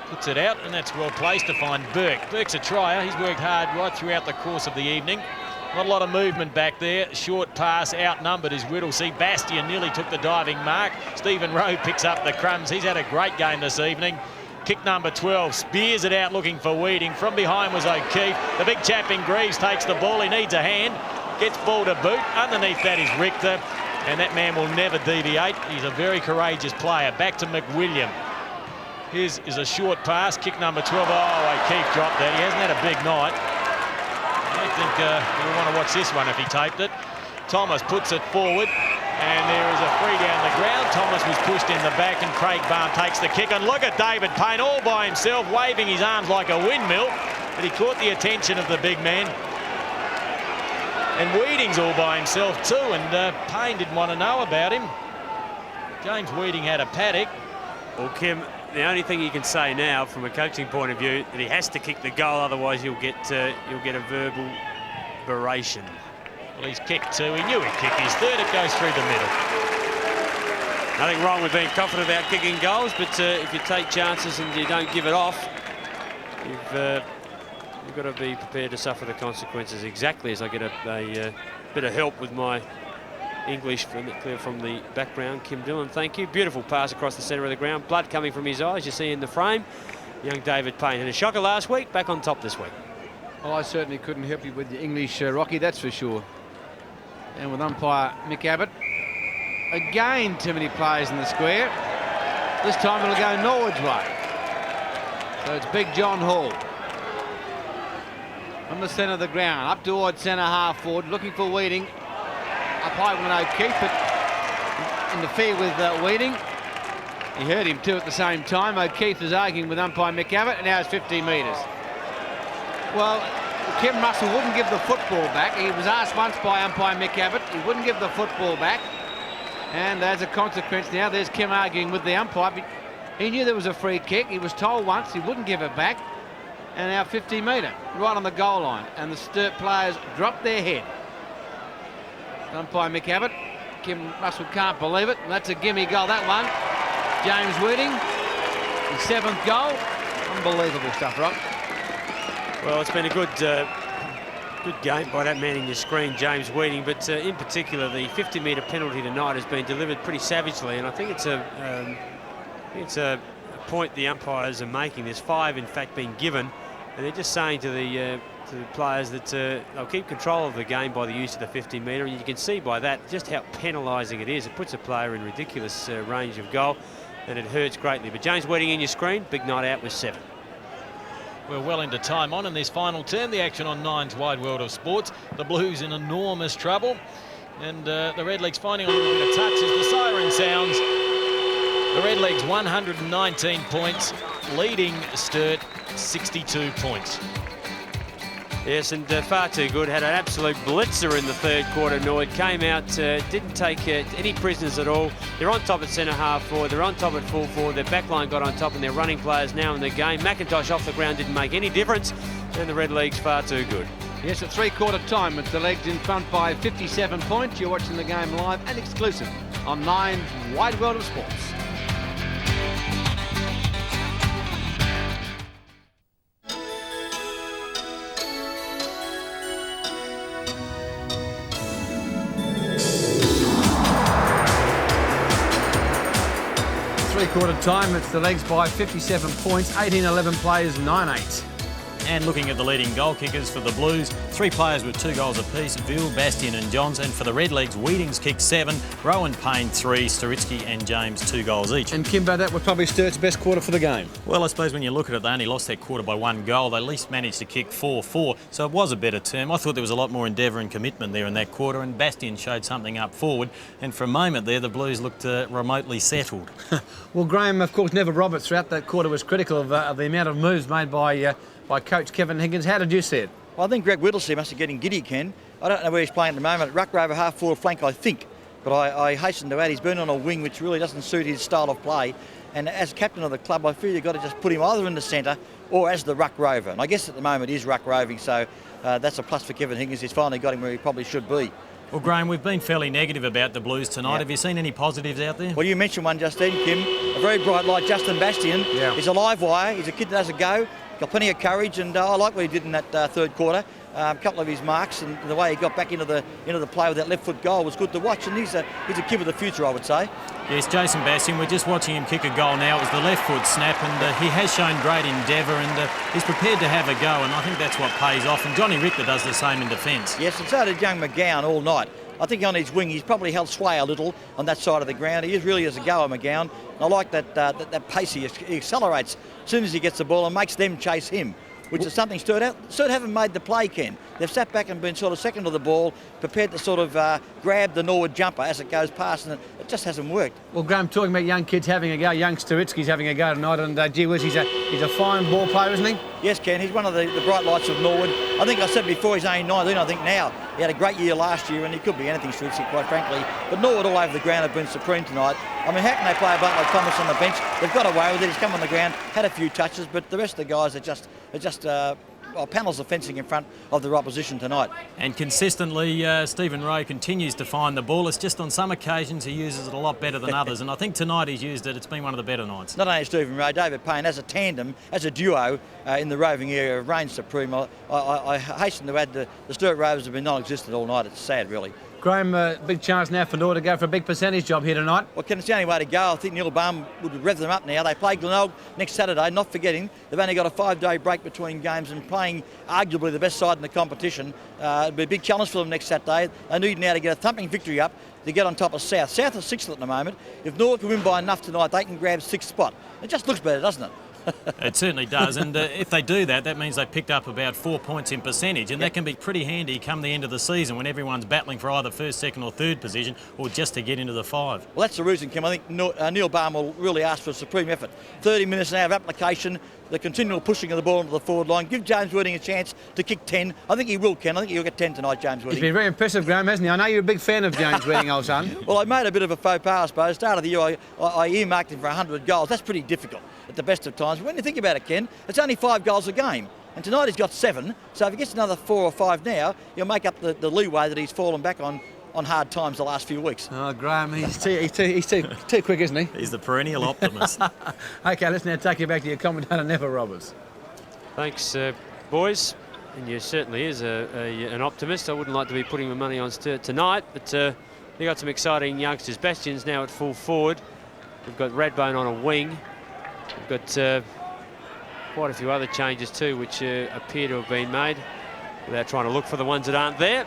puts it out, and that's well placed to find Burke. Burke's a trier. He's worked hard right throughout the course of the evening. Not a lot of movement back there. Short pass, outnumbered is Whittlesey. Bastian nearly took the diving mark. Stephen Rowe picks up the crumbs. He's had a great game this evening. Kick number 12, spears it out looking for Weeding. From behind was O'Keefe. The big chap in Greaves takes the ball. He needs a hand. Gets ball to boot. Underneath that is Richter. And that man will never deviate. He's a very courageous player. Back to McWilliam. His is a short pass. Kick number 12. Oh, O'Keefe dropped that. He hasn't had a big night. I don't think you'll want to watch this one if he taped it. Thomas puts it forward, and there is a free down the ground. Thomas was pushed in the back, and Craig Barn takes the kick. And look at David Payne all by himself, waving his arms like a windmill, but he caught the attention of the big man. And Weeding's all by himself too, and Payne didn't want to know about him. James Weeding had a paddock. Well, Kim, the only thing you can say now from a coaching point of view that he has to kick the goal, otherwise you'll get a verbal beration. Well, he's kicked two. He knew he'd kick his third. It goes through the middle. Nothing wrong with being confident about kicking goals, but if you take chances and you don't give it off, you've got to be prepared to suffer the consequences. Exactly as I get a bit of help with my English from the background. Kim Dillon, thank you. Beautiful pass across the centre of the ground. Blood coming from his eyes, you see in the frame. Young David Payne. And a shocker last week, back on top this week. Well, I certainly couldn't help you with the English, Rocky, that's for sure. And with umpire Mick Abbott, again too many players in the square. This time it'll go Norwood's way. So it's Big John Hall. From the centre of the ground, up towards centre half forward, looking for Weeding. Up high with O'Keefe, but in the fair with Weeding. He heard him too at the same time. O'Keefe is arguing with umpire Mick Abbott, and now it's 50 metres. Well, Kim Russell wouldn't give the football back. He was asked once by umpire Mick Abbott. He wouldn't give the football back. And as a consequence now, there's Kim arguing with the umpire. He knew there was a free kick. He was told once he wouldn't give it back. And now 50 metre, right on the goal line. And the Sturt players drop their head. Umpire Mick Abbott. Kim Russell can't believe it. And that's a gimme goal, that one. James Weeding, his 7th goal. Unbelievable stuff, Rob. Well, it's been a good game by that man in your screen, James Weeding, but in particular the 50-metre penalty tonight has been delivered pretty savagely, and I think it's a point the umpires are making. There's 5 in fact being given, and they're just saying to the players that they'll keep control of the game by the use of the 50-metre, and you can see by that just how penalising it is. It puts a player in ridiculous range of goal, and it hurts greatly. But James Weeding in your screen, big night out with 7. We're well into time on in this final term. The action on Nine's Wide World of Sports. The Blues in enormous trouble. And the Redlegs finding a little bit of touch as the siren sounds. The Redlegs 119 points, leading Sturt 62 points. Yes, and far too good. Had an absolute blitzer in the third quarter. Norwood came out, didn't take any prisoners at all. They're on top at centre half forward. They're on top at full forward. Their backline got on top, and their running players now in the game. McIntosh off the ground didn't make any difference, and the Red League's far too good. Yes, at three-quarter time, with the Legs in front by 57 points. You're watching the game live and exclusive on Nine's Wide World of Sports. Three-quarter time, it's the Legs by 57 points, 18-11 players, 9-8. And looking at the leading goal kickers for the Blues, 3 players with 2 goals apiece, Veal, Bastian and Johns. And for the Redlegs, Weeding's kicked 7, Rowan Payne 3, Sturitsky and James 2 goals each. And Kimbo, that was probably Sturt's best quarter for the game. Well, I suppose when you look at it, they only lost that quarter by 1 goal. They at least managed to kick 4-4, so it was a better term. I thought there was a lot more endeavour and commitment there in that quarter, and Bastian showed something up forward. And for a moment there, the Blues looked remotely settled. Well, Graham, of course, Neville Roberts throughout that quarter was critical of the amount of moves made by coach Kevin Higgins. How did you see it? Well, I think Greg Whittlesey must be getting giddy, Ken. I don't know where he's playing at the moment. Ruck Rover half forward flank, I think. But I hasten to add, he's been on a wing which really doesn't suit his style of play. And as captain of the club, I feel you've got to just put him either in the centre or as the Ruck Rover. And I guess at the moment he's Ruck Roving, so that's a plus for Kevin Higgins. He's finally got him where he probably should be. Well, Graham, we've been fairly negative about the Blues tonight. Yeah. Have you seen any positives out there? Well, you mentioned one just then, Kim. A very bright light, Justin Bastian. Yeah. He's a live wire. He's a kid that has a go. Got plenty of courage, and I like what he did in that third quarter. A couple of his marks and the way he got back into the play with that left foot goal was good to watch. And he's a kid with the future, I would say. Yes, Jason Bastian, we're just watching him kick a goal now. It was the left foot snap, and he has shown great endeavour, and he's prepared to have a go, and I think that's what pays off. And Johnny Richter does the same in defence. Yes, and so did young McGowan all night. I think on his wing, he's probably held sway a little on that side of the ground. He is really as a goer, McGowan. And I like that pace he accelerates as soon as he gets the ball and makes them chase him, which is something Sturt haven't made the play, Ken. They've sat back and been sort of second to the ball, prepared to sort of grab the Norwood jumper as it goes past, and it just hasn't worked. Well, Graham, talking about young kids having a go, young Sturt's having a go tonight, and gee whiz, he's a fine ball player, isn't he? Yes, Ken, he's one of the bright lights of Norwood. I think I said before he's only 19, I think now. He had a great year last year, and he could be anything, Sturt, quite frankly. But Norwood all over the ground have been supreme tonight. I mean, how can they play a bloke like Thomas on the bench? They've got away with it. He's come on the ground, had a few touches, but the rest of the guys are just panels of fencing in front of the opposition tonight. And consistently, Stephen Rowe continues to find the ball. It's just on some occasions he uses it a lot better than others, and I think tonight he's used it. It's been one of the better nights. Not only Stephen Rowe, David Payne, as a tandem, as a duo in the roving area, have reigned supreme. I hasten to add the Sturt Rovers have been non-existent all night. It's sad, really. Graham, big chance now for Norwood to go for a big percentage job here tonight. Well, Ken, it's the only way to go. I think Neil Baum would rev them up now. They play Glenelg next Saturday, not forgetting they've only got a 5-day break between games and playing arguably the best side in the competition. It'll be a big challenge for them next Saturday. They need now to get a thumping victory up to get on top of South. South are 6th at the moment. If Norwood can win by enough tonight, they can grab 6th spot. It just looks better, doesn't it? It certainly does, and if they do that, that means they've picked up about 4 points in percentage, and that can be pretty handy come the end of the season when everyone's battling for either first, second or third position, or just to get into the 5. Well, that's the reason, Kim. I think Neil Baum will really ask for a supreme effort. 30 minutes now of application, the continual pushing of the ball into the forward line. Give James Worthing a chance to kick 10. I think he will, Ken. I think he'll get 10 tonight, James Worthing. He's been very impressive, Graham, hasn't he? I know you're a big fan of James Worthing, old son. Well, I made a bit of a faux pas, I suppose. Start of the year, I earmarked him for 100 goals. That's pretty difficult at the best of times. But when you think about it, Ken, it's only 5 goals a game. And tonight he's got 7. So if he gets another 4 or 5 now, he'll make up the leeway that he's fallen back on hard times the last few weeks. Oh, Graham, he's too quick, isn't he? He's the perennial optimist. OK, let's now take you back to your commentator, Neville Roberts. Thanks, boys. And you certainly is an optimist. I wouldn't like to be putting my money on Sturt tonight, but they've got some exciting youngsters. Bastian's now at full forward. We've got Radbone on a wing. We've got quite a few other changes too, which appear to have been made without trying to look for the ones that aren't there.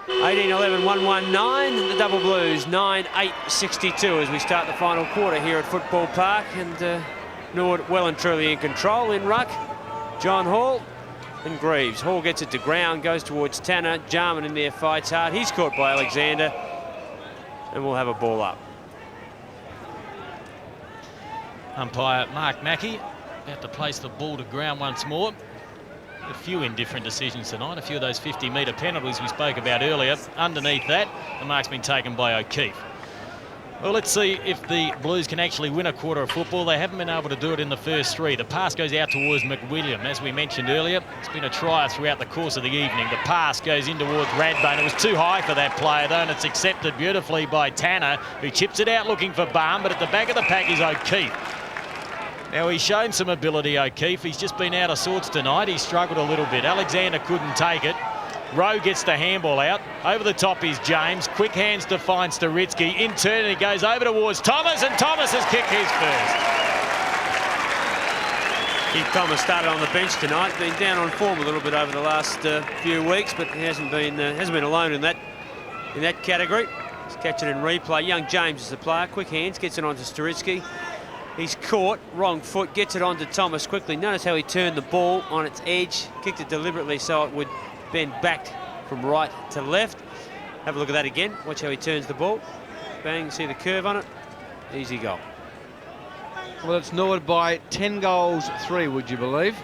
18-11, 1-1-9. The Double Blues 9-8-62 as we start the final quarter here at Football Park, and Norwood well and truly in control. In ruck, John Hall and Greaves. Hall gets it to ground, goes towards Tanner. Jarman in there fights hard. He's caught by Alexander, and we'll have a ball up. Umpire Mark Mackey about to place the ball to ground once more. A few indifferent decisions tonight, a few of those 50-metre penalties we spoke about earlier. Underneath that, the mark's been taken by O'Keefe. Well, let's see if the Blues can actually win a quarter of football. They haven't been able to do it in the first 3. The pass goes out towards McWilliam. As we mentioned earlier, it's been a try throughout the course of the evening. The pass goes in towards Radbone. It was too high for that player, though, and it's accepted beautifully by Tanner, who chips it out looking for Baum, but at the back of the pack is O'Keefe. Now, he's shown some ability, O'Keefe. He's just been out of sorts tonight. He struggled a little bit. Alexander couldn't take it. Rowe gets the handball out. Over the top is James. Quick hands to find Sturitsky. In turn, and he goes over towards Thomas, and Thomas has kicked his first. Keith Thomas started on the bench tonight. Been down on form a little bit over the last few weeks, but he hasn't been alone in that category. He's catching in replay. Young James is the player. Quick hands, gets it onto Sturitsky. He's caught, wrong foot, gets it onto Thomas quickly. Notice how he turned the ball on its edge, kicked it deliberately so it would bend back from right to left. Have a look at that again. Watch how he turns the ball. Bang, see the curve on it. Easy goal. Well, it's Norwood by 10 goals, 3, would you believe?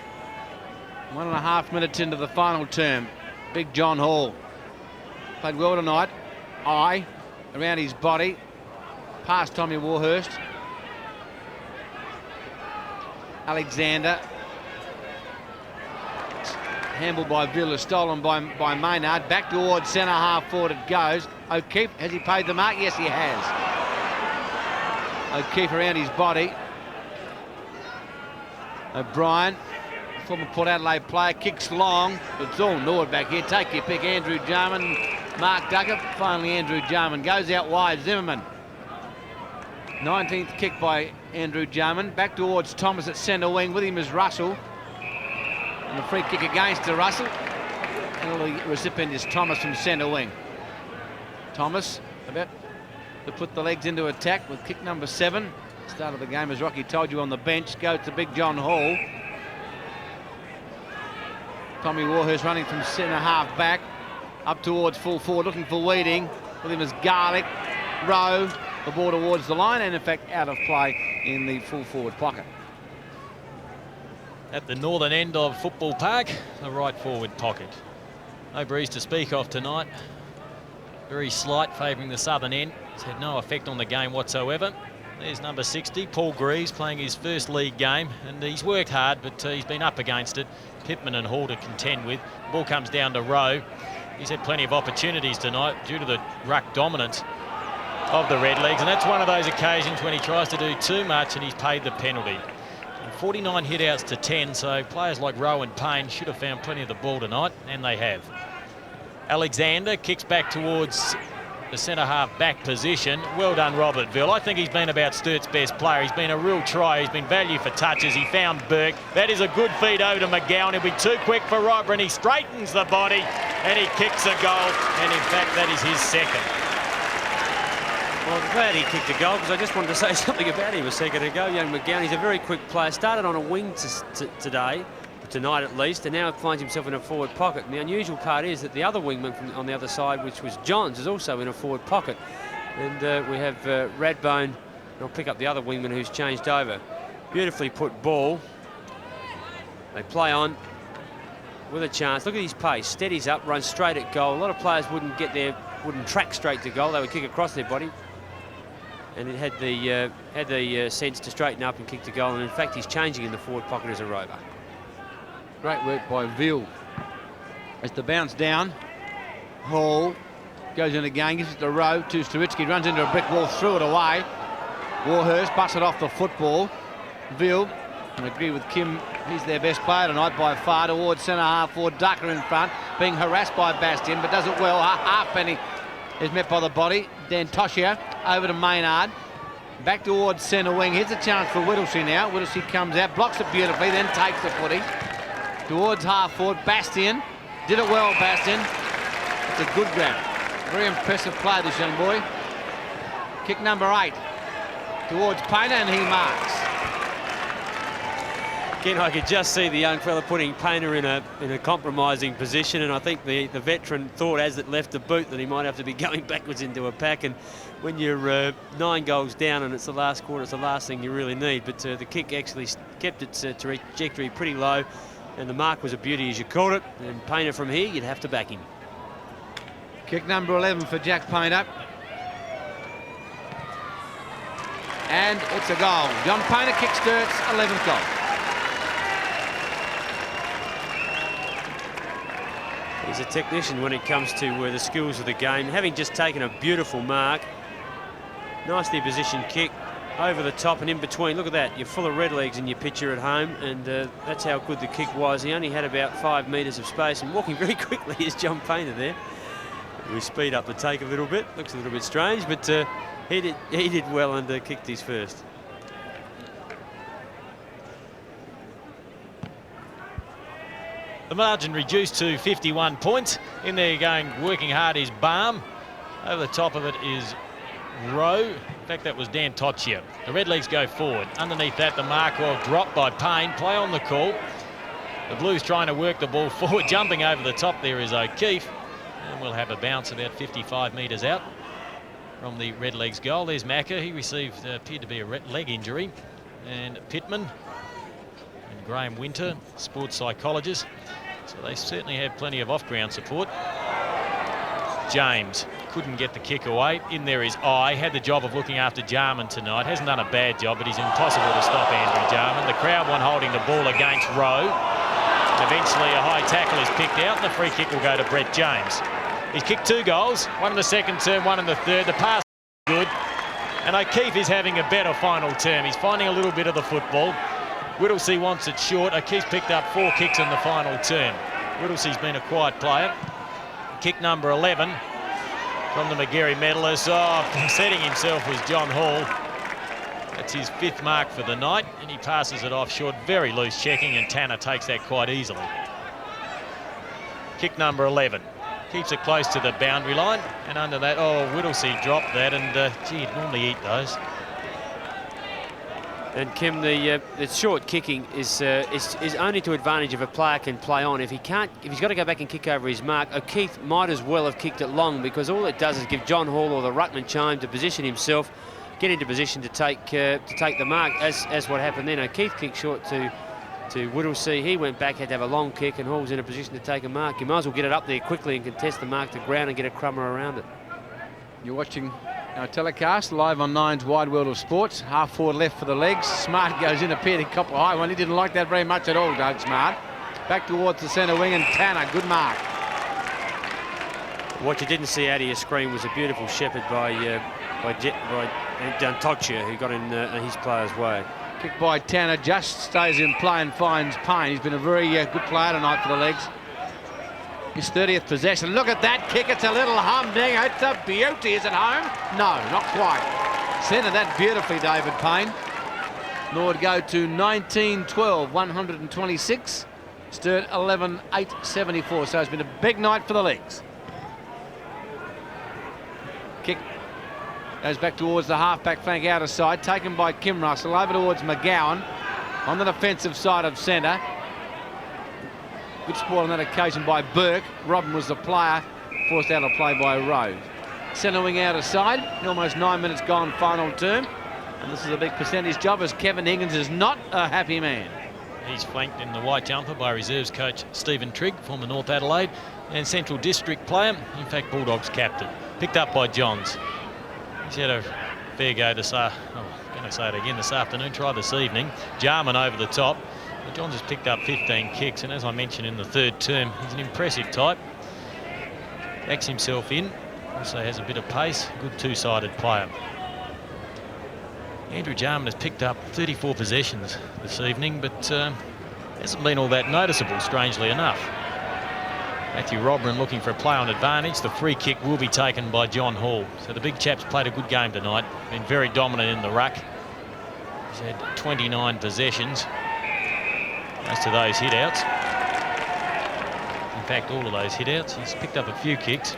1.5 minutes into the final term. Big John Hall played well tonight. Eye around his body. Past Tommy Warhurst. Alexander. Handled by Villa, stolen by Maynard. Back towards centre half forward it goes. O'Keefe, has he paid the mark? Yes, he has. O'Keefe around his body. O'Brien, former Port Adelaide player, kicks long. It's all Norwood back here. Take your pick, Andrew Jarman, Mark Ducker. Finally, Andrew Jarman goes out wide. Zimmerman. 19th kick by Andrew Jarman. Back towards Thomas at centre wing. With him is Russell. And the free kick against to Russell. And the recipient is Thomas from centre wing. Thomas about to put the legs into attack with kick number 7. Start of the game, as Rocky told you, on the bench. Goes to Big John Hall. Tommy Warhurst running from centre half back up towards full forward, looking for Weeding. With him is Garlick, Rowe, the ball towards the line, and in fact out of play in the full forward pocket. At the northern end of Football Park, the right forward pocket. No breeze to speak of tonight. Very slight, favouring the southern end. It's had no effect on the game whatsoever. There's number 60, Paul Greaves, playing his first league game, and he's worked hard, but he's been up against it. Pittman and Hall to contend with. The ball comes down to Rowe. He's had plenty of opportunities tonight due to the ruck dominance of the Redlegs, and that's one of those occasions when he tries to do too much and he's paid the penalty. And 49 hit-outs to 10, so players like Rowe and Payne should have found plenty of the ball tonight, and they have. Alexander kicks back towards the centre-half back position. Well done, Robertville. I think he's been about Sturt's best player. He's been a real try. He's been value for touches. He found Burke. That is a good feed over to McGowan. He'll be too quick for Robber, and he straightens the body, and he kicks a goal, and in fact, that is his second. Well, I'm glad he kicked a goal, because I just wanted to say something about him a second ago. Young McGowan, he's a very quick player. Started on a wing tonight at least, and now finds himself in a forward pocket. And the unusual part is that the other wingman on the other side, which was Johns, is also in a forward pocket. And we have Radbone, and I'll pick up the other wingman who's changed over. Beautifully put ball. They play on with a chance. Look at his pace. Steadies up, runs straight at goal. A lot of players wouldn't track straight to goal. They would kick across their body. And it had the sense to straighten up and kick to goal. And in fact, he's changing in the forward pocket as a rover. Great work by Veal. As the bounce down, Hall goes in again, gives it to Rowe, to Stawitsky, runs into a brick wall, threw it away. Warhurst busts it off the football. Veal, and agree with Kim, he's their best player tonight by far, towards centre half forward. Ducker in front, being harassed by Bastian, but does it well. Halfpenny is met by the body. Dan Toshia over to Maynard. Back towards centre wing. Here's a chance for Whittlesey now. Whittlesey comes out, blocks it beautifully, then takes the footy. Towards half forward, Bastian. Did it well, Bastian. It's a good grab. Very impressive play, this young boy. Kick number 8. Towards Painter, and he marks. Again, I could just see the young fella putting Painter in a compromising position, and I think the veteran thought as it left the boot that he might have to be going backwards into a pack. And when you're 9 goals down and it's the last quarter, it's the last thing you really need. But the kick actually kept its trajectory pretty low. And the mark was a beauty, as you called it. And Painter from here, you'd have to back him. Kick number 11 for Jack Painter. And it's a goal. John Painter kicks Sturt's 11th goal. He's a technician when it comes to the skills of the game. Having just taken a beautiful mark. Nicely positioned kick. Over the top and in between. Look at that. You're full of Redlegs in your picture at home, and that's how good the kick was. He only had about 5 metres of space, and walking very quickly is John Painter there. We speed up the take a little bit. Looks a little bit strange, but he did well and kicked his first. The margin reduced to 51 points. In there working hard is Balm. Over the top of it is Rowe. In fact, that was Dan Toccia. The Redlegs go forward. Underneath that, the mark will drop by Payne. Play on the call. The Blues trying to work the ball forward. Jumping over the top there is O'Keefe. And we'll have a bounce about 55 metres out from the Redlegs goal. There's Macca. He received, appeared to be a leg injury. And Pittman and Graham Winter, sports psychologist. So they certainly have plenty of off-ground support. James couldn't get the kick away. In there is I. Had the job of looking after Jarman tonight. Hasn't done a bad job, but he's impossible to stop Andrew Jarman. The crowd one holding the ball against Rowe. Eventually a high tackle is picked out, and the free kick will go to Brett James. He's kicked 2 goals, one in the second term, one in the third. The pass is good, and O'Keefe is having a better final term. He's finding a little bit of the football. Whittlesey wants it short. O'Keefe picked up 4 kicks in the final term. Whittlesey's been a quiet player. Kick number 11 from the McGarry medalist. Setting himself was John Hall. That's his 5th mark for the night, and he passes it off short. Very loose checking, and Tanner takes that quite easily. Kick number 11. Keeps it close to the boundary line, and under that, Whittlesey dropped that, and gee, he'd normally eat those. And Kim, the short kicking is only to advantage if a player can play on. If he's got to go back and kick over his mark, O'Keefe might as well have kicked it long, because all it does is give John Hall or the ruckman time to position himself, get into position to take the mark, as what happened then. O'Keefe kicked short to Whittlesea. He went back, had to have a long kick, and Hall's in a position to take a mark. You might as well get it up there quickly and contest the mark to ground and get a crummer around it. You're watching our telecast live on Nine's Wide World of Sports. Half forward left for the legs. Smart goes in, appeared in copper high one. He didn't like that very much at all, Doug Smart. Back towards the centre wing, and Tanner, good mark. What you didn't see out of your screen was a beautiful shepherd by Dantocia, who got in his player's way. Kick by Tanner, just stays in play and finds Payne. He's been a very good player tonight for the legs. His 30th possession. Look at that kick. It's a little humdinger. It's a beauty. Is it home? No, not quite. Centred that beautifully, David Payne. Norwood go to 19-12, 126. Sturt 11-8-74. So it's been a big night for the legs. Kick goes back towards the half-back flank outer side. Taken by Kim Russell. Over towards McGowan on the defensive side of centre. Good spoil on that occasion by Burke. Robin was the player, forced out of play by Rowe. Centre wing out of side, almost 9 minutes gone, final term. And this is a big percentage job, as Kevin Higgins is not a happy man. He's flanked in the white jumper by reserves coach Stephen Trigg, former North Adelaide and Central District player, in fact Bulldogs captain. Picked up by Johns. He's had a fair go this afternoon, try this evening. Jarman over the top. Johns has picked up 15 kicks, and as I mentioned in the third term, he's an impressive type. Backs himself in, also has a bit of pace, good two-sided player. Andrew Jarman has picked up 34 possessions this evening, but hasn't been all that noticeable, strangely enough. Matthew Robran looking for a play on advantage. The free kick will be taken by John Hall. So the big chap's played a good game tonight, been very dominant in the ruck. He's had 29 possessions. As to those hit-outs, in fact all of those hit-outs, he's picked up a few kicks.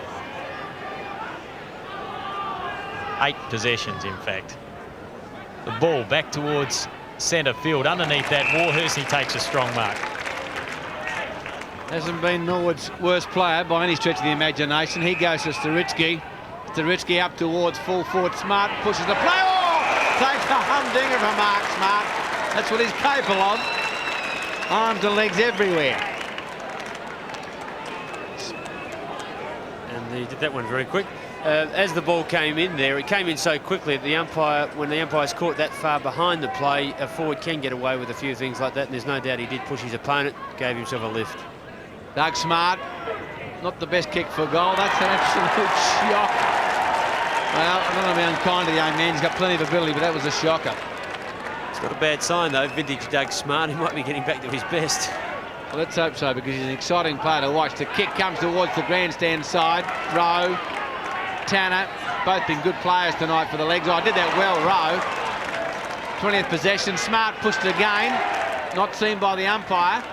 8 possessions, in fact. The ball back towards centre field. Underneath that, Warhurst, he takes a strong mark. Hasn't been Norwood's worst player by any stretch of the imagination. He goes to Staritsky. Staritsky up towards full forward. Smart pushes the play. Oh! Takes a humdinger of a mark, Smart. That's what he's capable of. Arms and legs everywhere. And he did that one very quick. As the ball came in there, it came in so quickly that the umpire, when the umpire's caught that far behind the play, a forward can get away with a few things like that, and there's no doubt he did push his opponent, gave himself a lift. Doug Smart, not the best kick for goal. That's an absolute shock. Well, I don't want to be unkind to the young man. He's got plenty of ability, but that was a shocker. It's not a bad sign, though. Vintage Doug Smart, he might be getting back to his best. Well, let's hope so, because he's an exciting player to watch. The kick comes towards the grandstand side. Rowe, Tanner, both been good players tonight for the legs. Oh, did that well, Rowe. 20th possession. Smart pushed it again. Not seen by the umpire.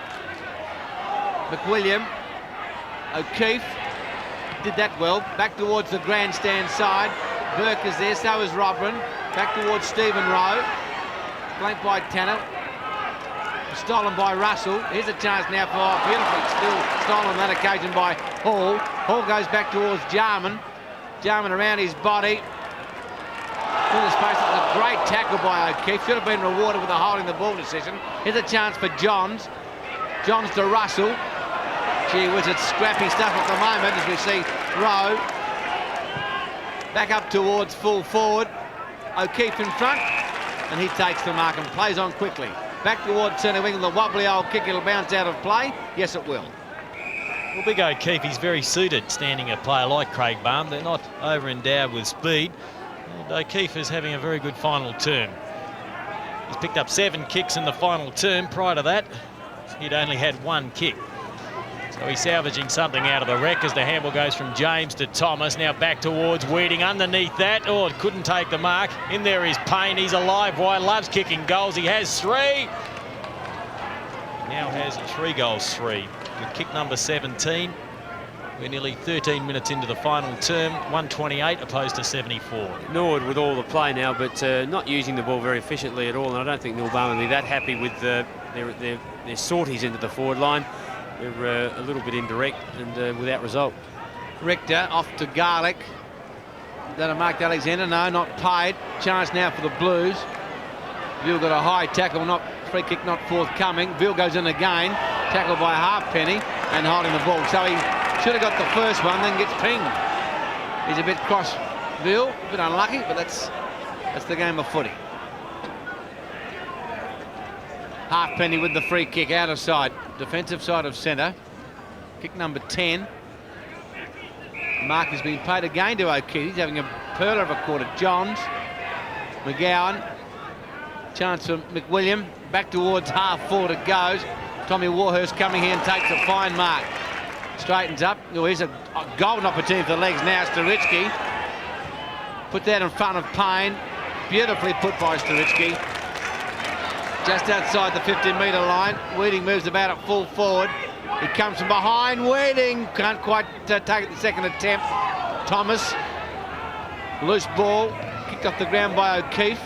McWilliam. O'Keefe did that well. Back towards the grandstand side. Burke is there, so is Robran. Back towards Stephen Rowe. Flanked by Tanner. Stolen by Russell. Here's a chance now for beautifully still stolen on that occasion by Hall. Hall goes back towards Jarman. Jarman around his body. Through the space. It's a great tackle by O'Keefe. Should have been rewarded with a holding the ball decision. Here's a chance for Johns. Johns to Russell. Gee whiz, it's scrappy stuff at the moment as we see Rowe. Back up towards full forward. O'Keefe in front. And he takes the mark and plays on quickly. Back towards centre wing, the wobbly old kick, it'll bounce out of play. Yes, it will. Well, Big O'Keefe, he's very suited standing a player like Craig Baum. They're not over-endowed with speed. And O'Keefe is having a very good final term. He's picked up 7 kicks in the final term. Prior to that, he'd only had 1 kick. So he's salvaging something out of the wreck as the handball goes from James to Thomas. Now back towards Weeding. Underneath that, oh, it couldn't take the mark. In there is Payne. He's alive. White loves kicking goals. He has 3. Now has 3 goals, 3. With kick number 17. We're nearly 13 minutes into the final term, 128 opposed to 74. Norwood with all the play now, but not using the ball very efficiently at all, and I don't think Neil Barman will be that happy with their sorties into the forward line. They're a little bit indirect and without result. Richter off to Garlick. That marked Alexander. No, not paid. Chance now for the Blues. Veal got a high tackle, free kick not forthcoming. Veal goes in again, tackled by Halfpenny and holding the ball. So he should have got the first one, then gets pinged. He's a bit cross, Veal, a bit unlucky, but that's the game of footy. Halfpenny with the free kick out of side, defensive side of centre. Kick number 10. Mark has been paid again to O'Keefe. He's having a pearler of a quarter. Johns, McGowan, chance for McWilliam. Back towards half forward it goes. Tommy Warhurst coming here and takes a fine mark. Straightens up. Oh, here's a golden opportunity for the legs now. Sturicki put that in front of Payne. Beautifully put by Sturicki. Just outside the 50-metre line. Weeding moves about at full forward. He comes from behind. Weeding can't quite take it the second attempt. Thomas. Loose ball. Kicked off the ground by O'Keefe.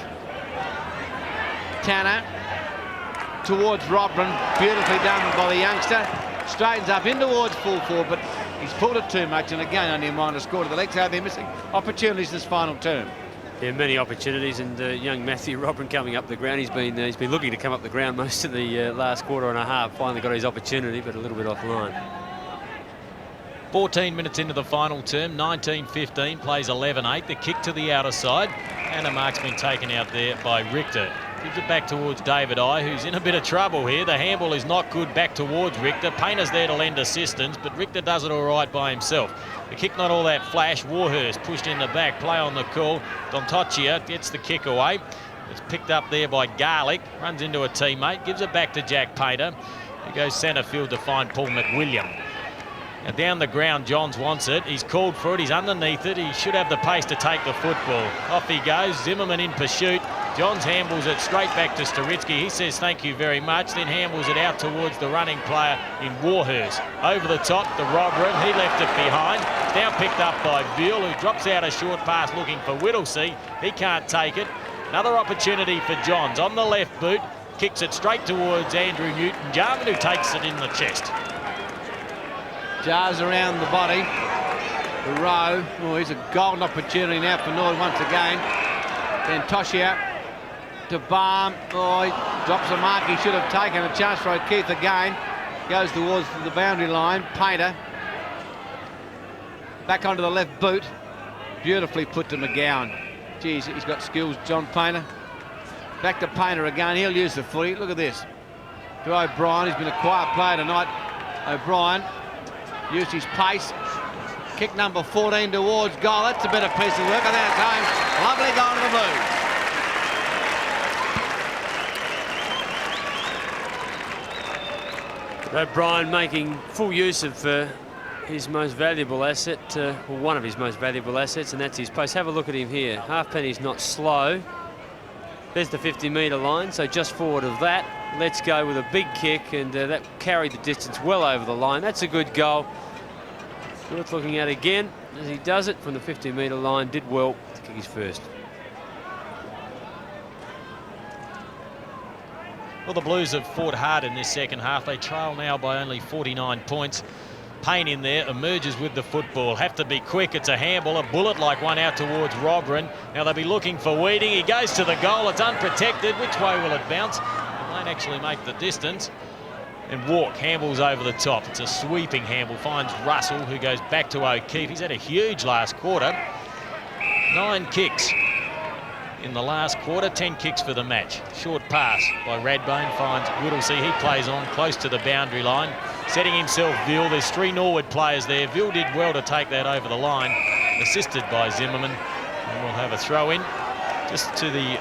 Tanner towards Robran. Beautifully done by the youngster. Straightens up in towards full forward, but he's pulled it too much, and again only a minor score to the legs. How they're missing opportunities this final term. Yeah, many opportunities, and young Matthew Robran coming up the ground. He's been looking to come up the ground most of the last quarter and a half. Finally got his opportunity, but a little bit offline. 14 minutes into the final term, 19-15, plays 11-8. The kick to the outer side, and a mark's been taken out there by Richter. Gives it back towards David Eye, who's in a bit of trouble here. The handball is not good back towards Richter. Painter's there to lend assistance, but Richter does it all right by himself. The kick not all that flash. Warhurst pushed in the back, play on the call. Dontocchia gets the kick away. It's picked up there by Garlick, runs into a teammate, gives it back to Jack Painter. He goes centre field to find Paul McWilliam. Now down the ground, Johns wants it. He's called for it. He's underneath it. He should have the pace to take the football. Off he goes. Zimmerman in pursuit. Johns handballs it straight back to Sturicki. He says thank you very much. Then handballs it out towards the running player in Warhurst. Over the top, the Robran. He left it behind. It's now picked up by Veal, who drops out a short pass looking for Whittlesey. He can't take it. Another opportunity for Johns on the left boot. Kicks it straight towards Andrew Newton-Jarman, who takes it in the chest. Jars around the body. The row. Oh, here's a golden opportunity now for Norwood once again. Then Toshia to Balm. Oh, he drops a mark he should have taken. A chance for O'Keefe again. Goes towards the boundary line. Painter. Back onto the left boot. Beautifully put to McGowan. Geez, he's got skills, John Painter. Back to Painter again. He'll use the footy. Look at this. To O'Brien. He's been a quiet player tonight. O'Brien. Used his pace. Kick number 14 towards goal. That's a better piece of work. And that's home. Lovely goal to the Blues. O'Brien making full use of his most valuable asset, or one of his most valuable assets, and that's his pace. Have a look at him here. Halfpenny's not slow. There's the 50-metre line, so just forward of that. Let's go with a big kick, and that carried the distance well over the line. That's a good goal. Worth looking at again as he does it from the 50-metre line. Did well to kick his first. Well, the Blues have fought hard in this second half. They trail now by only 49 points. Payne in there emerges with the football. Have to be quick. It's a handball, a bullet-like one out towards Robran. Now they'll be looking for Weeding. He goes to the goal. It's unprotected. Which way will it bounce? It won't actually make the distance. And Walk handballs over the top. It's a sweeping handball. Finds Russell, who goes back to O'Keefe. He's had a huge last quarter. 9 kicks in the last quarter, 10 kicks for the match. Short pass by Radbone finds Whittlesey. He plays on close to the boundary line. Setting himself Veal. There's 3 Norwood players there. Veal did well to take that over the line, assisted by Zimmerman. And we'll have a throw in just to the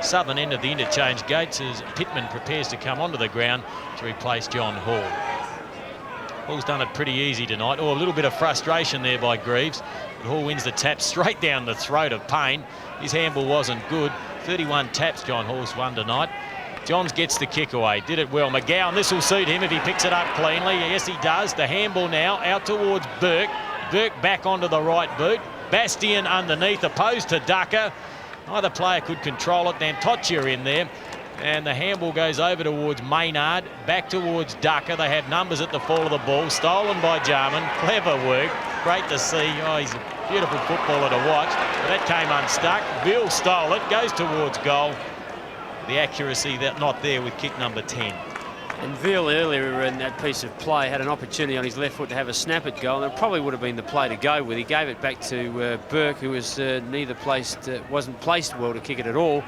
southern end of the interchange gates as Pittman prepares to come onto the ground to replace John Hall. Hall's done it pretty easy tonight. Oh, a little bit of frustration there by Greaves. But Hall wins the tap straight down the throat of Payne. His handball wasn't good. 31 taps John Hall's won tonight. Johns gets the kick away. Did it well. McGowan, this will suit him if he picks it up cleanly. Yes, he does. The handball now out towards Burke. Burke back onto the right boot. Bastian underneath, opposed to Ducker. Either player could control it. Dantocia in there. And the handball goes over towards Maynard, back towards Ducker. They have numbers at the fall of the ball. Stolen by Jarman. Clever work. Great to see. Oh, he's a beautiful footballer to watch. But that came unstuck. Bill stole it. Goes towards goal. The accuracy that not there with kick number 10. And Veal earlier in that piece of play had an opportunity on his left foot to have a snap at goal, and it probably would have been the play to go with. He gave it back to Burke, who was wasn't placed well to kick it at all,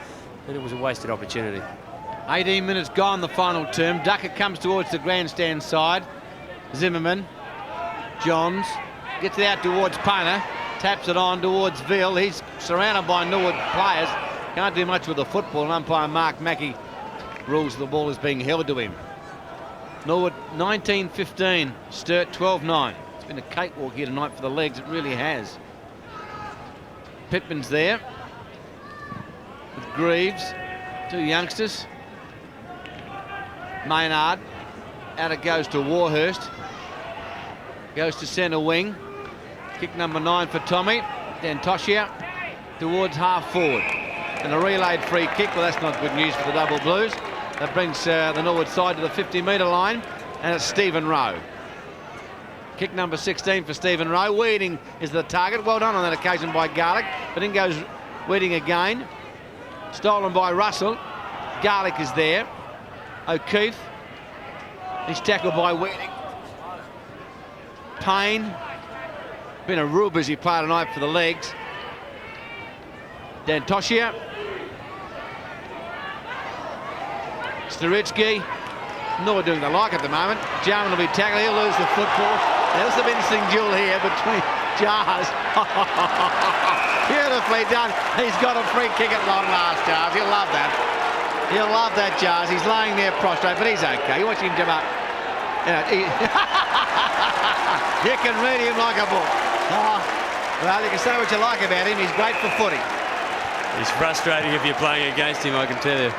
and it was a wasted opportunity. 18 minutes gone, the final term. Ducker comes towards the grandstand side. Zimmerman, Johns, gets it out towards Painter, taps it on towards Veal. He's surrounded by Norwood players. Can't do much with the football, and umpire Mark Mackey rules the ball is being held to him. Norwood 19-15, Sturt 12-9. It's been a cakewalk here tonight for the legs, it really has. Pittman's there with Greaves, two youngsters. Maynard, out it goes to Warhurst. Goes to centre wing. Kick number 9 for Tommy. Dantocia towards half forward. And a relayed free kick. Well, that's not good news for the Double Blues. That brings the Norwood side to the 50-metre line. And it's Stephen Rowe. Kick number 16 for Stephen Rowe. Weeding is the target. Well done on that occasion by Garlick. But in goes Weeding again. Stolen by Russell. Garlick is there. O'Keefe. He's tackled by Weeding. Payne. Been a real busy player tonight for the legs. Dantocia. Sturitsky. Not doing the like at the moment. Jarman will be tackled. He'll lose the football. There's some interesting duel here between Jars. Beautifully done. He's got a free kick at long last, Jars. He'll love that. He'll love that, Jars. He's lying there prostrate, but he's okay. You watch him jump up. You can read him like a book. Well, you can say what you like about him. He's great for footy. He's frustrating if you're playing against him, I can tell you.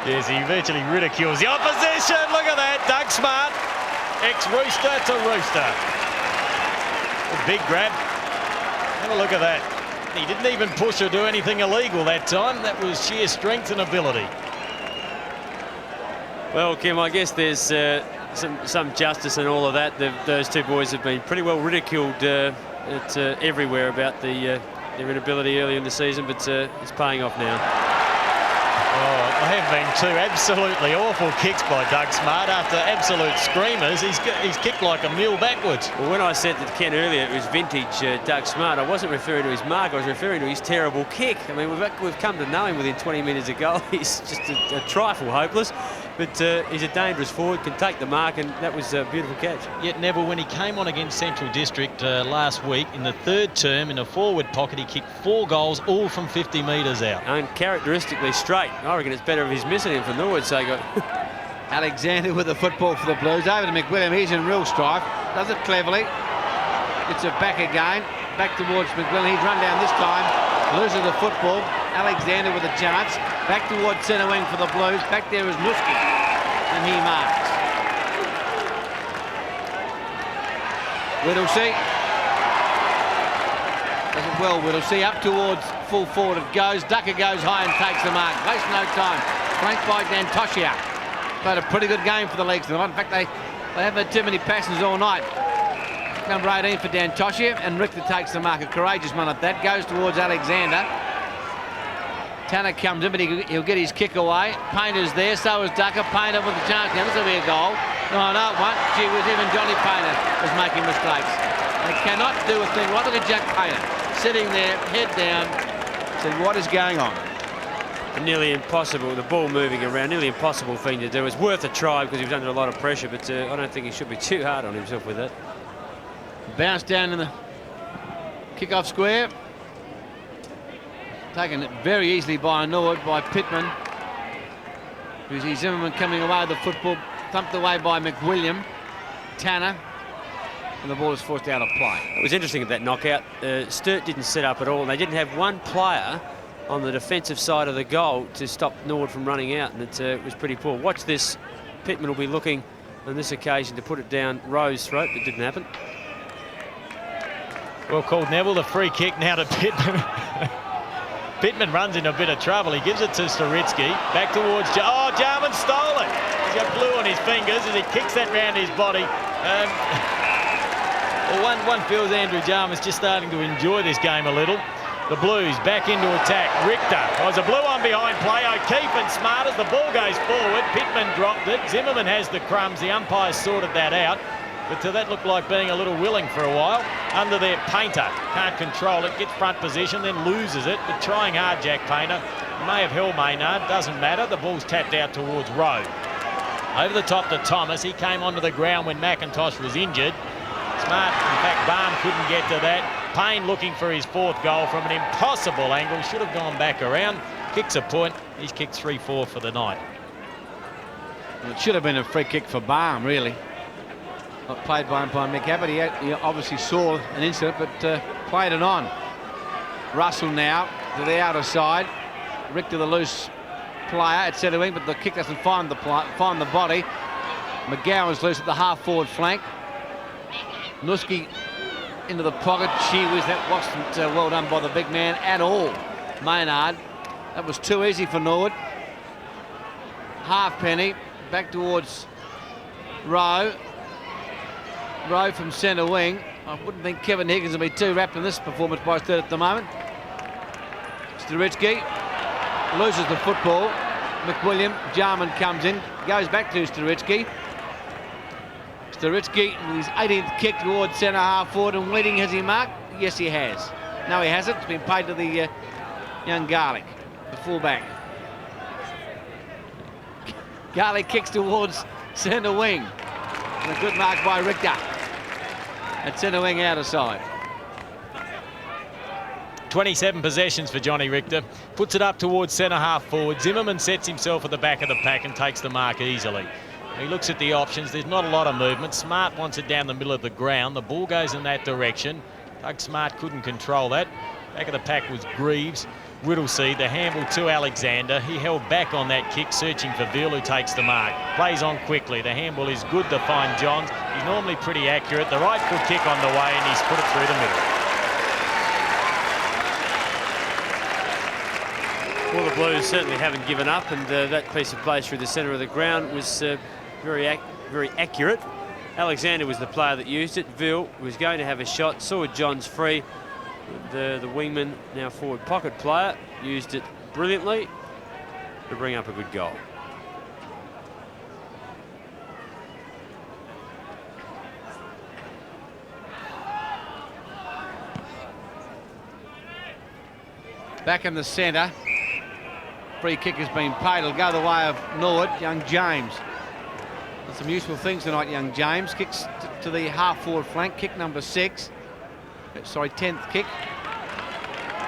Yes, he virtually ridicules the opposition. Look at that. Doug Smart, ex-Rooster to Rooster. A big grab. Have a look at that. He didn't even push or do anything illegal that time. That was sheer strength and ability. Well, Kim, I guess there's some justice in all of that. Those two boys have been pretty well ridiculed everywhere about their inability early in the season, but it's paying off now. Oh, there have been two absolutely awful kicks by Doug Smart after absolute screamers. He's kicked like a mule backwards. Well, when I said that Ken earlier it was vintage Doug Smart, I wasn't referring to his mark, I was referring to his terrible kick. I mean, we've come to know him within 20 minutes of goal. He's just a trifle hopeless, but he's a dangerous forward, can take the mark, and that was a beautiful catch. Yet Neville, when he came on against Central District last week, in the third term, in a forward pocket, he kicked 4 goals, all from 50 metres out. Uncharacteristically straight. I reckon it's better if he's missing him for Norwood, so Alexander with the football for the Blues. Over to McWilliam. He's in real strife. Does it cleverly. Gets it back again. Back towards McWilliam. He's run down this time. Loses the football. Alexander with a chance. Back towards centre wing for the Blues. Back there is Nuski. And he marks. Whittlesey. Does it well, Whittlesey. Up towards full forward it goes. Ducker goes high and takes the mark. Waste no time. Flanked by Dantocia. Played a pretty good game for the legs tonight. In fact, they haven't had too many passes all night. Number 18 for Dantocia, and Richter takes the mark. A courageous one at that. Goes towards Alexander. Tanner comes in, but he'll get his kick away. Painter's there, so is Ducker. Painter with a chance. Now this will be a goal. No, it won't. Gee whiz, even Johnny Painter is making mistakes. They cannot do a thing. Right, look at Jack Painter sitting there, head down. So what is going on? Nearly impossible, the ball moving around, nearly impossible thing to do. It's worth a try because he was under a lot of pressure, but I don't think he should be too hard on himself with that. Bounce down in the kick-off square. Taken very easily by Norwood, by Pittman. You see Zimmerman coming away with the football, thumped away by McWilliam. Tanner. And the ball is forced out of play. It was interesting at that knockout. Sturt didn't set up at all, and they didn't have one player on the defensive side of the goal to stop Norwood from running out, and it was pretty poor. Watch this. Pittman will be looking on this occasion to put it down Rowe's throat, but it didn't happen. Well called, Neville. The free kick now to Pittman. Pittman runs in a bit of trouble. He gives it to Sturitsky. Back towards... Oh, Jarman stole it. He's got glue on his fingers as he kicks that round his body. Well, one feels Andrew Jarman's just starting to enjoy this game a little. The Blues back into attack. Richter. Oh, there's a blue on behind play. O'Keefe and Smart as the ball goes forward. Pittman dropped it. Zimmerman has the crumbs. The umpires sorted that out. But that looked like being a little willing for a while. Under there, Painter can't control it, gets front position, then loses it. But trying hard, Jack Painter. May have held Maynard, doesn't matter. The ball's tapped out towards Rowe. Over the top to Thomas. He came onto the ground when McIntosh was injured. Smart, in fact, Barham couldn't get to that. Payne looking for his 4th goal from an impossible angle. Should have gone back around. Kicks a point. He's kicked 3-4 for the night. It should have been a free kick for Barham, really. Not played by Mick Abbott. He obviously saw an incident, but played it on. Russell now to the outer side. Richter, the loose player at centre wing, but the kick doesn't find the body. McGowan's loose at the half-forward flank. Nuski into the pocket. Gee whiz, that wasn't well done by the big man at all. Maynard. That was too easy for Norwood. Halfpenny back towards Rowe. Rowe from centre wing. I wouldn't think Kevin Higgins will be too wrapped in this performance by Sturt at the moment. Sturitsky loses the football. McWilliam, Jarman comes in, goes back to Sturitsky. Sturitsky with his 18th kick towards centre half forward, and Weeding, has he marked? Yes, he has. No, he hasn't. It's been paid to the young Garlick, the fullback. Garlick kicks towards centre wing. And a good mark by Richter. At centre wing outer side. 27 possessions for Johnny Richter. Puts it up towards centre half forward. Zimmerman sets himself at the back of the pack and takes the mark easily. He looks at the options. There's not a lot of movement. Smart wants it down the middle of the ground. The ball goes in that direction. Doug Smart couldn't control that. Back of the pack was Greaves. Whittlesey, the handball to Alexander. He held back on that kick, searching for Veal, who takes the mark. Plays on quickly. The handball is good to find Johns. He's normally pretty accurate. The right foot kick on the way, and he's put it through the middle. Well, the Blues certainly haven't given up, and that piece of play through the centre of the ground was very accurate. Alexander was the player that used it. Veal was going to have a shot, saw Johns free. The wingman, now forward pocket player, used it brilliantly to bring up a good goal. Back in the centre. Free kick has been paid. It'll go the way of Norwood. Young James. Done some useful things tonight, young James. Kicks to the half-forward flank. Kick number 6. Sorry, 10th kick.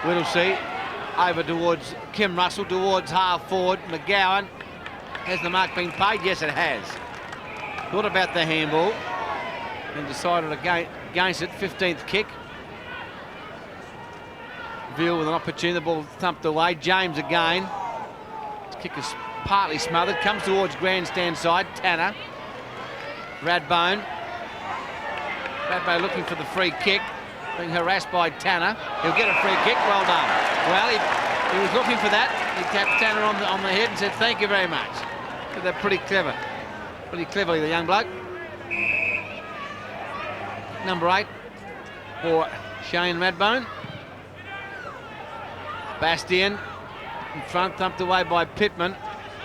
Whittlesey over towards Kim Russell, towards half-forward. McGowan. Has the mark been paid? Yes, it has. Thought about the handball and decided against it. 15th kick. Veal with an opportunity. The ball thumped away. James again. His kick is partly smothered. Comes towards grandstand side. Tanner. Radbone looking for the free kick. Being harassed by Tanner. He'll get a free kick. Well done. Well, he was looking for that. He tapped Tanner on the head and said, "Thank you very much." Did that pretty clever. Pretty cleverly, the young bloke. Number 8 for Shane Radbone. Bastian in front, thumped away by Pittman.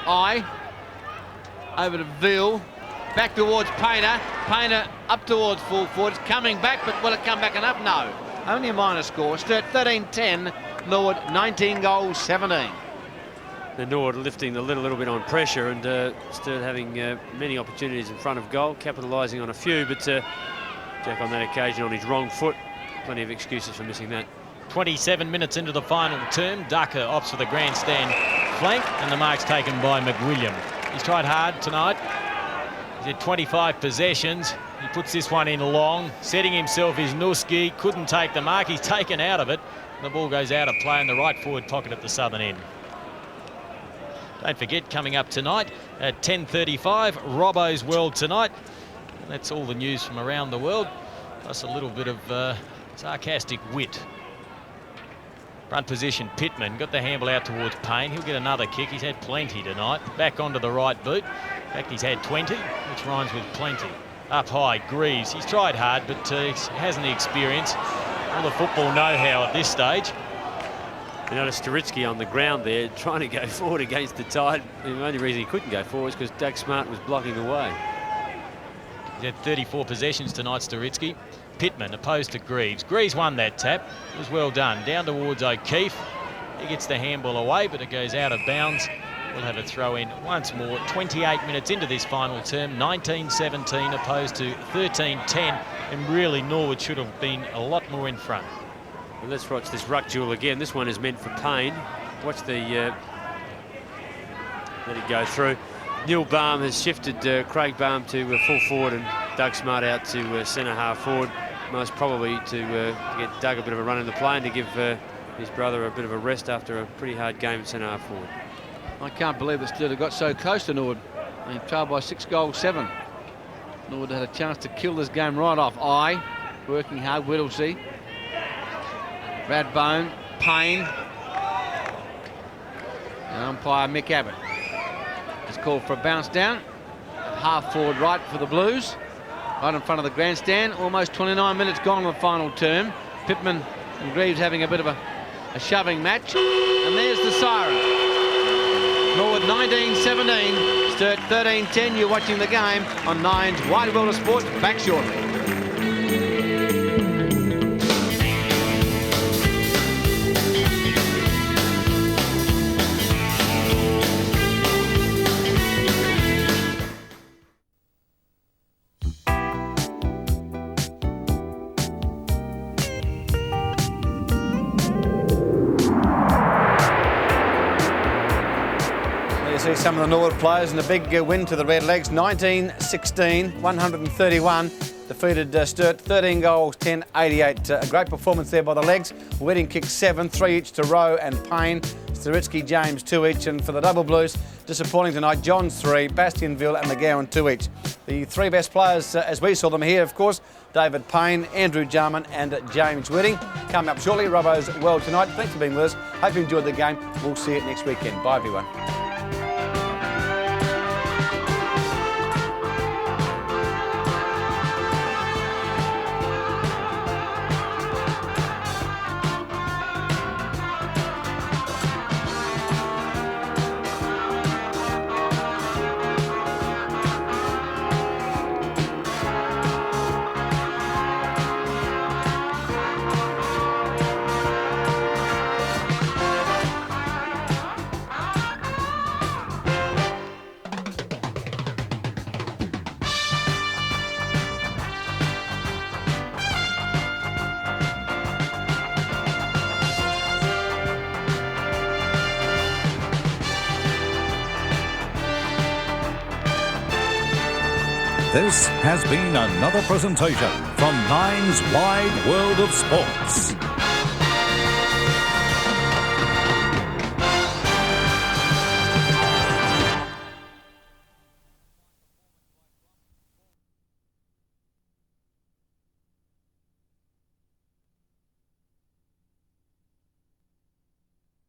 Over to Veal. Back towards Painter. Painter up towards full forward. It's coming back, but will it come back enough? No. Only a minor score. Sturt 13-10. Norwood 19 goals, 17. The Norwood lifting the lid a little bit on pressure, and Sturt having many opportunities in front of goal, capitalising on a few, but Jack on that occasion on his wrong foot. Plenty of excuses for missing that. 27 minutes into the final term. Ducker opts for the grandstand flank, and the mark's taken by McWilliam. He's tried hard tonight. He's had 25 possessions. He puts this one in long. Setting himself is Nuski. Couldn't take the mark. He's taken out of it. The ball goes out of play in the right forward pocket at the southern end. Don't forget, coming up tonight at 10:35, Robbo's World Tonight. And that's all the news from around the world, plus a little bit of sarcastic wit. Front position, Pittman got the handball out towards Payne. He'll get another kick. He's had plenty tonight. Back onto the right boot. In fact, he's had 20, which rhymes with plenty. Up high, Greaves. He's tried hard, but he hasn't the experience or the football know-how at this stage. You notice Sturitsky on the ground there, trying to go forward against the tide. The only reason he couldn't go forward is because Doug Smart was blocking away. He's had 34 possessions tonight, Sturitsky. Pittman opposed to Greaves. Greaves won that tap. It was well done. Down towards O'Keefe. He gets the handball away, but it goes out of bounds. We'll have a throw in once more. 28 minutes into this final term. 19-17 opposed to 13-10. And really, Norwood should have been a lot more in front. Well, let's watch this ruck duel again. This one is meant for Payne. Watch the... let it go through. Neil Baum has shifted Craig Baum to full forward and Doug Smart out to centre half forward. Most probably to get Doug a bit of a run in the play and to give his brother a bit of a rest after a pretty hard game at centre half forward. I can't believe that Sturt got so close to Norwood. He trailed by 6-7. Norwood had a chance to kill this game right off. Working hard, Whittlesey. Radbone, Payne. And umpire Mick Abbott. It's called for a bounce down. Half forward right for the Blues. Right in front of the grandstand. Almost 29 minutes gone in the final term. Pittman and Greaves having a bit of a shoving match. And there's the siren. Norwood 19-17. Sturt 13-10. You're watching the game on Nine's Wide World of Sport. Back shortly. See some of the Norwood players in a big win to the Redlegs, 19-16, 131. Defeated Sturt, 13 goals, 10-88. A great performance there by the Legs. Wedding kicked 7, 3 each to Rowe and Payne. Sturitsky, James 2 each. And for the Double Blues, disappointing tonight, Johns 3, Bastionville and McGowan 2 each. The three best players as we saw them here, of course, David Payne, Andrew Jarman and James Wedding. Coming up shortly, Robbo's World Tonight. Thanks for being with us. Hope you enjoyed the game. We'll see you next weekend. Bye, everyone. This has been another presentation from Nine's Wide World of Sports.